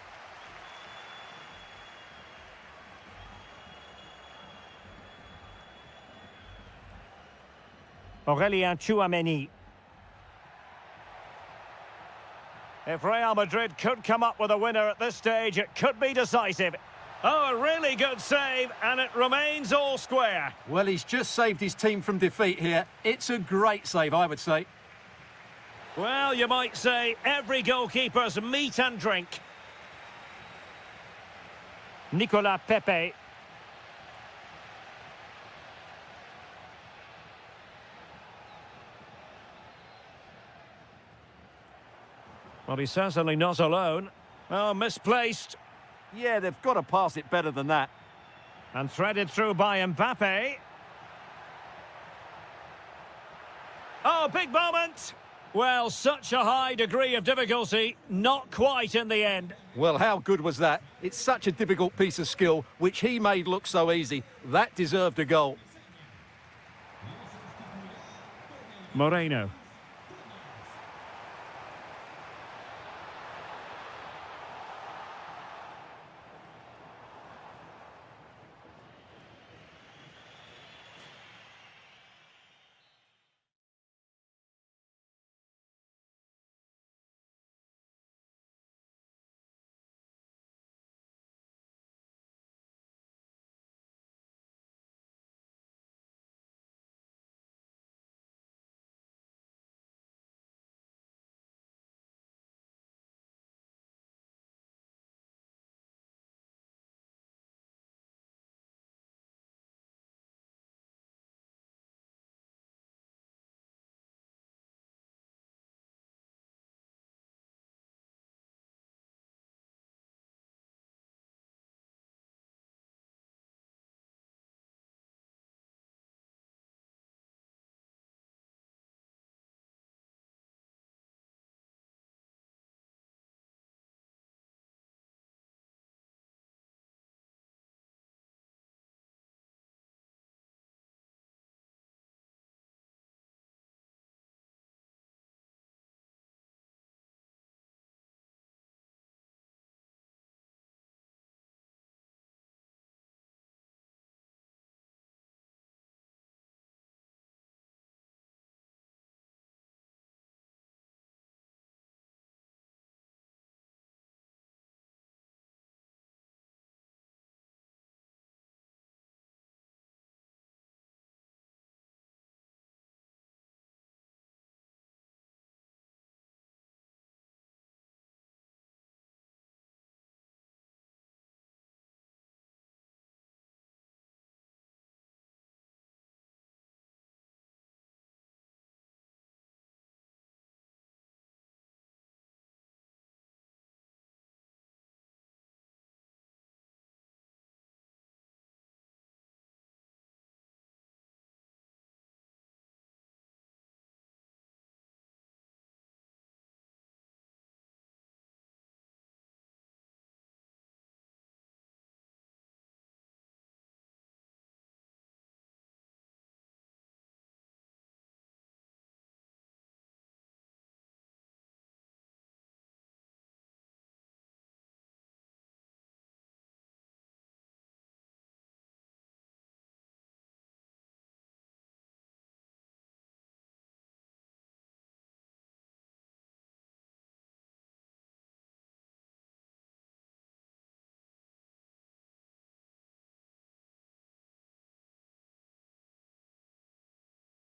[SPEAKER 1] Aurélien Tchouaméni. If Real Madrid could come up with a winner at this stage, it could be decisive. Oh, a really good save, and it remains all square.
[SPEAKER 2] Well, he's just saved his team from defeat here. It's a great save, I would say.
[SPEAKER 1] Well, you might say every goalkeeper's meat and drink. Nicolas Pepe. Well, he's certainly not alone. Oh, misplaced.
[SPEAKER 2] Yeah, they've got to pass it better than that.
[SPEAKER 1] And threaded through by Mbappe. Oh, big moment. Well, such a high degree of difficulty, not quite in the end.
[SPEAKER 2] Well, how good was that? It's such a difficult piece of skill, which he made look so easy. That deserved a goal.
[SPEAKER 1] Moreno.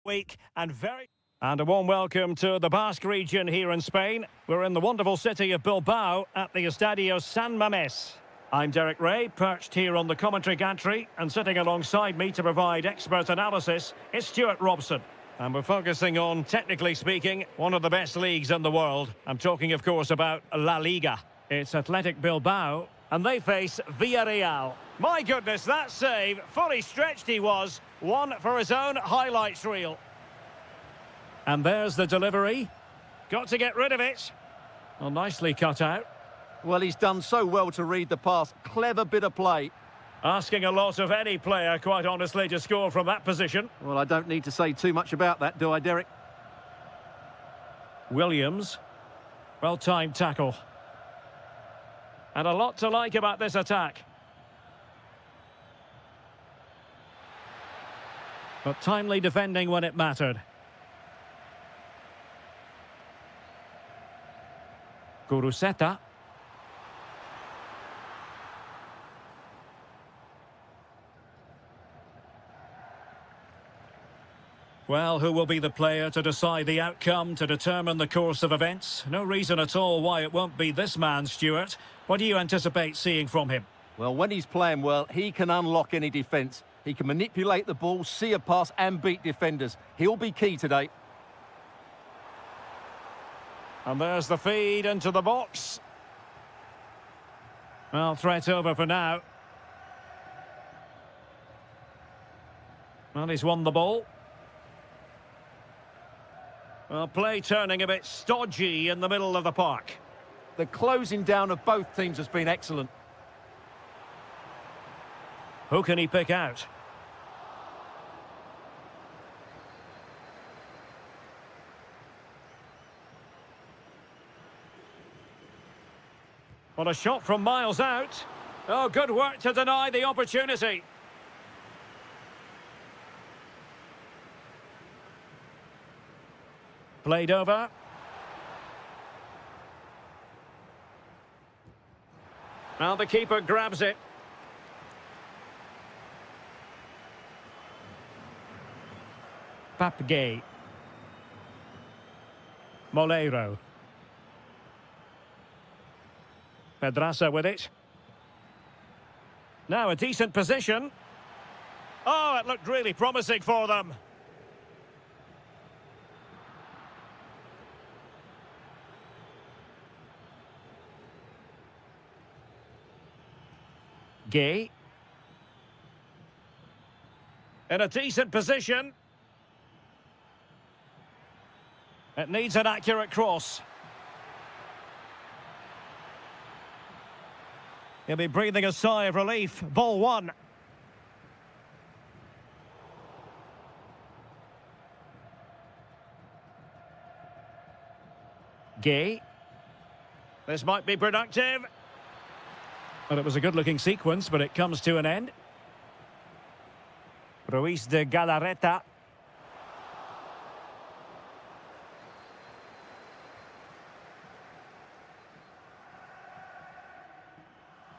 [SPEAKER 1] week and very... And a warm welcome to the Basque region here in Spain. We're in the wonderful city of Bilbao at the Estadio San Mamés. I'm Derek Ray, perched here on the commentary gantry, and sitting alongside me to provide expert analysis is Stuart Robson. And we're focusing on, technically speaking, one of the best leagues in the world. I'm talking, of course, about La Liga. It's Athletic Bilbao, and they face Villarreal. My goodness, that save, fully stretched he was, one for his own highlights reel. And there's the delivery. Got to get rid of it. Well, nicely cut out.
[SPEAKER 2] Well, he's done so well to read the pass. Clever bit of play.
[SPEAKER 1] Asking a lot of any player, quite honestly, to score from that position.
[SPEAKER 2] Well, I don't need to say too much about that, do I, Derek?
[SPEAKER 1] Williams. Well-timed tackle. And a lot to like about this attack. But timely defending when it mattered. Guruseta. Well, who will be the player to decide the outcome, to determine the course of events? No reason at all why it won't be this man, Stuart. What do you anticipate seeing from him?
[SPEAKER 2] Well, when he's playing well, he can unlock any defence. He can manipulate the ball, see a pass and beat defenders. He'll be key today.
[SPEAKER 1] And there's the feed into the box. Well, threat over for now. Well, he's won the ball. Well, play turning a bit stodgy in the middle of the park.
[SPEAKER 2] The closing down of both teams has been excellent.
[SPEAKER 1] Who can he pick out? Well, a shot from miles out. Oh, good work to deny the opportunity. Played over. Now the keeper grabs it. Papgay. Moleiro. Pedraza with it. Now a decent position. Oh, it looked really promising for them. Gay. In a decent position. It needs an accurate cross. He'll be breathing a sigh of relief. Ball one. Gay. This might be productive. Well, it was a good-looking sequence, but it comes to an end. Ruiz de Galarreta.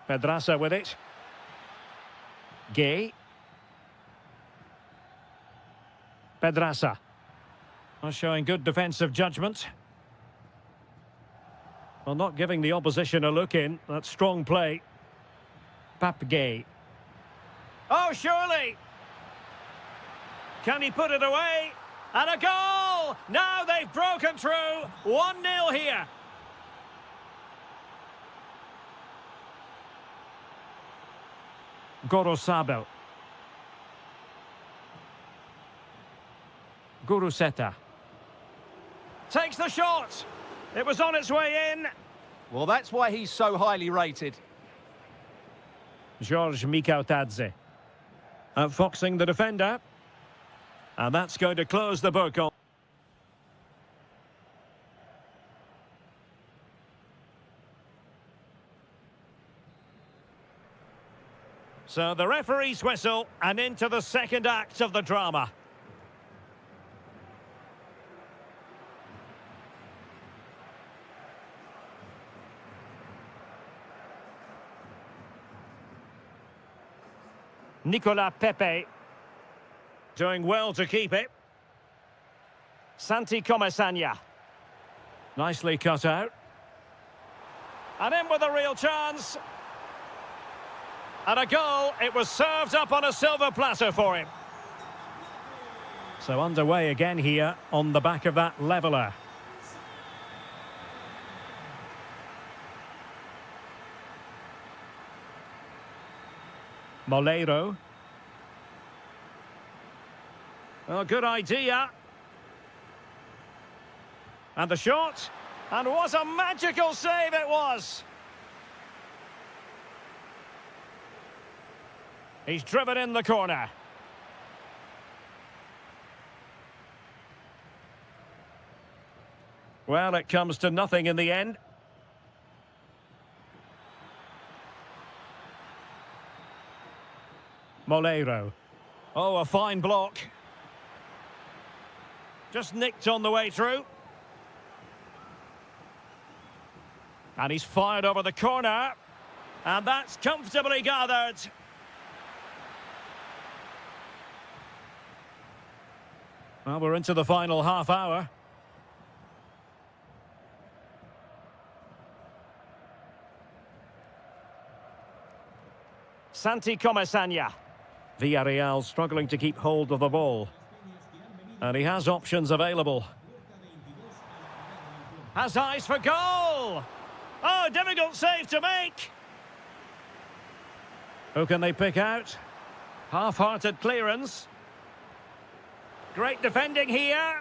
[SPEAKER 1] Pedraza with it. Gay. Pedraza. Well, showing good defensive judgment. Well, not giving the opposition a look in. That's strong play. Papgay. Oh, surely! Can he put it away? And a goal! Now they've broken through. 1-0 here. Gorosabel. Guruseta. Takes the shot. It was on its way in.
[SPEAKER 2] Well, that's why he's so highly rated.
[SPEAKER 1] George Mikautadze. Outfoxing the defender. And that's going to close the book on. So the referee's whistle and into the second act of the drama. Nicolas Pepe doing well to keep it. Santi Comasagna. Nicely cut out. And in with a real chance. And a goal. It was served up on a silver platter for him. So underway again here on the back of that leveller. Moleiro. Oh, good idea. And the shot. And what a magical save it was. He's driven in the corner. Well, it comes to nothing in the end. Moleiro. Oh, a fine block. Just nicked on the way through. And he's fired over the corner. And that's comfortably gathered. Well, we're into the final half hour. Santi Comasagna. Villarreal struggling to keep hold of the ball. And he has options available. Has eyes for goal! Oh, difficult save to make! Who can they pick out? Half-hearted clearance. Great defending here.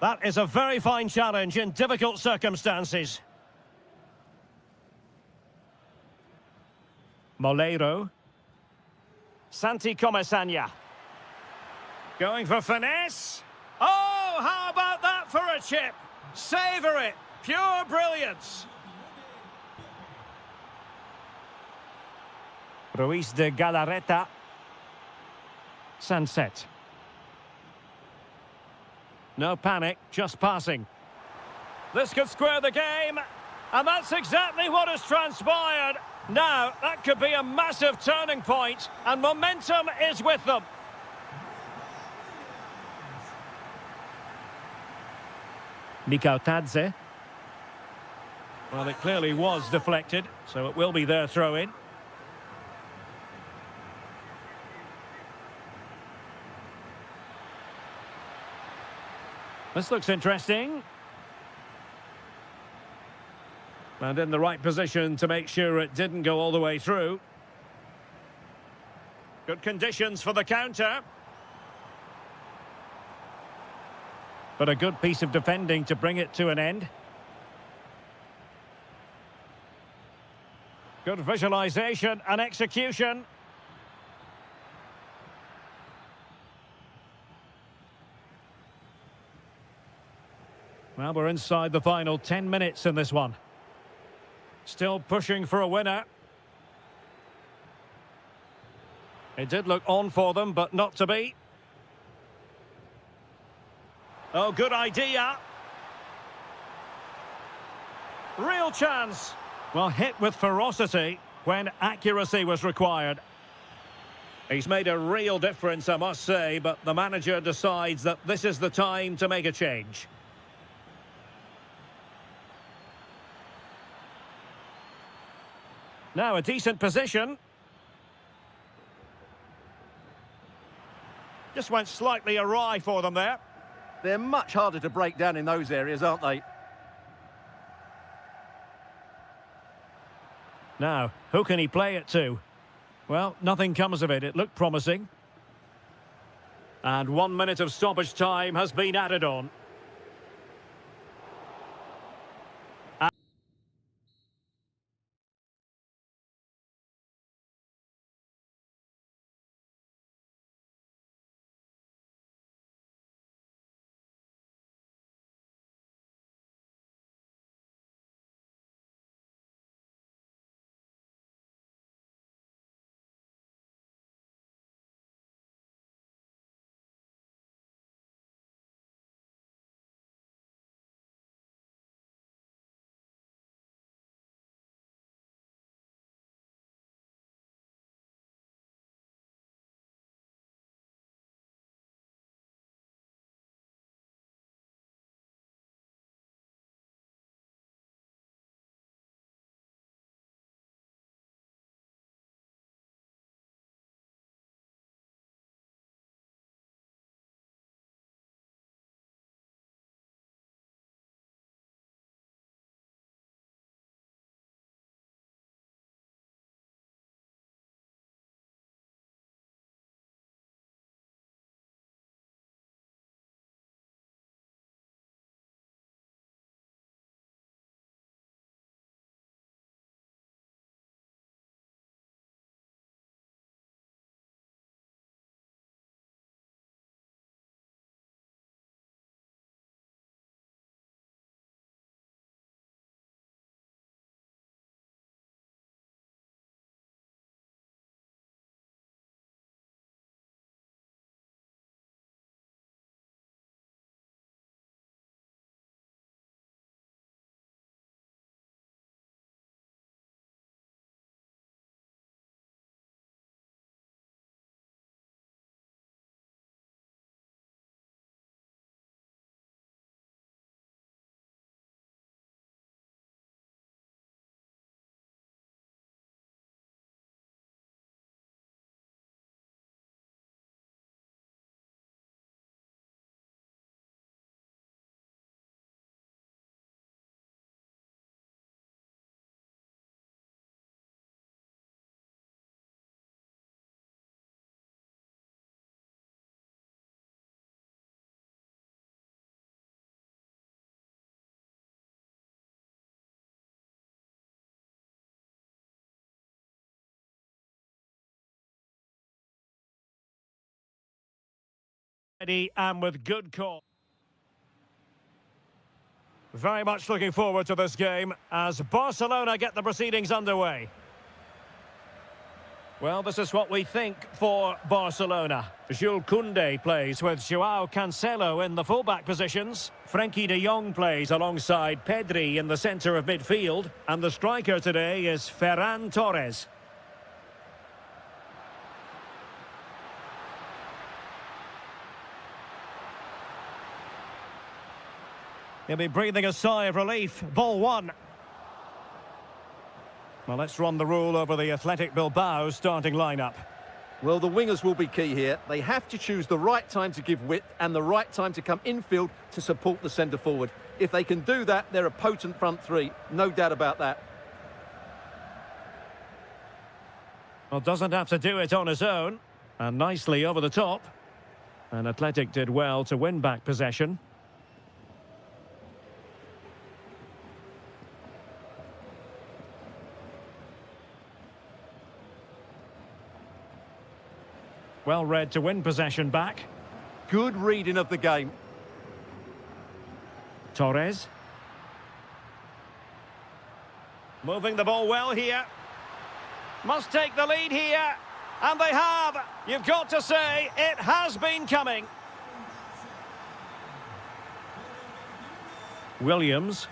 [SPEAKER 1] That is a very fine challenge in difficult circumstances. Moleiro. Santi Comasagna. Going for finesse. Oh, how about that for a chip? Savour it. Pure brilliance. Ruiz de Galarreta. Sunset. No panic, just passing. This could square the game, and that's exactly what has transpired. Now, that could be a massive turning point, and momentum is with them. Mikau Tadze. Well, it clearly was deflected, so it will be their throw-in. This looks interesting. And in the right position to make sure it didn't go all the way through. Good conditions for the counter. But a good piece of defending to bring it to an end. Good visualization and execution. Well, we're inside the final 10 minutes in this one. Still pushing for a winner. It did look on for them, but not to be. Oh, good idea. Real chance. Well, hit with ferocity when accuracy was required. He's made a real difference, I must say, but the manager decides that this is the time to make a change. Now a decent position. Just went slightly awry for them there.
[SPEAKER 2] They're much harder to break down in those areas, aren't they?
[SPEAKER 1] Now, who can he play it to? Well, nothing comes of it. It looked promising. And 1 minute of stoppage time has been added on. Ready and with good call. Very much looking forward to this game as Barcelona get the proceedings underway. Well, this is what we think for Barcelona. Jules Koundé plays with Joao Cancelo in the fullback positions. Frenkie de Jong plays alongside Pedri in the centre of midfield. And the striker today is Ferran Torres. He'll be breathing a sigh of relief. Ball one. Well, let's run the rule over the Athletic Bilbao starting lineup.
[SPEAKER 2] Well, the wingers will be key here. They have to choose the right time to give width and the right time to come infield to support the centre forward. If they can do that, they're a potent front three. No doubt about that.
[SPEAKER 1] Well, doesn't have to do it on his own. And nicely over the top. And Athletic did well to win back possession. Well read to win possession back.
[SPEAKER 2] Good reading of the game.
[SPEAKER 1] Torres. Moving the ball well here. Must take the lead here. And they have. You've got to say, it has been coming. Williams.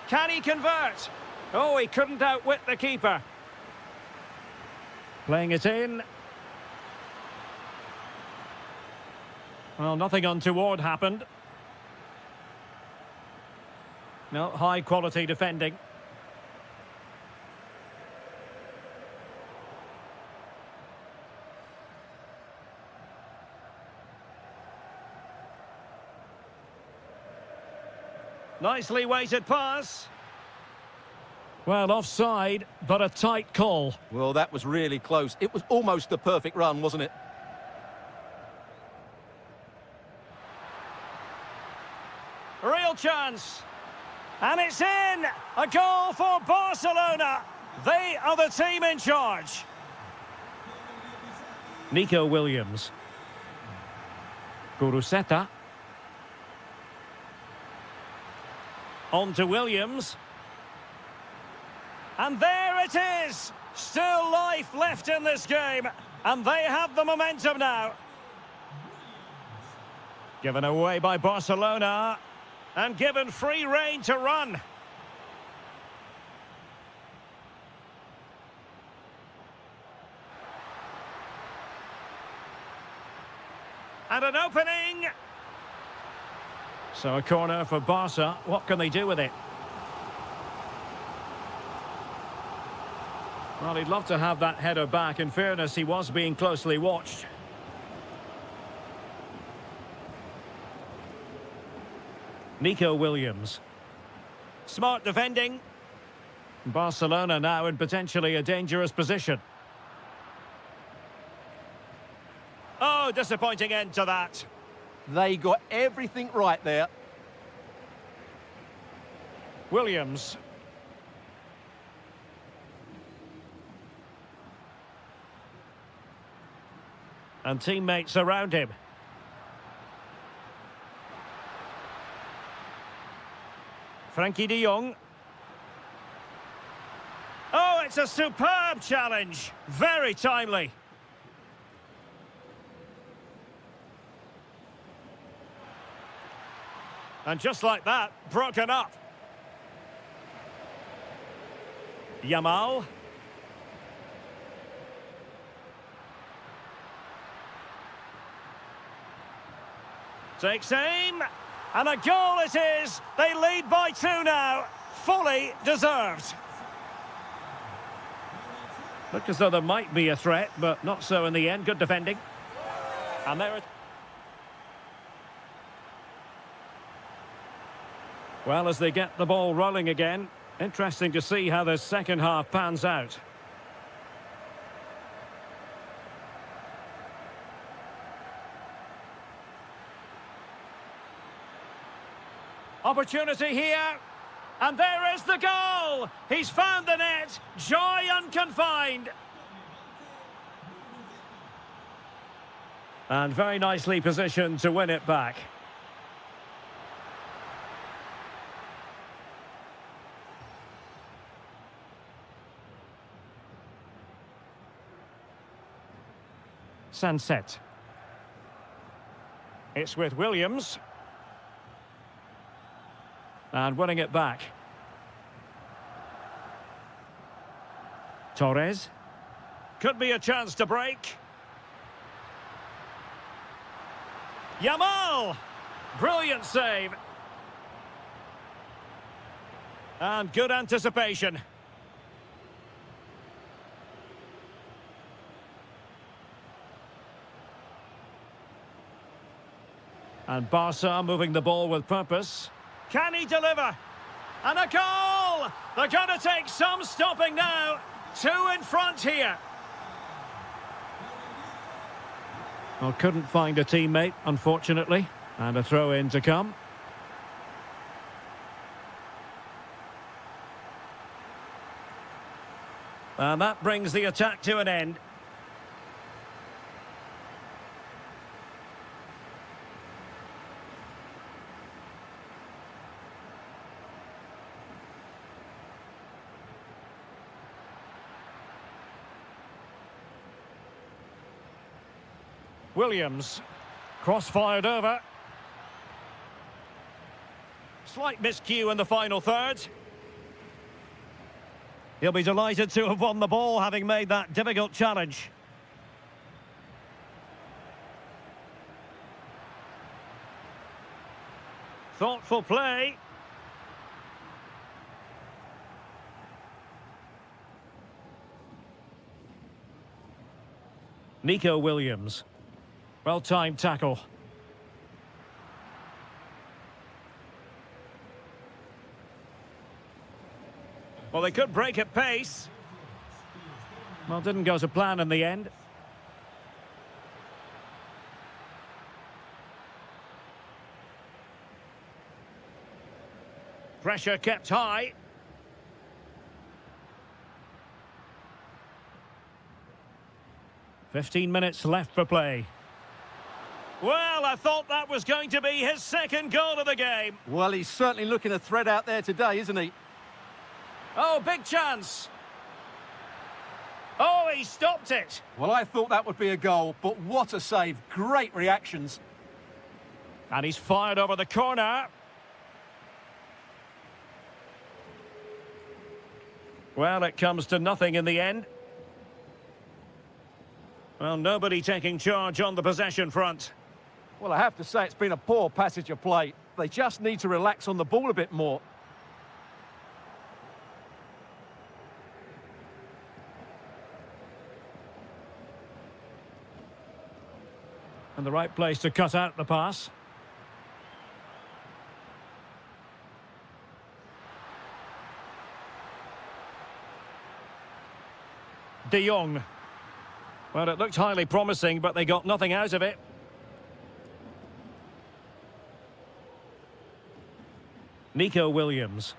[SPEAKER 1] Can he convert? Oh, he couldn't outwit the keeper. Playing it in. Well, nothing untoward happened. No, high quality defending. Nicely weighted pass. Well, offside, but a tight call.
[SPEAKER 2] Well, that was really close. It was almost the perfect run, wasn't it?
[SPEAKER 1] Real chance. And it's in! A goal for Barcelona. They are the team in charge. Nico Williams. Guruseta. On to Williams. And there it is! Still life left in this game. And they have the momentum now. Given away by Barcelona. And given free rein to run. And an opening. So a corner for Barca. What can they do with it? Well, he'd love to have that header back. In fairness, he was being closely watched. Nico Williams. Smart defending. Barcelona now in potentially a dangerous position. Oh, disappointing end to that.
[SPEAKER 2] They got everything right there.
[SPEAKER 1] Williams. And teammates around him. Frenkie de Jong. Oh, it's a superb challenge. Very timely. And just like that, broken up. Yamal. Takes aim. And a goal it is. They lead by 2 now. Fully deserved. Looked as though there might be a threat, but not so in the end. Good defending. And there it... Well, as they get the ball rolling again, interesting to see how the second half pans out. Opportunity here, and there is the goal! He's found the net, joy unconfined. And very nicely positioned to win it back. Sunset. It's with Williams. And winning it back. Torres. Could be a chance to break. Yamal! Brilliant save. And good anticipation. And Barca moving the ball with purpose. Can he deliver? And a goal! They're going to take some stopping now. 2 in front here. Well, couldn't find a teammate, unfortunately. And a throw-in to come. And that brings the attack to an end. Williams, cross-fired over. Slight miscue in the final third. He'll be delighted to have won the ball, having made that difficult challenge. Thoughtful play. Nico Williams. Well-timed tackle. Well, they could break at pace. Well, didn't go to plan in the end. Pressure kept high. "15 minutes left for play." Well, I thought that was going to be his second goal of the game.
[SPEAKER 2] Well, he's certainly looking a threat out there today, isn't he?
[SPEAKER 1] Oh, big chance. Oh, he stopped it.
[SPEAKER 2] Well, I thought that would be a goal, but what a save. Great reactions.
[SPEAKER 1] And he's fired over the corner. Well, it comes to nothing in the end. Well, nobody taking charge on the possession front.
[SPEAKER 2] Well, I have to say it's been a poor passage of play. They just need to relax on the ball a bit more.
[SPEAKER 1] And the right place to cut out the pass. De Jong. Well, it looked highly promising, but they got nothing out of it. Nico Williams.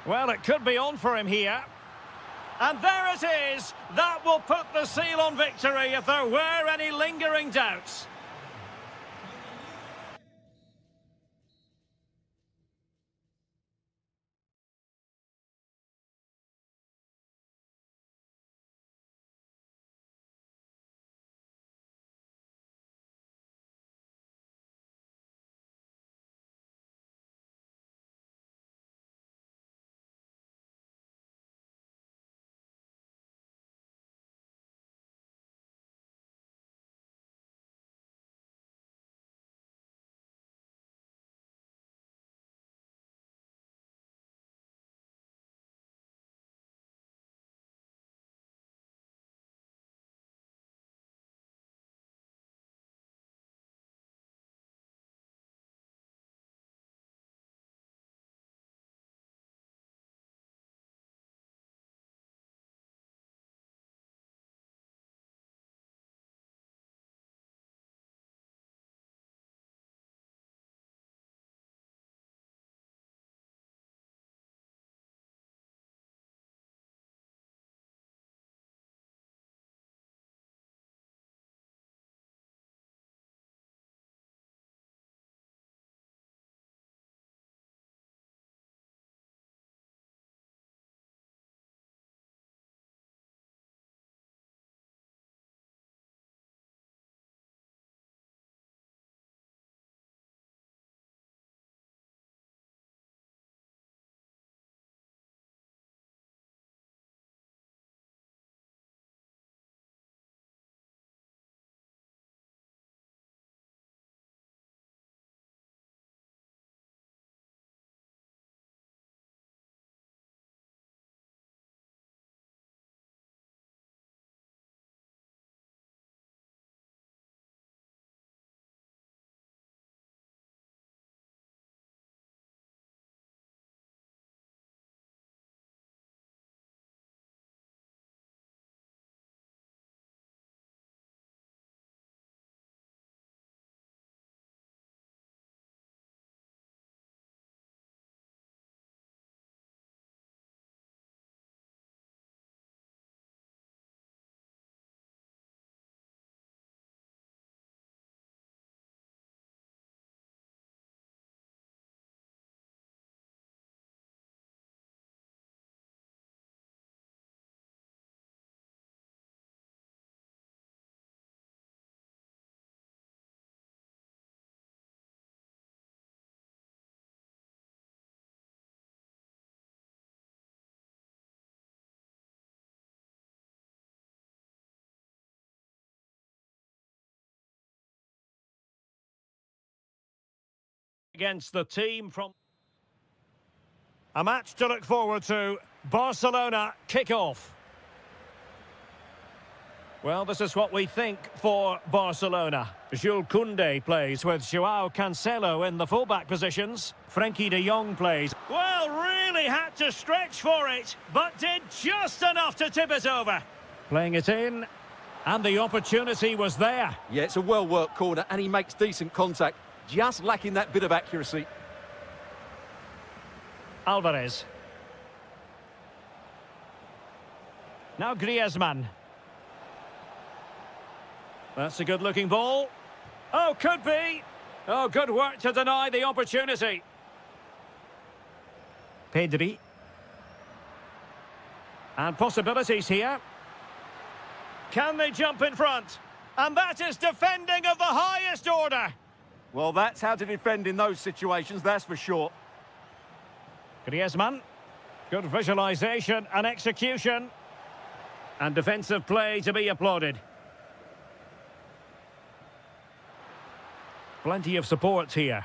[SPEAKER 1] Well, it could be on for him here. And there it is! That will put the seal on victory if there were any lingering doubts. against the team from... A match to look forward to. Barcelona kick-off. Well, this is what we think for Barcelona. Jules Koundé plays with Joao Cancelo in the fullback positions. Frenkie de Jong plays. Well, really had to stretch for it, but did just enough to tip it over. Playing it in, and the opportunity was there.
[SPEAKER 2] Yeah, it's a well-worked corner, and he makes decent contact. Just lacking that bit of accuracy.
[SPEAKER 1] Alvarez. Now Griezmann. That's a good-looking ball. Oh, could be. Oh, good work to deny the opportunity. Pedri. And possibilities here. Can they jump in front? And that is defending of the highest order.
[SPEAKER 2] Well, that's how to defend in those situations, that's for sure.
[SPEAKER 1] Griezmann. Good visualisation and execution. And defensive play to be applauded. Plenty of support here.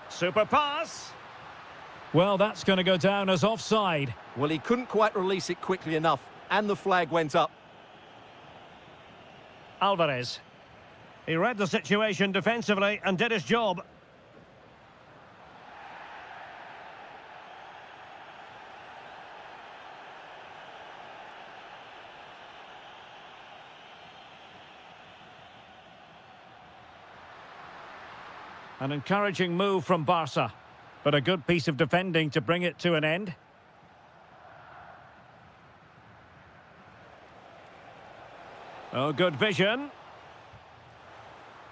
[SPEAKER 1] Super pass. Well, that's going to go down as offside.
[SPEAKER 2] Well, he couldn't quite release it quickly enough, and the flag went up.
[SPEAKER 1] Alvarez. He read the situation defensively and did his job. An encouraging move from Barca, but a good piece of defending to bring it to an end. Oh, good vision.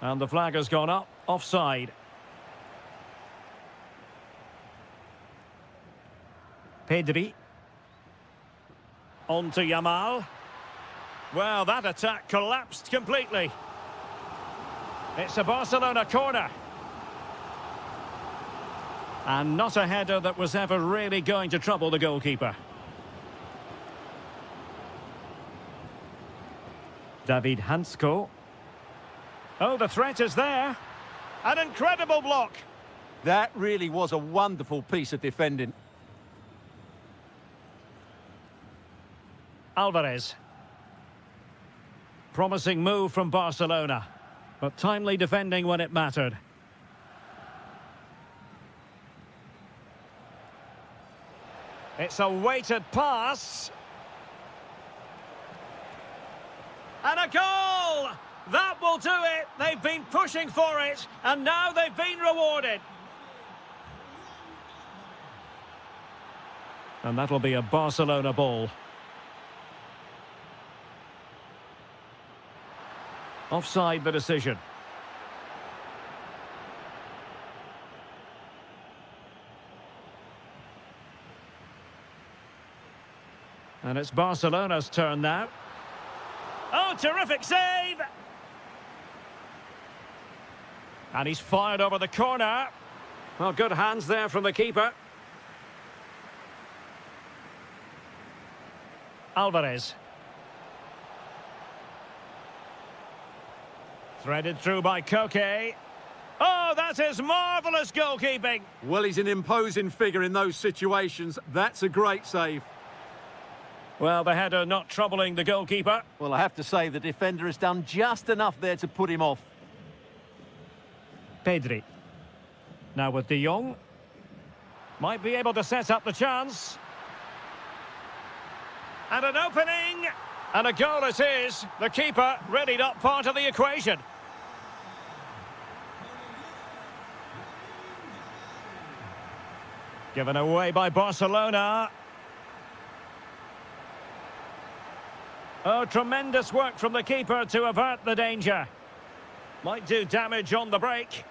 [SPEAKER 1] And the flag has gone up, offside. Pedri. On to Yamal. Well, that attack collapsed completely. It's a Barcelona corner. And not a header that was ever really going to trouble the goalkeeper. David Hansko. Oh, the threat is there. An incredible block.
[SPEAKER 2] That really was a wonderful piece of defending.
[SPEAKER 1] Alvarez. Promising move from Barcelona, but timely defending when it mattered. It's a weighted pass. And a goal! That will do it. They've been pushing for it, and now they've been rewarded. And that'll be a Barcelona ball. Offside the decision. And it's Barcelona's turn now. Oh, terrific save! And he's fired over the corner. Well, good hands there from the keeper. Alvarez. Threaded through by Koke. Oh, that is marvellous goalkeeping.
[SPEAKER 2] Well, he's an imposing figure in those situations. That's a great save.
[SPEAKER 1] Well, the header not troubling the goalkeeper.
[SPEAKER 2] Well, I have to say, the defender has done just enough there to put him off.
[SPEAKER 1] Pedri. Now with de Jong. Might be able to set up the chance. And an opening. And a goal it is. The keeper really not part of the equation. Given away by Barcelona. Oh, tremendous work from the keeper to avert the danger. Might do damage on the break.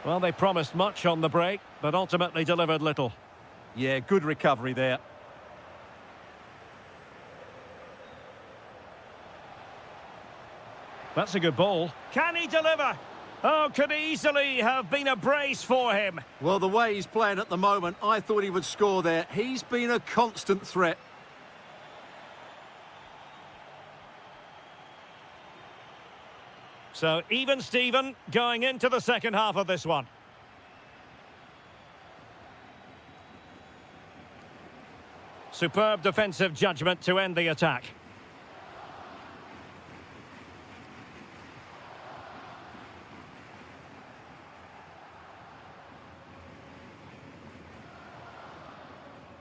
[SPEAKER 1] Well, they promised much on the break, but ultimately delivered little.
[SPEAKER 2] Yeah, good recovery there.
[SPEAKER 1] That's a good ball. Can he deliver? Oh, could easily have been a brace for him.
[SPEAKER 2] Well, the way he's playing at the moment, I thought he would score there. He's been a constant threat.
[SPEAKER 1] So even Steven going into the second half of this one. Superb defensive judgment to end the attack.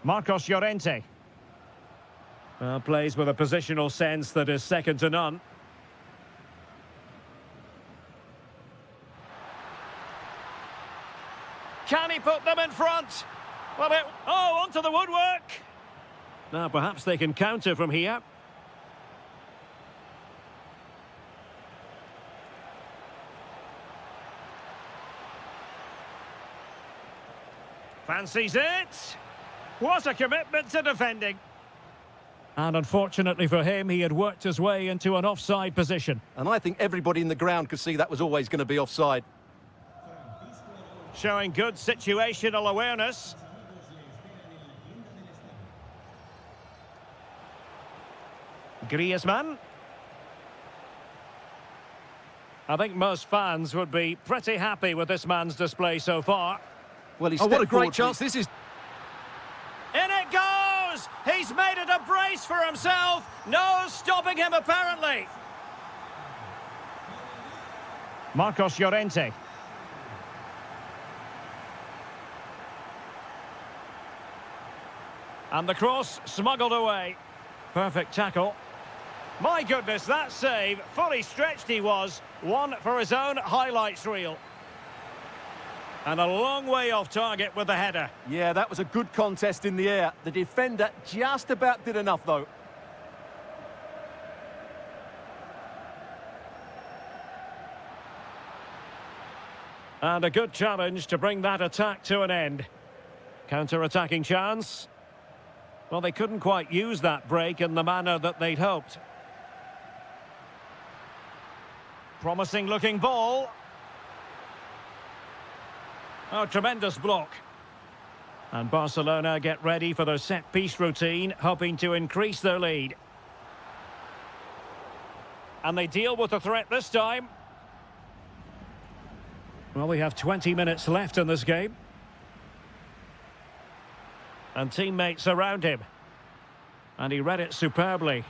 [SPEAKER 1] Marcos Llorente. Well, plays with a positional sense that is second to none. Can he put them in front? Well, onto the woodwork. Now, perhaps they can counter from here. Fancies it. What a commitment to defending. And unfortunately for him, he had worked his way into an offside position.
[SPEAKER 2] And I think everybody in the ground could see that was always going to be offside.
[SPEAKER 1] Showing good situational awareness. Griezmann. I think most fans would be pretty happy with this man's display so far.
[SPEAKER 2] Well, he's what a great chance this is.
[SPEAKER 1] In it goes! He's made it a brace for himself. No stopping him, apparently. Marcos Llorente. And the cross smuggled away. Perfect tackle. My goodness, that save, fully stretched he was. One for his own highlights reel. And a long way off target with the header.
[SPEAKER 2] Yeah, that was a good contest in the air. The defender just about did enough, though.
[SPEAKER 1] And a good challenge to bring that attack to an end. Counter-attacking chance. Well, they couldn't quite use that break in the manner that they'd hoped. Promising looking ball. Oh, tremendous block. And Barcelona get ready for their set-piece routine, hoping to increase their lead. And they deal with the threat this time. Well, we have 20 minutes left in this game. And teammates around him. And he read it superbly.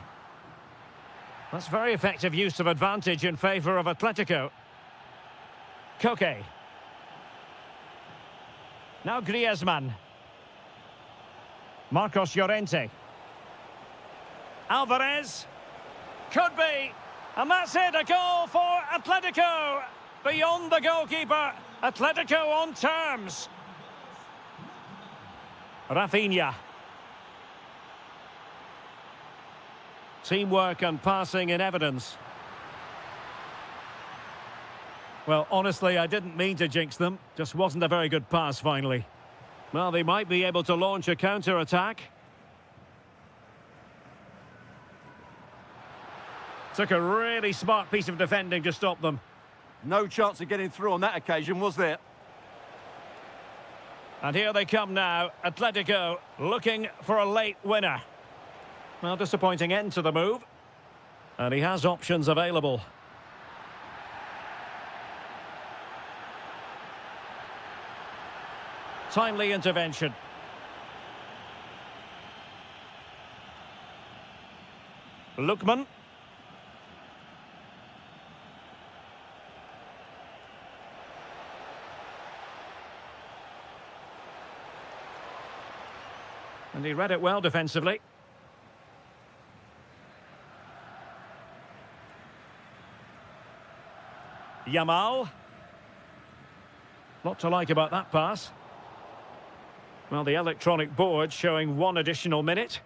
[SPEAKER 1] That's very effective use of advantage in favour of Atletico. Koke. Now Griezmann. Marcos Llorente. Alvarez. Could be. And that's it, a goal for Atletico. Beyond the goalkeeper. Atletico on terms. Rafinha. Teamwork and passing in evidence. Well, honestly, I didn't mean to jinx them. Just wasn't a very good pass, finally. Well, they might be able to launch a counter-attack. Took a really smart piece of defending to stop them.
[SPEAKER 2] No chance of getting through on that occasion, was there?
[SPEAKER 1] And here they come now, Atletico looking for a late winner. Well, disappointing end to the move. And he has options available. Timely intervention. Lookman. And he read it well defensively. Yamal. Lot to like about that pass. Well, the electronic board showing one additional minute.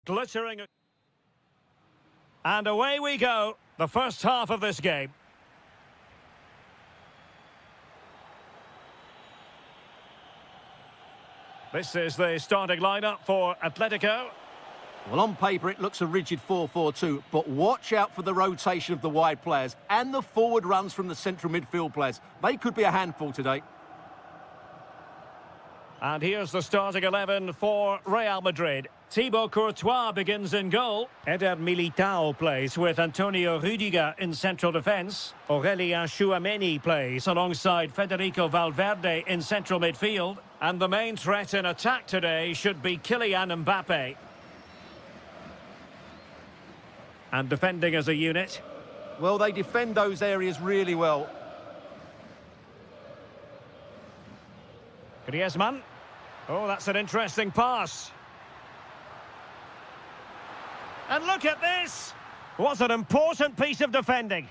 [SPEAKER 1] Glittering. And away we go. The first half of this game. This is the starting lineup for Atletico.
[SPEAKER 2] Well, on paper, it looks a rigid 4-4-2, but watch out for the rotation of the wide players and the forward runs from the central midfield players. They could be a handful today.
[SPEAKER 1] And here's the starting 11 for Real Madrid. Thibaut Courtois begins in goal. Eder Militao plays with Antonio Rüdiger in central defence. Aurelien Tchouameni plays alongside Federico Valverde in central midfield. And the main threat in attack today should be Kylian Mbappe. And defending as a unit.
[SPEAKER 2] Well, they defend those areas really well.
[SPEAKER 1] Griezmann. Oh, that's an interesting pass. And look at this! What an important piece of defending.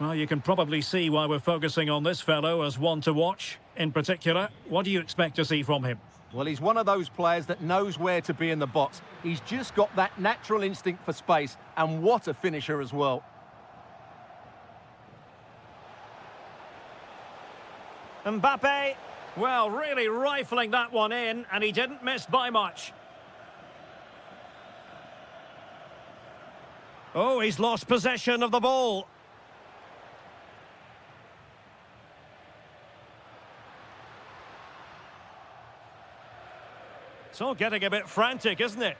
[SPEAKER 1] Well, you can probably see why we're focusing on this fellow as one to watch. In particular, what do you expect to see from him?
[SPEAKER 2] Well, he's one of those players that knows where to be in the box. He's just got that natural instinct for space, and what a finisher as well.
[SPEAKER 1] Mbappe, well, really rifling that one in, and he didn't miss by much. Oh, he's lost possession of the ball. It's all getting a bit frantic, isn't it?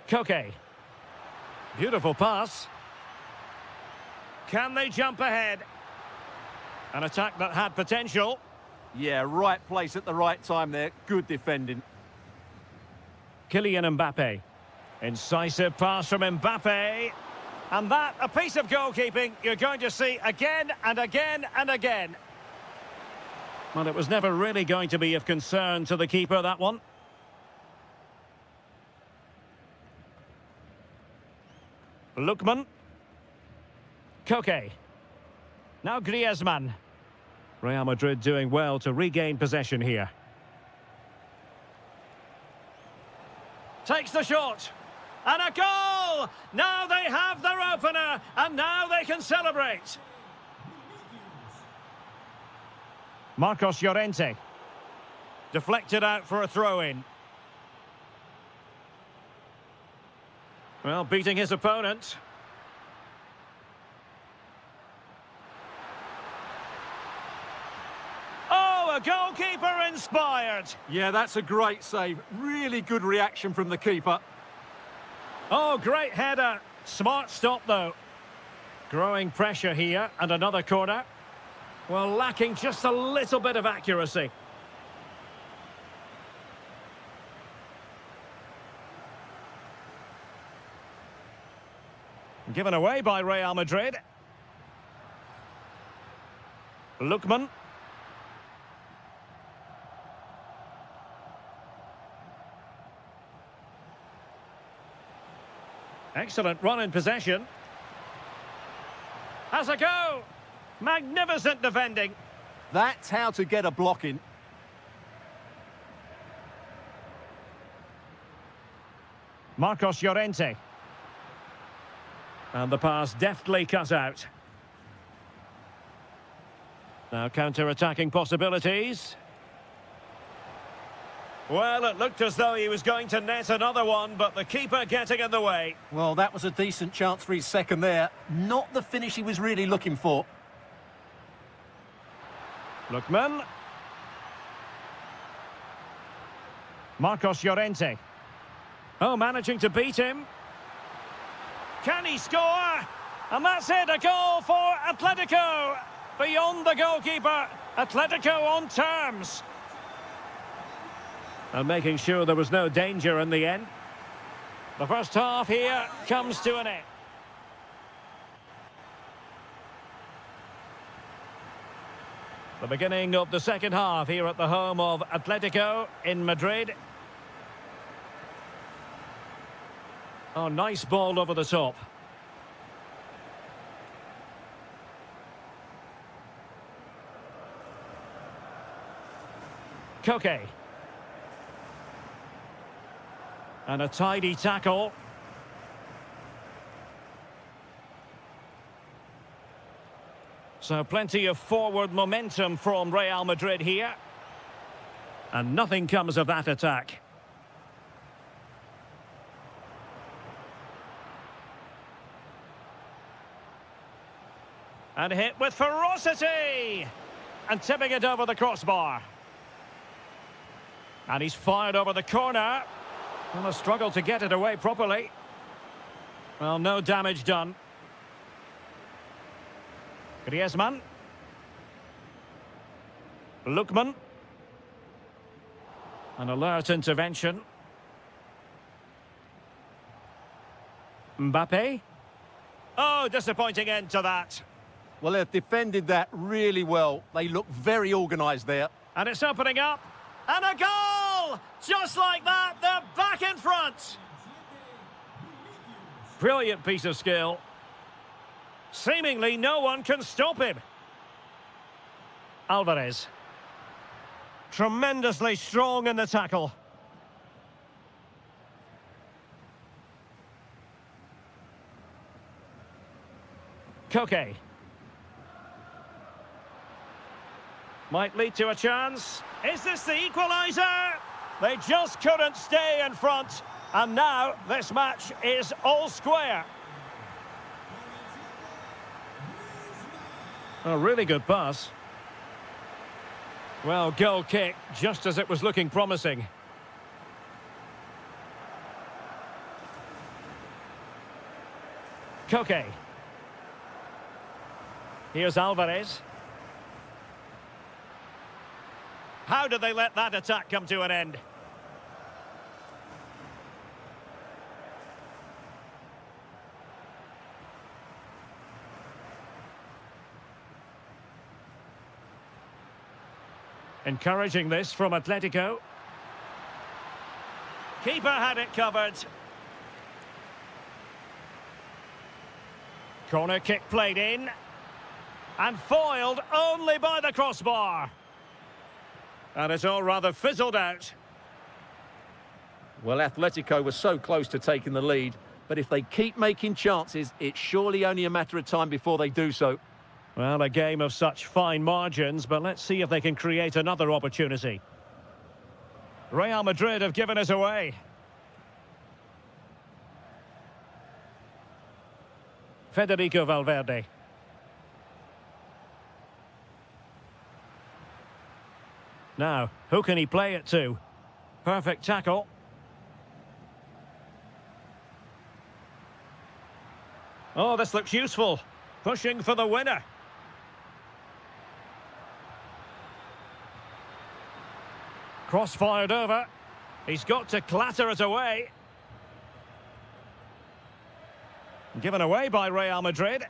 [SPEAKER 1] Koke. Beautiful pass. Can they jump ahead? An attack that had potential.
[SPEAKER 2] Yeah, right place at the right time there. Good defending.
[SPEAKER 1] Kylian Mbappe. Incisive pass from Mbappe. And that, a piece of goalkeeping you're going to see again and again and again. Well, it was never really going to be of concern to the keeper, that one. Lookman. Koke. Now Griezmann. Real Madrid doing well to regain possession here. Takes the shot. And a goal! Now they have their opener, and now they can celebrate. Marcos Llorente. Deflected out for a throw-in. Well, beating his opponent. Oh, a goalkeeper inspired.
[SPEAKER 2] Yeah, that's a great save. Really good reaction from the keeper.
[SPEAKER 1] Oh, great header. Smart stop, though. Growing pressure here, and another corner. Well, lacking just a little bit of accuracy. Given away by Real Madrid. Lookman. Excellent run in possession. Has a go. Magnificent defending.
[SPEAKER 2] That's how to get a block in.
[SPEAKER 1] Marcos Llorente. And the pass deftly cut out. Now counter-attacking possibilities. Well, it looked as though he was going to net another one, but the keeper getting in the way.
[SPEAKER 2] Well, that was a decent chance for his second there. Not the finish he was really looking for.
[SPEAKER 1] Lookman. Marcos Llorente. Oh, managing to beat him. Can he score? And that's it, a goal for Atletico. Beyond the goalkeeper, Atletico on terms. And making sure there was no danger in the end. The first half here comes to an end. The beginning of the second half here at the home of Atletico in Madrid. Oh, nice ball over the top. Koke. And a tidy tackle. So plenty of forward momentum from Real Madrid here. And nothing comes of that attack. And hit with ferocity! And tipping it over the crossbar. And he's fired over the corner. And a struggle to get it away properly. Well, no damage done. Griezmann. Lookman. An alert intervention. Mbappe. Oh, disappointing end to that.
[SPEAKER 2] Well, they've defended that really well. They look very organised there.
[SPEAKER 1] And it's opening up. And a goal! Just like that, they're back in front. Brilliant piece of skill. Seemingly no one can stop him. Alvarez. Tremendously strong in the tackle. Koke. Might lead to a chance. Is this the equaliser? They just couldn't stay in front. And now this match is all square. A really good pass. Well, goal kick, just as it was looking promising. Koke. Here's Alvarez. How did they let that attack come to an end? Encouraging this from Atletico. Keeper had it covered. Corner kick played in. And foiled only by the crossbar. And it's all rather fizzled out.
[SPEAKER 2] Well, Atletico was so close to taking the lead, but if they keep making chances, it's surely only a matter of time before they do so.
[SPEAKER 1] Well, a game of such fine margins, but let's see if they can create another opportunity. Real Madrid have given us away. Federico Valverde. Now, who can he play it to? Perfect tackle. Oh, this looks useful. Pushing for the winner. Cross-fired over. He's got to clatter it away. Given away by Real Madrid.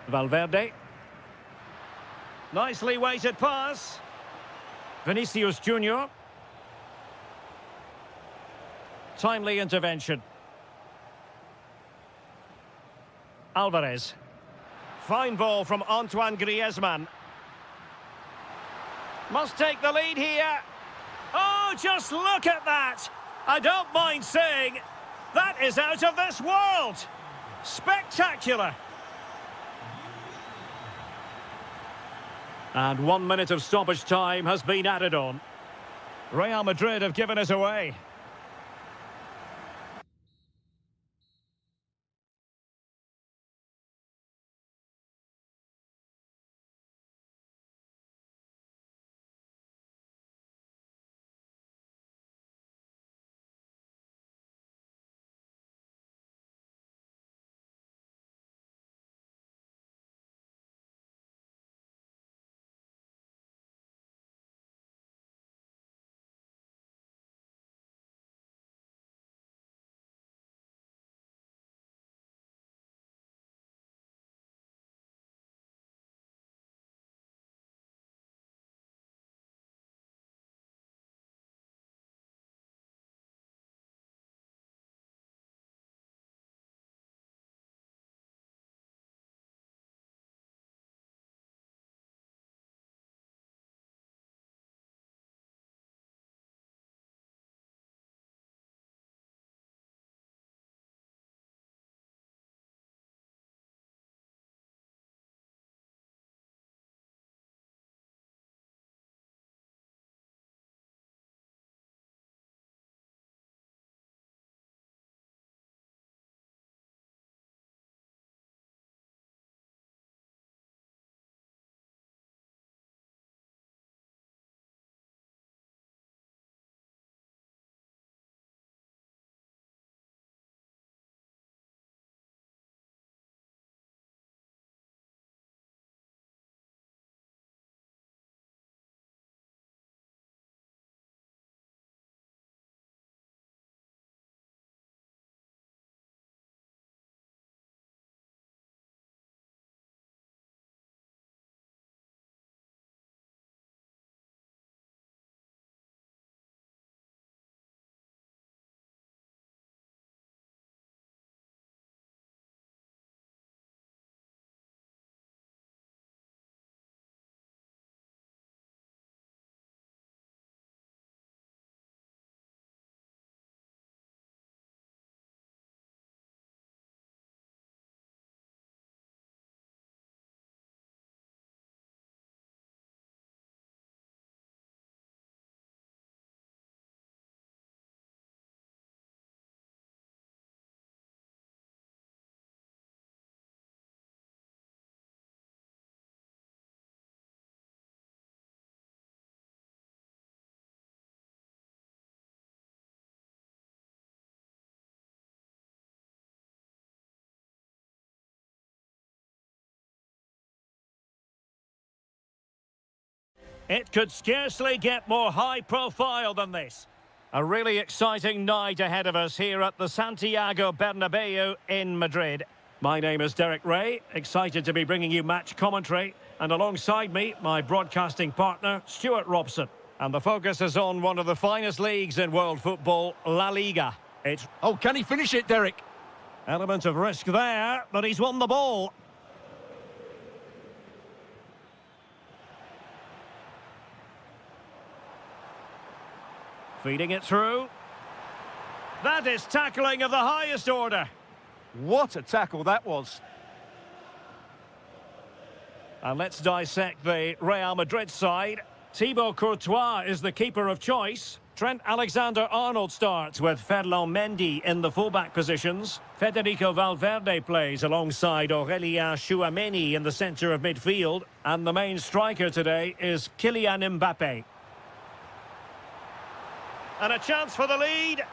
[SPEAKER 1] Valverde. Nicely weighted pass. Vinicius Junior. Timely intervention. Alvarez. Fine ball from Antoine Griezmann. Must take the lead here. Oh, just look at that. I don't mind saying that is out of this world. Spectacular. And 1 minute of stoppage time has been added on. Real Madrid have given us away. It could scarcely get more high profile than this. A really exciting night ahead of us here at the Santiago Bernabeu in Madrid. My name is Derek Ray, excited to be bringing you match commentary, and alongside me, my broadcasting partner, Stuart Robson. And the focus is on one of the finest leagues in world football, La Liga. It's
[SPEAKER 2] Oh, can he finish it, Derek?
[SPEAKER 1] element of risk there, but he's won the ball. Feeding it through. That is tackling of the highest order.
[SPEAKER 2] What a tackle that was.
[SPEAKER 1] And let's dissect the Real Madrid side. Thibaut Courtois is the keeper of choice. Trent Alexander-Arnold starts with Ferland Mendy in the fullback positions. Federico Valverde plays alongside Aurélien Tchouaméni in the centre of midfield. And the main striker today is Kylian Mbappé. And a chance for the lead.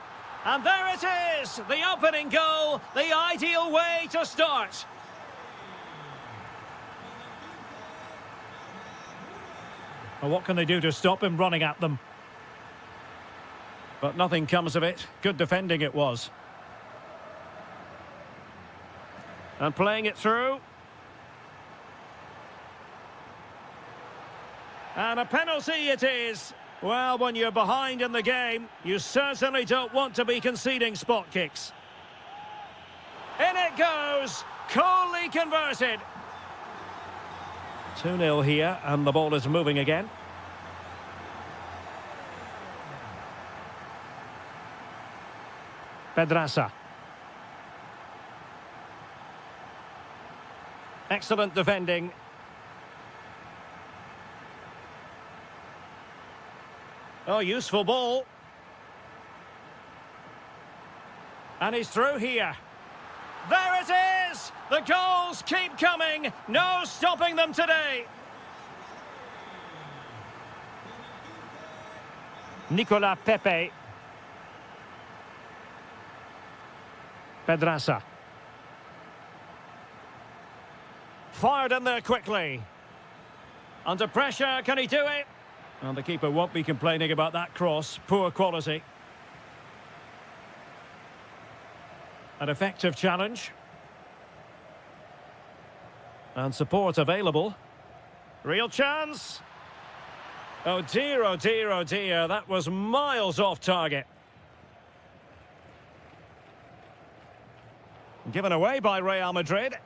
[SPEAKER 1] And there it is, the opening goal, the ideal way to start. Well, what can they do to stop him running at them? But nothing comes of it. Good defending it was. And playing it through. And a penalty it is. Well, when you're behind in the game, you certainly don't want to be conceding spot kicks. In it goes, coolly converted. 2-0 here, and the ball is moving again. Pedraza. Excellent defending. Oh, useful ball. And he's through here. There it is! The goals keep coming. No stopping them today. Nicolas Pepe. Pedraza. Fired in there quickly. Under pressure, can he do it? And the keeper won't be complaining about that cross. Poor quality. An effective challenge. And support available. Real chance. Oh dear, oh dear, oh dear. That was miles off target. Given away by Real Madrid.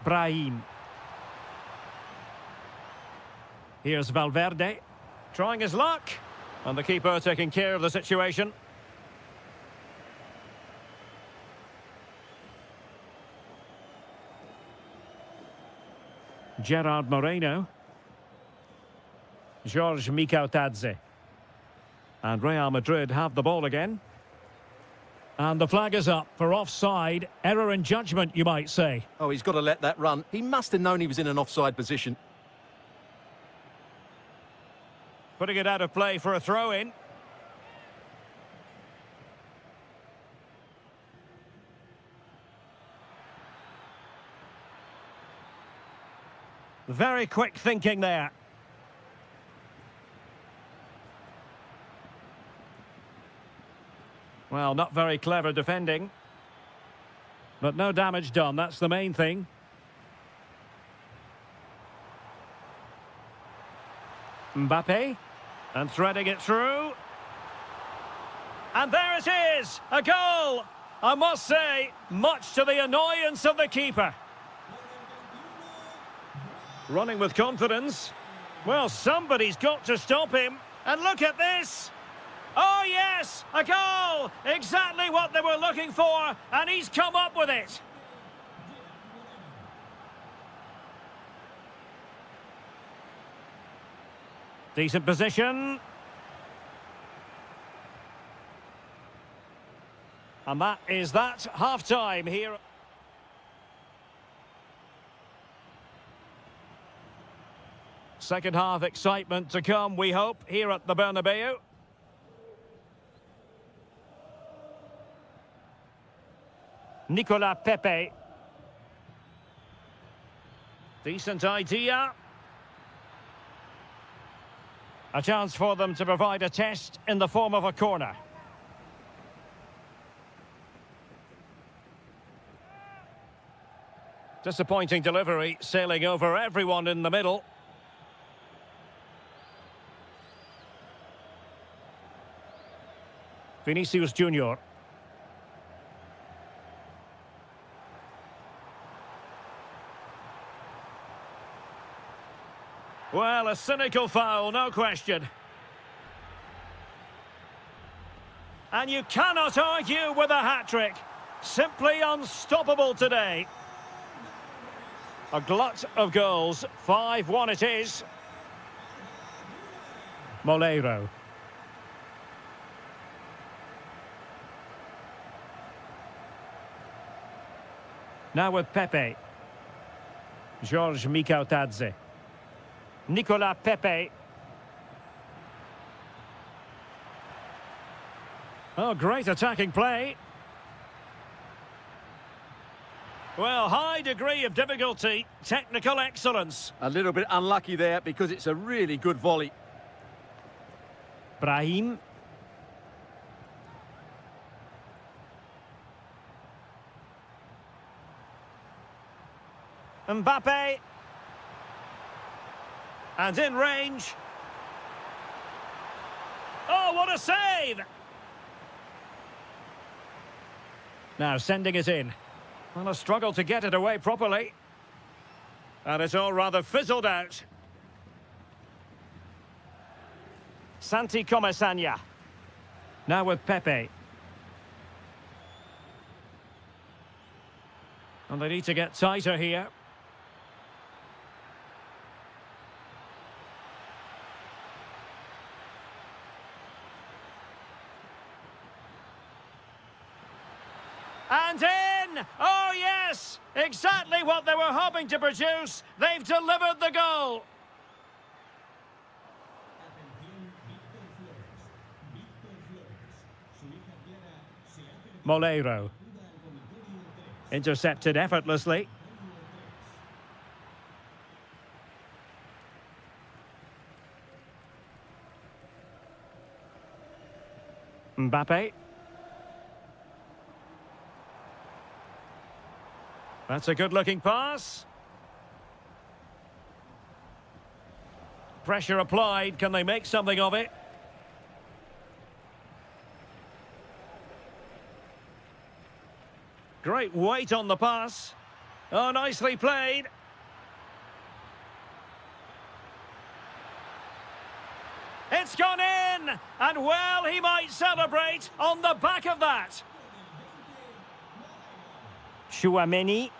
[SPEAKER 1] Brahim. Here's Valverde, trying his luck. And the keeper taking care of the situation. Gerard Moreno. George Mikautadze. And Real Madrid have the ball again. And the flag is up for offside. Error in judgment, you might say.
[SPEAKER 2] Oh, he's got to let that run. He must have known he was in an offside position.
[SPEAKER 1] Putting it out of play for a throw-in. Very quick thinking there. Well, not very clever defending. But no damage done, that's the main thing. Mbappé. And threading it through. And there it is! A goal! I must say, much to the annoyance of the keeper. Running with confidence. Well, somebody's got to stop him. And look at this! Oh, yes! A goal! Exactly what they were looking for, and he's come up with it. Decent position. And that is that. Half-time here. Second half excitement to come, we hope, here at the Bernabeu. Nicolas Pepe. Decent idea. A chance for them to provide a test in the form of a corner. Disappointing delivery, sailing over everyone in the middle. Vinicius Junior. Well, a cynical foul, no question. And you cannot argue with a hat-trick. Simply unstoppable today. A glut of goals. 5-1 it is. Moleiro. Now with Pepe. George Mikautadze. Nicolas Pepe. Oh, great attacking play. Well, high degree of difficulty, technical excellence.
[SPEAKER 2] A little bit unlucky there because it's a really good volley.
[SPEAKER 1] Brahim. Mbappe. And in range. Oh, what a save! Now sending it in. Well, a struggle to get it away properly. And it's all rather fizzled out. Santi Comasagna. Now with Pepe. And they need to get tighter here. And in! Oh, yes! Exactly what they were hoping to produce. They've delivered the goal. Moleiro. Intercepted effortlessly. Mbappe. That's a good-looking pass. Pressure applied. Can they make something of it? Great weight on the pass. Oh, nicely played. It's gone in! And well, he might celebrate on the back of that. Chouameni.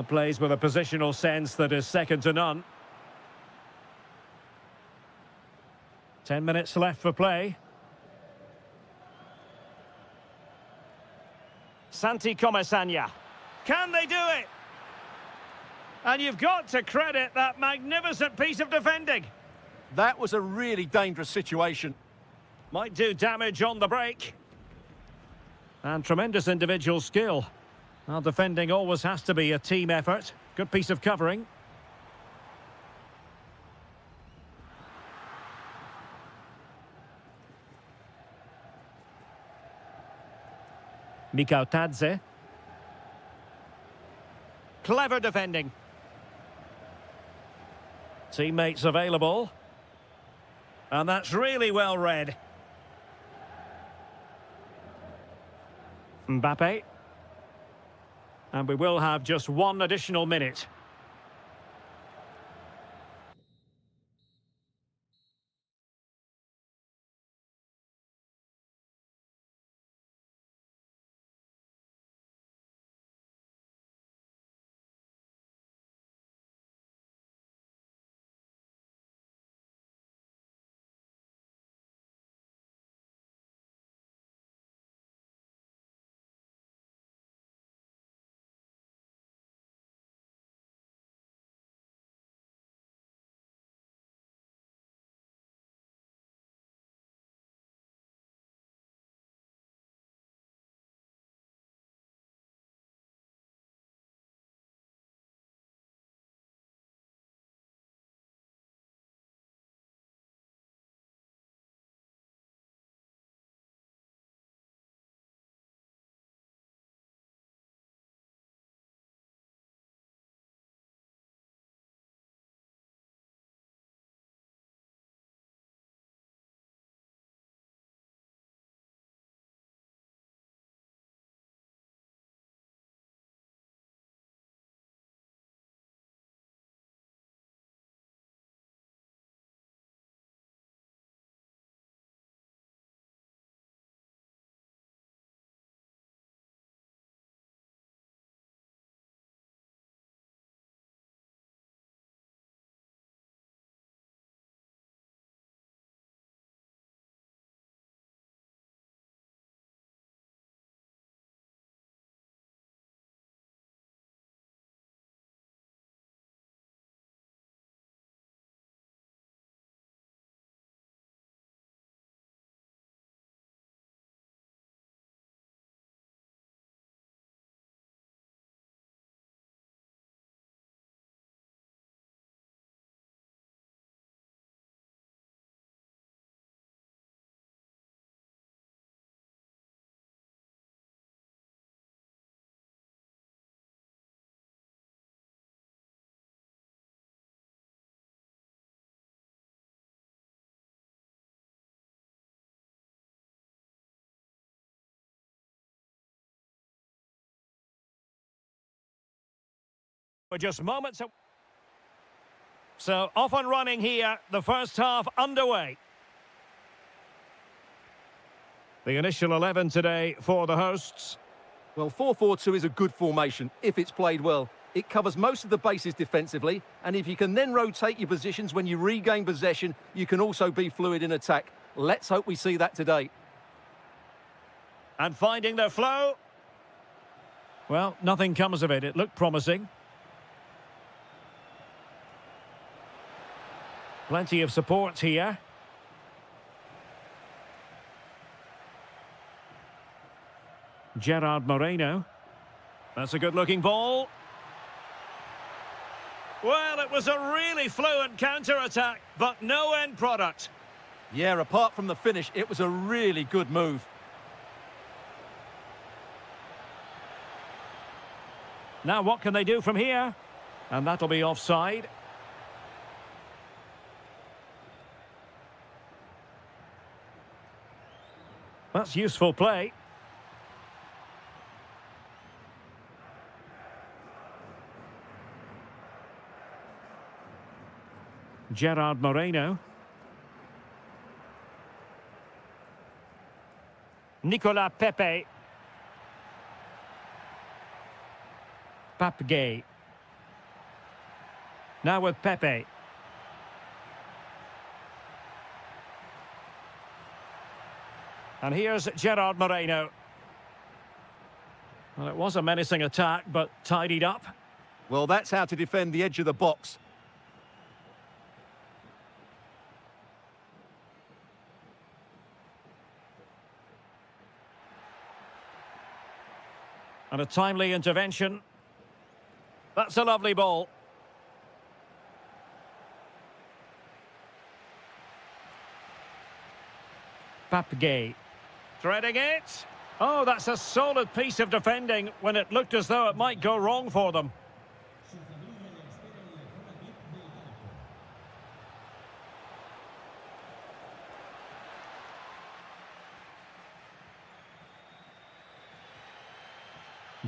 [SPEAKER 1] Plays with a positional sense that is second to none. 10 minutes left for play. Santi Comasagna. Can they do it? And you've got to credit that magnificent piece of defending.
[SPEAKER 2] That was a really dangerous situation.
[SPEAKER 1] Might do damage on the break. And tremendous individual skill. Well, defending always has to be a team effort. Good piece of covering. Mikautadze. Clever defending. Teammates available. And that's really well read. Mbappe. And we will have just one additional minute. Just moments. So off and running here, the first half underway. The initial 11 today for the hosts.
[SPEAKER 2] Well, 4-4-2 is a good formation if it's played well. It covers most of the bases defensively, and if you can then rotate your positions when you regain possession, you can also be fluid in attack. Let's hope we see that today.
[SPEAKER 1] And finding their flow. Well, nothing comes of it. It looked promising. Plenty of support here. Gerard Moreno. That's a good-looking ball. Well, it was a really fluent counter-attack, but no end product.
[SPEAKER 2] Yeah, apart from the finish, it was a really good move.
[SPEAKER 1] Now what can they do from here? And that'll be offside. That's useful play. Gerard Moreno. Nicolas Pepe. Pape. Now with Pepe. And here's Gerard Moreno. Well, it was a menacing attack, but tidied up.
[SPEAKER 2] Well, that's how to defend the edge of the box.
[SPEAKER 1] And a timely intervention. That's a lovely ball. Pape. Threading it. Oh, that's a solid piece of defending when it looked as though it might go wrong for them.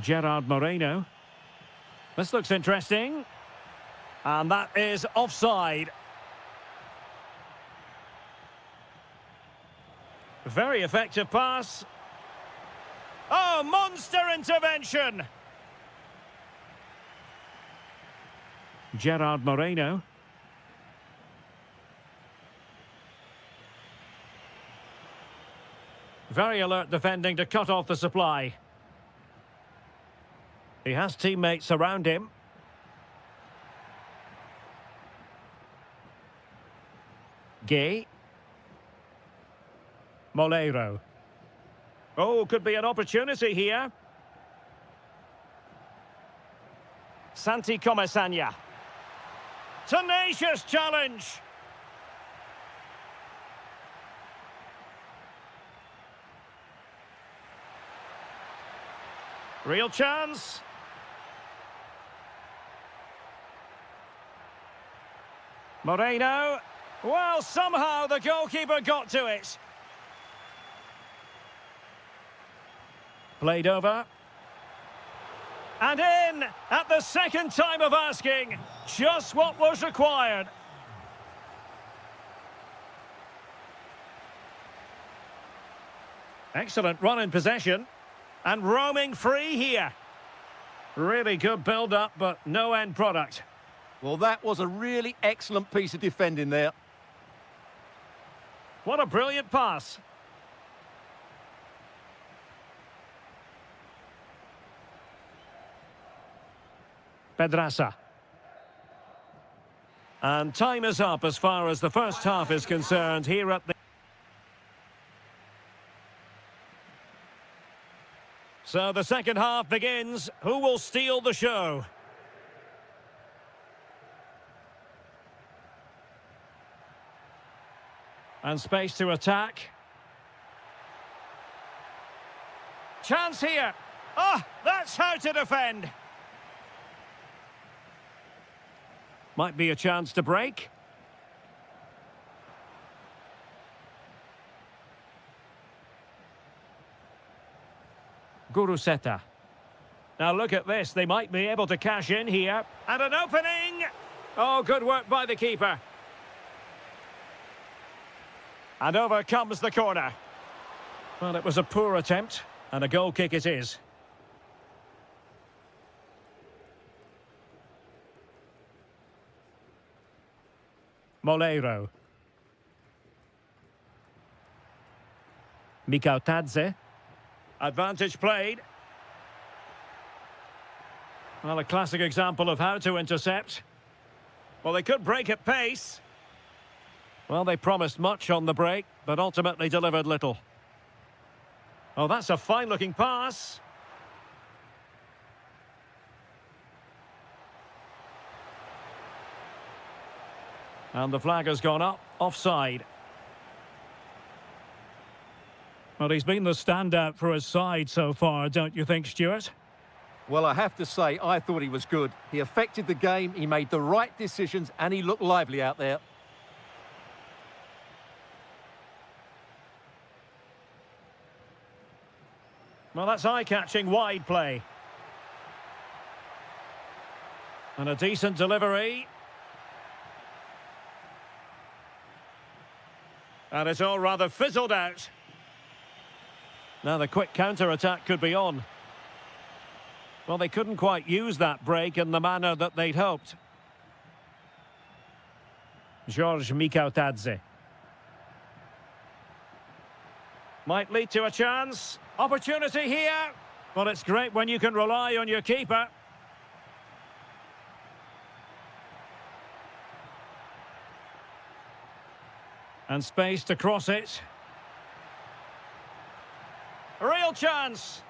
[SPEAKER 1] Gerard Moreno. This looks interesting. And that is offside. Very effective pass. Oh, monster intervention! Gerard Moreno. Very alert defending to cut off the supply. He has teammates around him. Gay. Molero. Oh, could be an opportunity here. Santi Comesaña. Tenacious challenge. Real chance. Moreno. Well, somehow the goalkeeper got to it. Played over. And in at the second time of asking. Just what was required. Excellent run in possession. And roaming free here. Really good build-up, but no end product.
[SPEAKER 2] Well, that was a really excellent piece of defending there.
[SPEAKER 1] What a brilliant pass. Pedraza. And time is up as far as the first half is concerned here at the... So the second half begins. Who will steal the show? And space to attack. Chance here. Oh, that's how to defend. Might be a chance to break. Guruseta. Now look at this, they might be able to cash in here. And an opening! Oh, good work by the keeper. And over comes the corner. Well, it was a poor attempt, and a goal kick it is. Moleiro. Mikautadze. Advantage played. Well, a classic example of how to intercept. Well, they could break at pace. Well, they promised much on the break, but ultimately delivered little. Oh, that's a fine-looking pass. And the flag has gone up, offside. Well, he's been the standout for his side so far, don't you think, Stuart?
[SPEAKER 2] Well, I have to say, I thought he was good. He affected the game, he made the right decisions, and he looked lively out there.
[SPEAKER 1] Well, that's eye-catching wide play. And a decent delivery. And it's all rather fizzled out. Now the quick counter-attack could be on. Well, they couldn't quite use that break in the manner that they'd hoped. George Mikautadze. Might lead to a chance. Opportunity here. Well, it's great when you can rely on your keeper. And space to cross it. A real chance.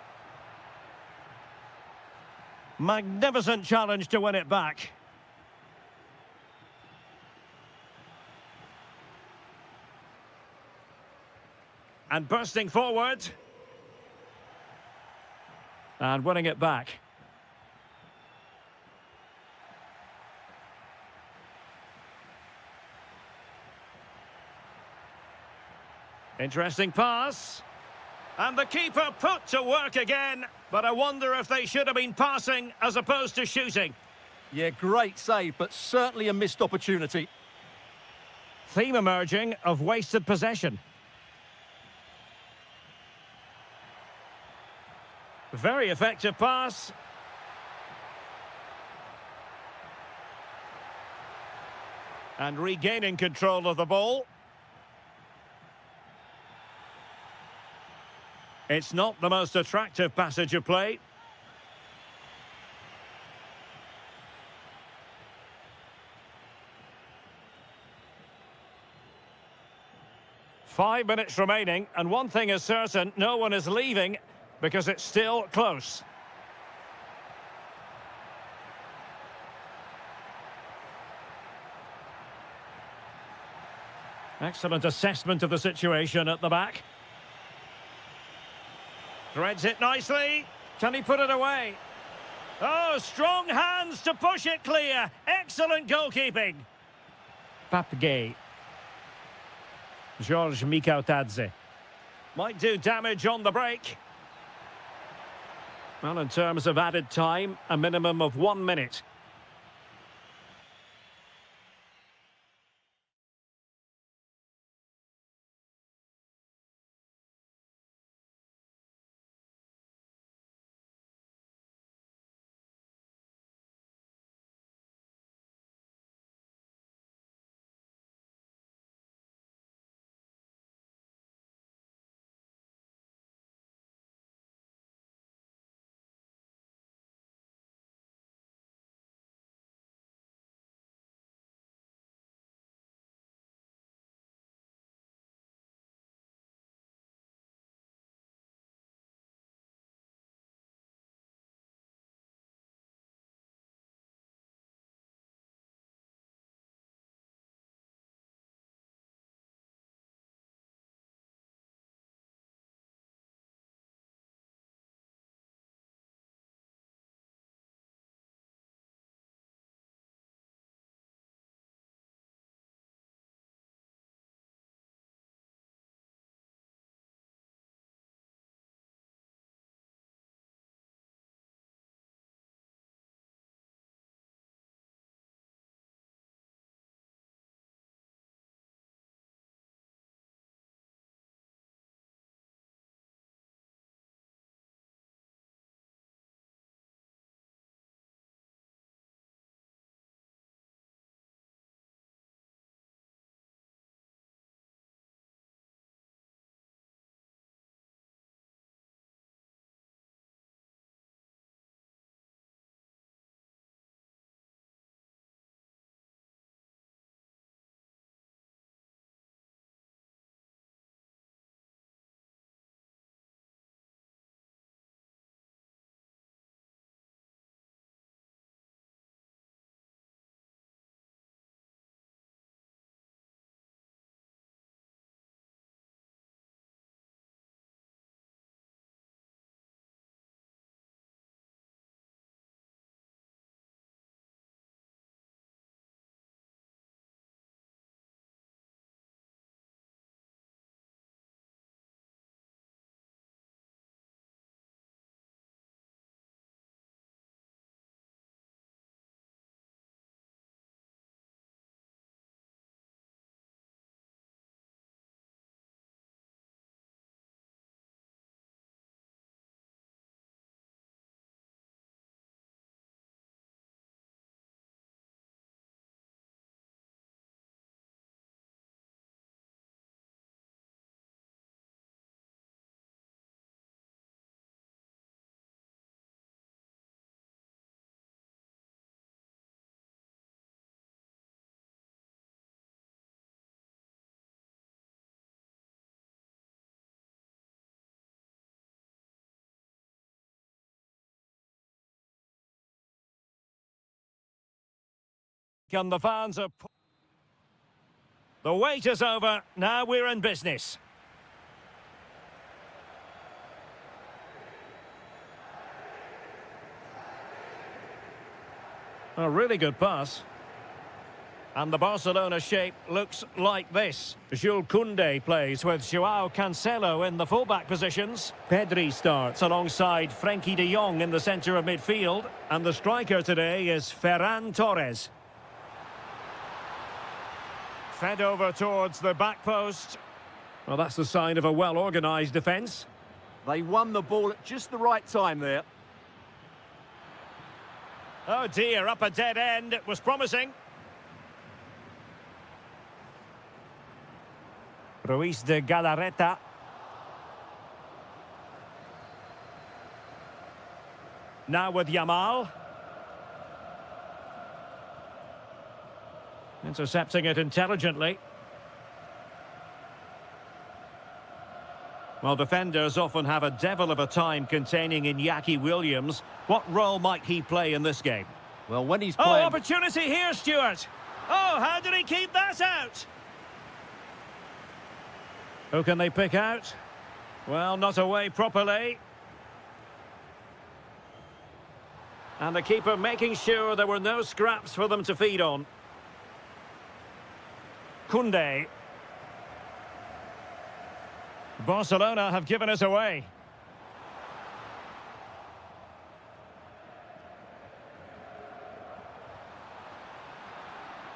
[SPEAKER 1] Magnificent challenge to win it back. And bursting forward. And winning it back. Interesting pass. And the keeper put to work again. But I wonder if they should have been passing as opposed to shooting.
[SPEAKER 2] Yeah, great save, but certainly a missed opportunity.
[SPEAKER 1] Theme emerging of wasted possession. Very effective pass. And regaining control of the ball. It's not the most attractive passage of play. Five minutes remaining, and one thing is certain, no one is leaving because it's still close. Excellent assessment of the situation at the back. Threads it nicely. Can he put it away? Oh, strong hands to push it clear. Excellent goalkeeping. Papgay. George Mikautadze. Might do damage on the break. Well, in terms of added time, a minimum of 1 minute. And the fans are... The wait is over. Now we're in business. A really good pass. And the Barcelona shape looks like this. Jules Koundé plays with Joao Cancelo in the fullback positions. Pedri starts alongside Frenkie de Jong in the centre of midfield. And the striker today is Ferran Torres. Fed over towards the back post. Well, that's the sign of a well-organised defence.
[SPEAKER 2] They won the ball at just the right time there.
[SPEAKER 1] Oh dear, up a dead end. It was promising. Ruiz de Galarreta. Now with Yamal. Intercepting it intelligently. Well, defenders often have a devil of a time containing Iñaki Williams. What role might he play in this game?
[SPEAKER 2] Well, when he's playing...
[SPEAKER 1] Oh, opportunity here, Stuart. Oh, how did he keep that out? Who can they pick out? Well, not away properly. And the keeper making sure there were no scraps for them to feed on. Koundé. Barcelona have given us away.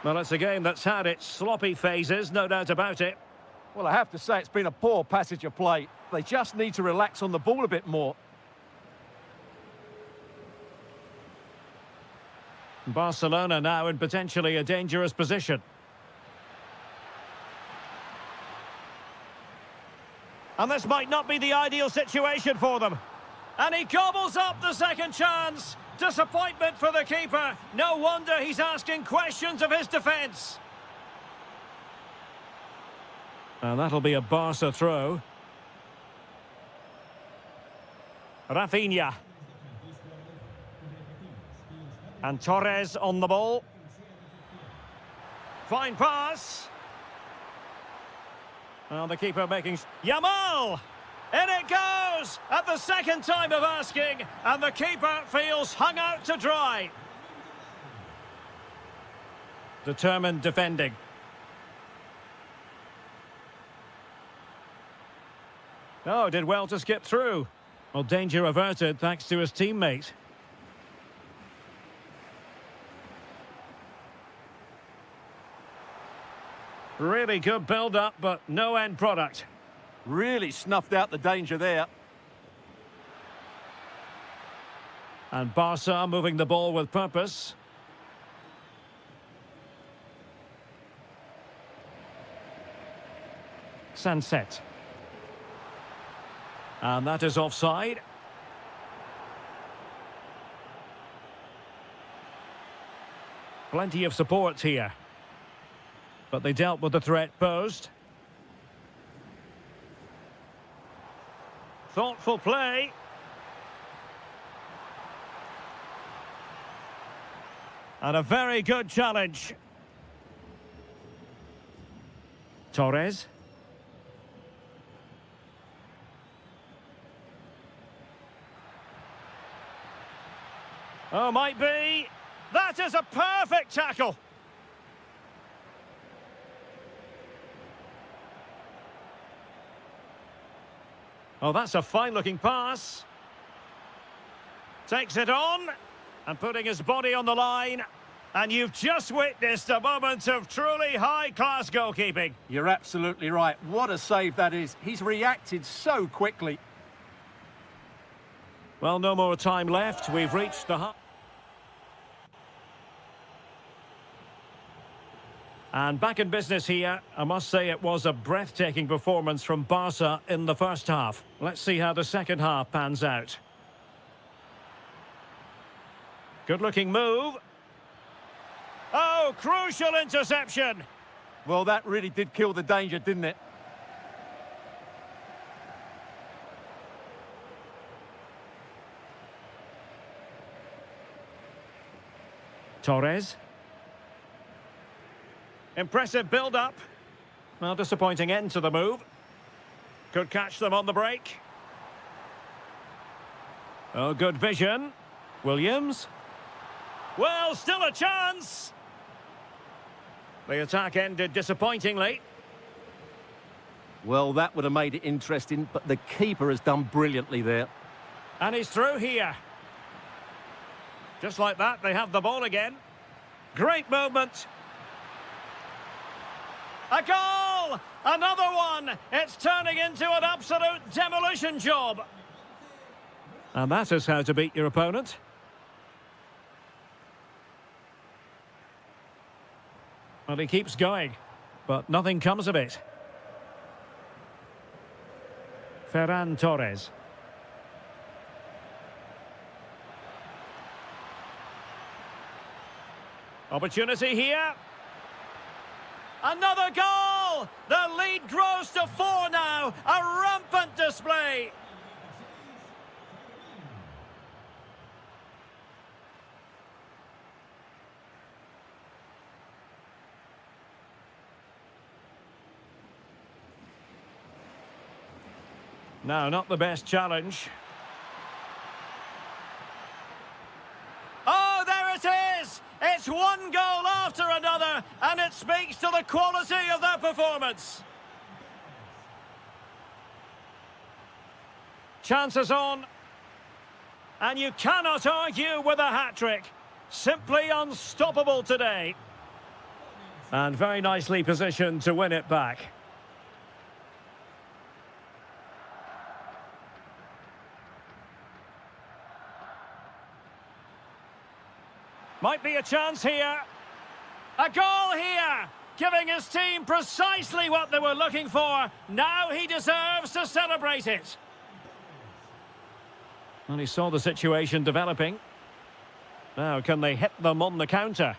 [SPEAKER 1] Well, it's a game that's had its sloppy phases, no doubt about it.
[SPEAKER 2] Well, I have to say it's been a poor passage of play. They just need to relax on the ball a bit more.
[SPEAKER 1] Barcelona now in potentially a dangerous position. And this might not be the ideal situation for them. And he gobbles up the second chance. Disappointment for the keeper. No wonder he's asking questions of his defence. And that'll be a Barca throw. Rafinha. And Torres on the ball. Fine pass. Well, the keeper making... Yamal! In it goes! At the second time of asking, and the keeper feels hung out to dry. Determined defending. Oh, did well to skip through. Well, danger averted thanks to his teammate. Really good build-up, but no end product.
[SPEAKER 2] Really snuffed out the danger there.
[SPEAKER 1] And Barca moving the ball with purpose. Sunset. And that is offside. Plenty of support here. But they dealt with the threat posed. Thoughtful play. And a very good challenge. Torres. Oh, might be. That is a perfect tackle. Oh, that's a fine-looking pass. Takes it on, and putting his body on the line. And you've just witnessed a moment of truly high-class goalkeeping.
[SPEAKER 2] You're absolutely right. What a save that is. He's reacted so quickly.
[SPEAKER 1] Well, no more time left. We've reached the... And back in business here. I must say it was a breathtaking performance from Barca in the first half. Let's see how the second half pans out. Good-looking move. Oh, crucial interception.
[SPEAKER 2] Well, that really did kill the danger, didn't it?
[SPEAKER 1] Torres. Impressive build-up. Well, disappointing end to the move. Could catch them on the break. Oh, good vision. Williams. Well, still a chance. The attack ended disappointingly.
[SPEAKER 2] Well, that would have made it interesting, but the keeper has done brilliantly there.
[SPEAKER 1] And he's through here. Just like that, they have the ball again. Great movement. A goal! Another one! It's turning into an absolute demolition job. And that is how to beat your opponent. Well, he keeps going, but nothing comes of it. Ferran Torres. Opportunity here. Another goal! The lead grows to 4 now. A rampant display. No, not the best challenge. Oh, there it is! It's one goal after another, and it speaks to the quality of their performance. Chances on. And you cannot argue with a hat-trick. Simply unstoppable today. And very nicely positioned to win it back. Might be a chance here. A goal here, giving his team precisely what they were looking for. Now he deserves to celebrate it. And he saw the situation developing. Now, can they hit them on the counter?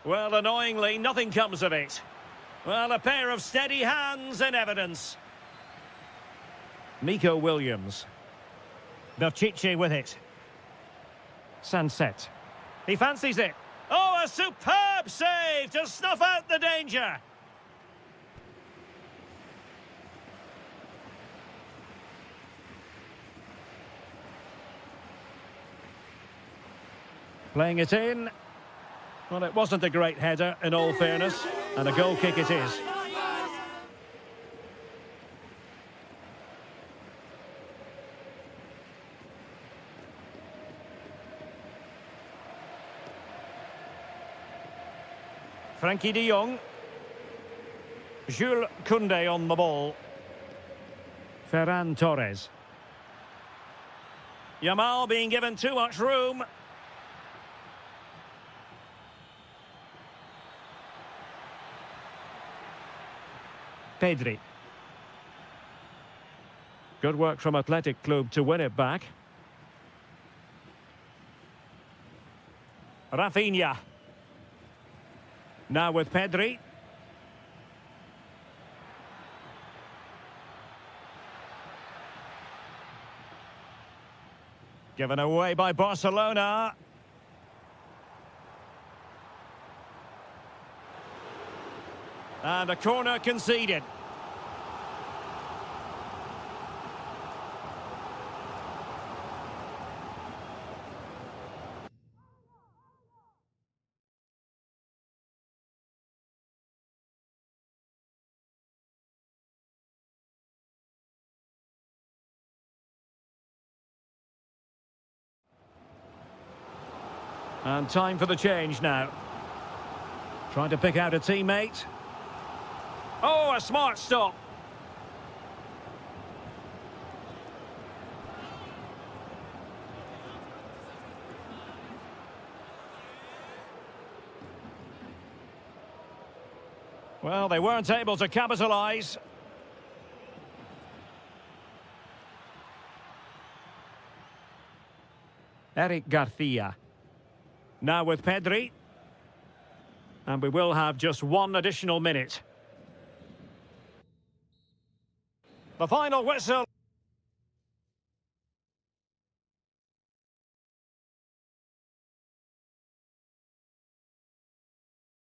[SPEAKER 1] Well, annoyingly, nothing comes of it. Well, a pair of steady hands in evidence. Nico Williams. Berchiche with it. Sunset. He fancies it. Oh, a superb save to snuff out the danger. Playing it in. Well, it wasn't a great header, in all fairness, and a goal kick it is. Frankie de Jong. Jules Koundé on the ball. Ferran Torres. Yamal being given too much room. Pedri. Good work from Athletic Club to win it back. Rafinha. Now with Pedri. Given away by Barcelona. And a corner conceded. And time for the change now. Trying to pick out a teammate. Oh, a smart stop. Well, they weren't able to capitalise. Eric Garcia. Now with Pedri. And we will have just one additional minute. The final whistle.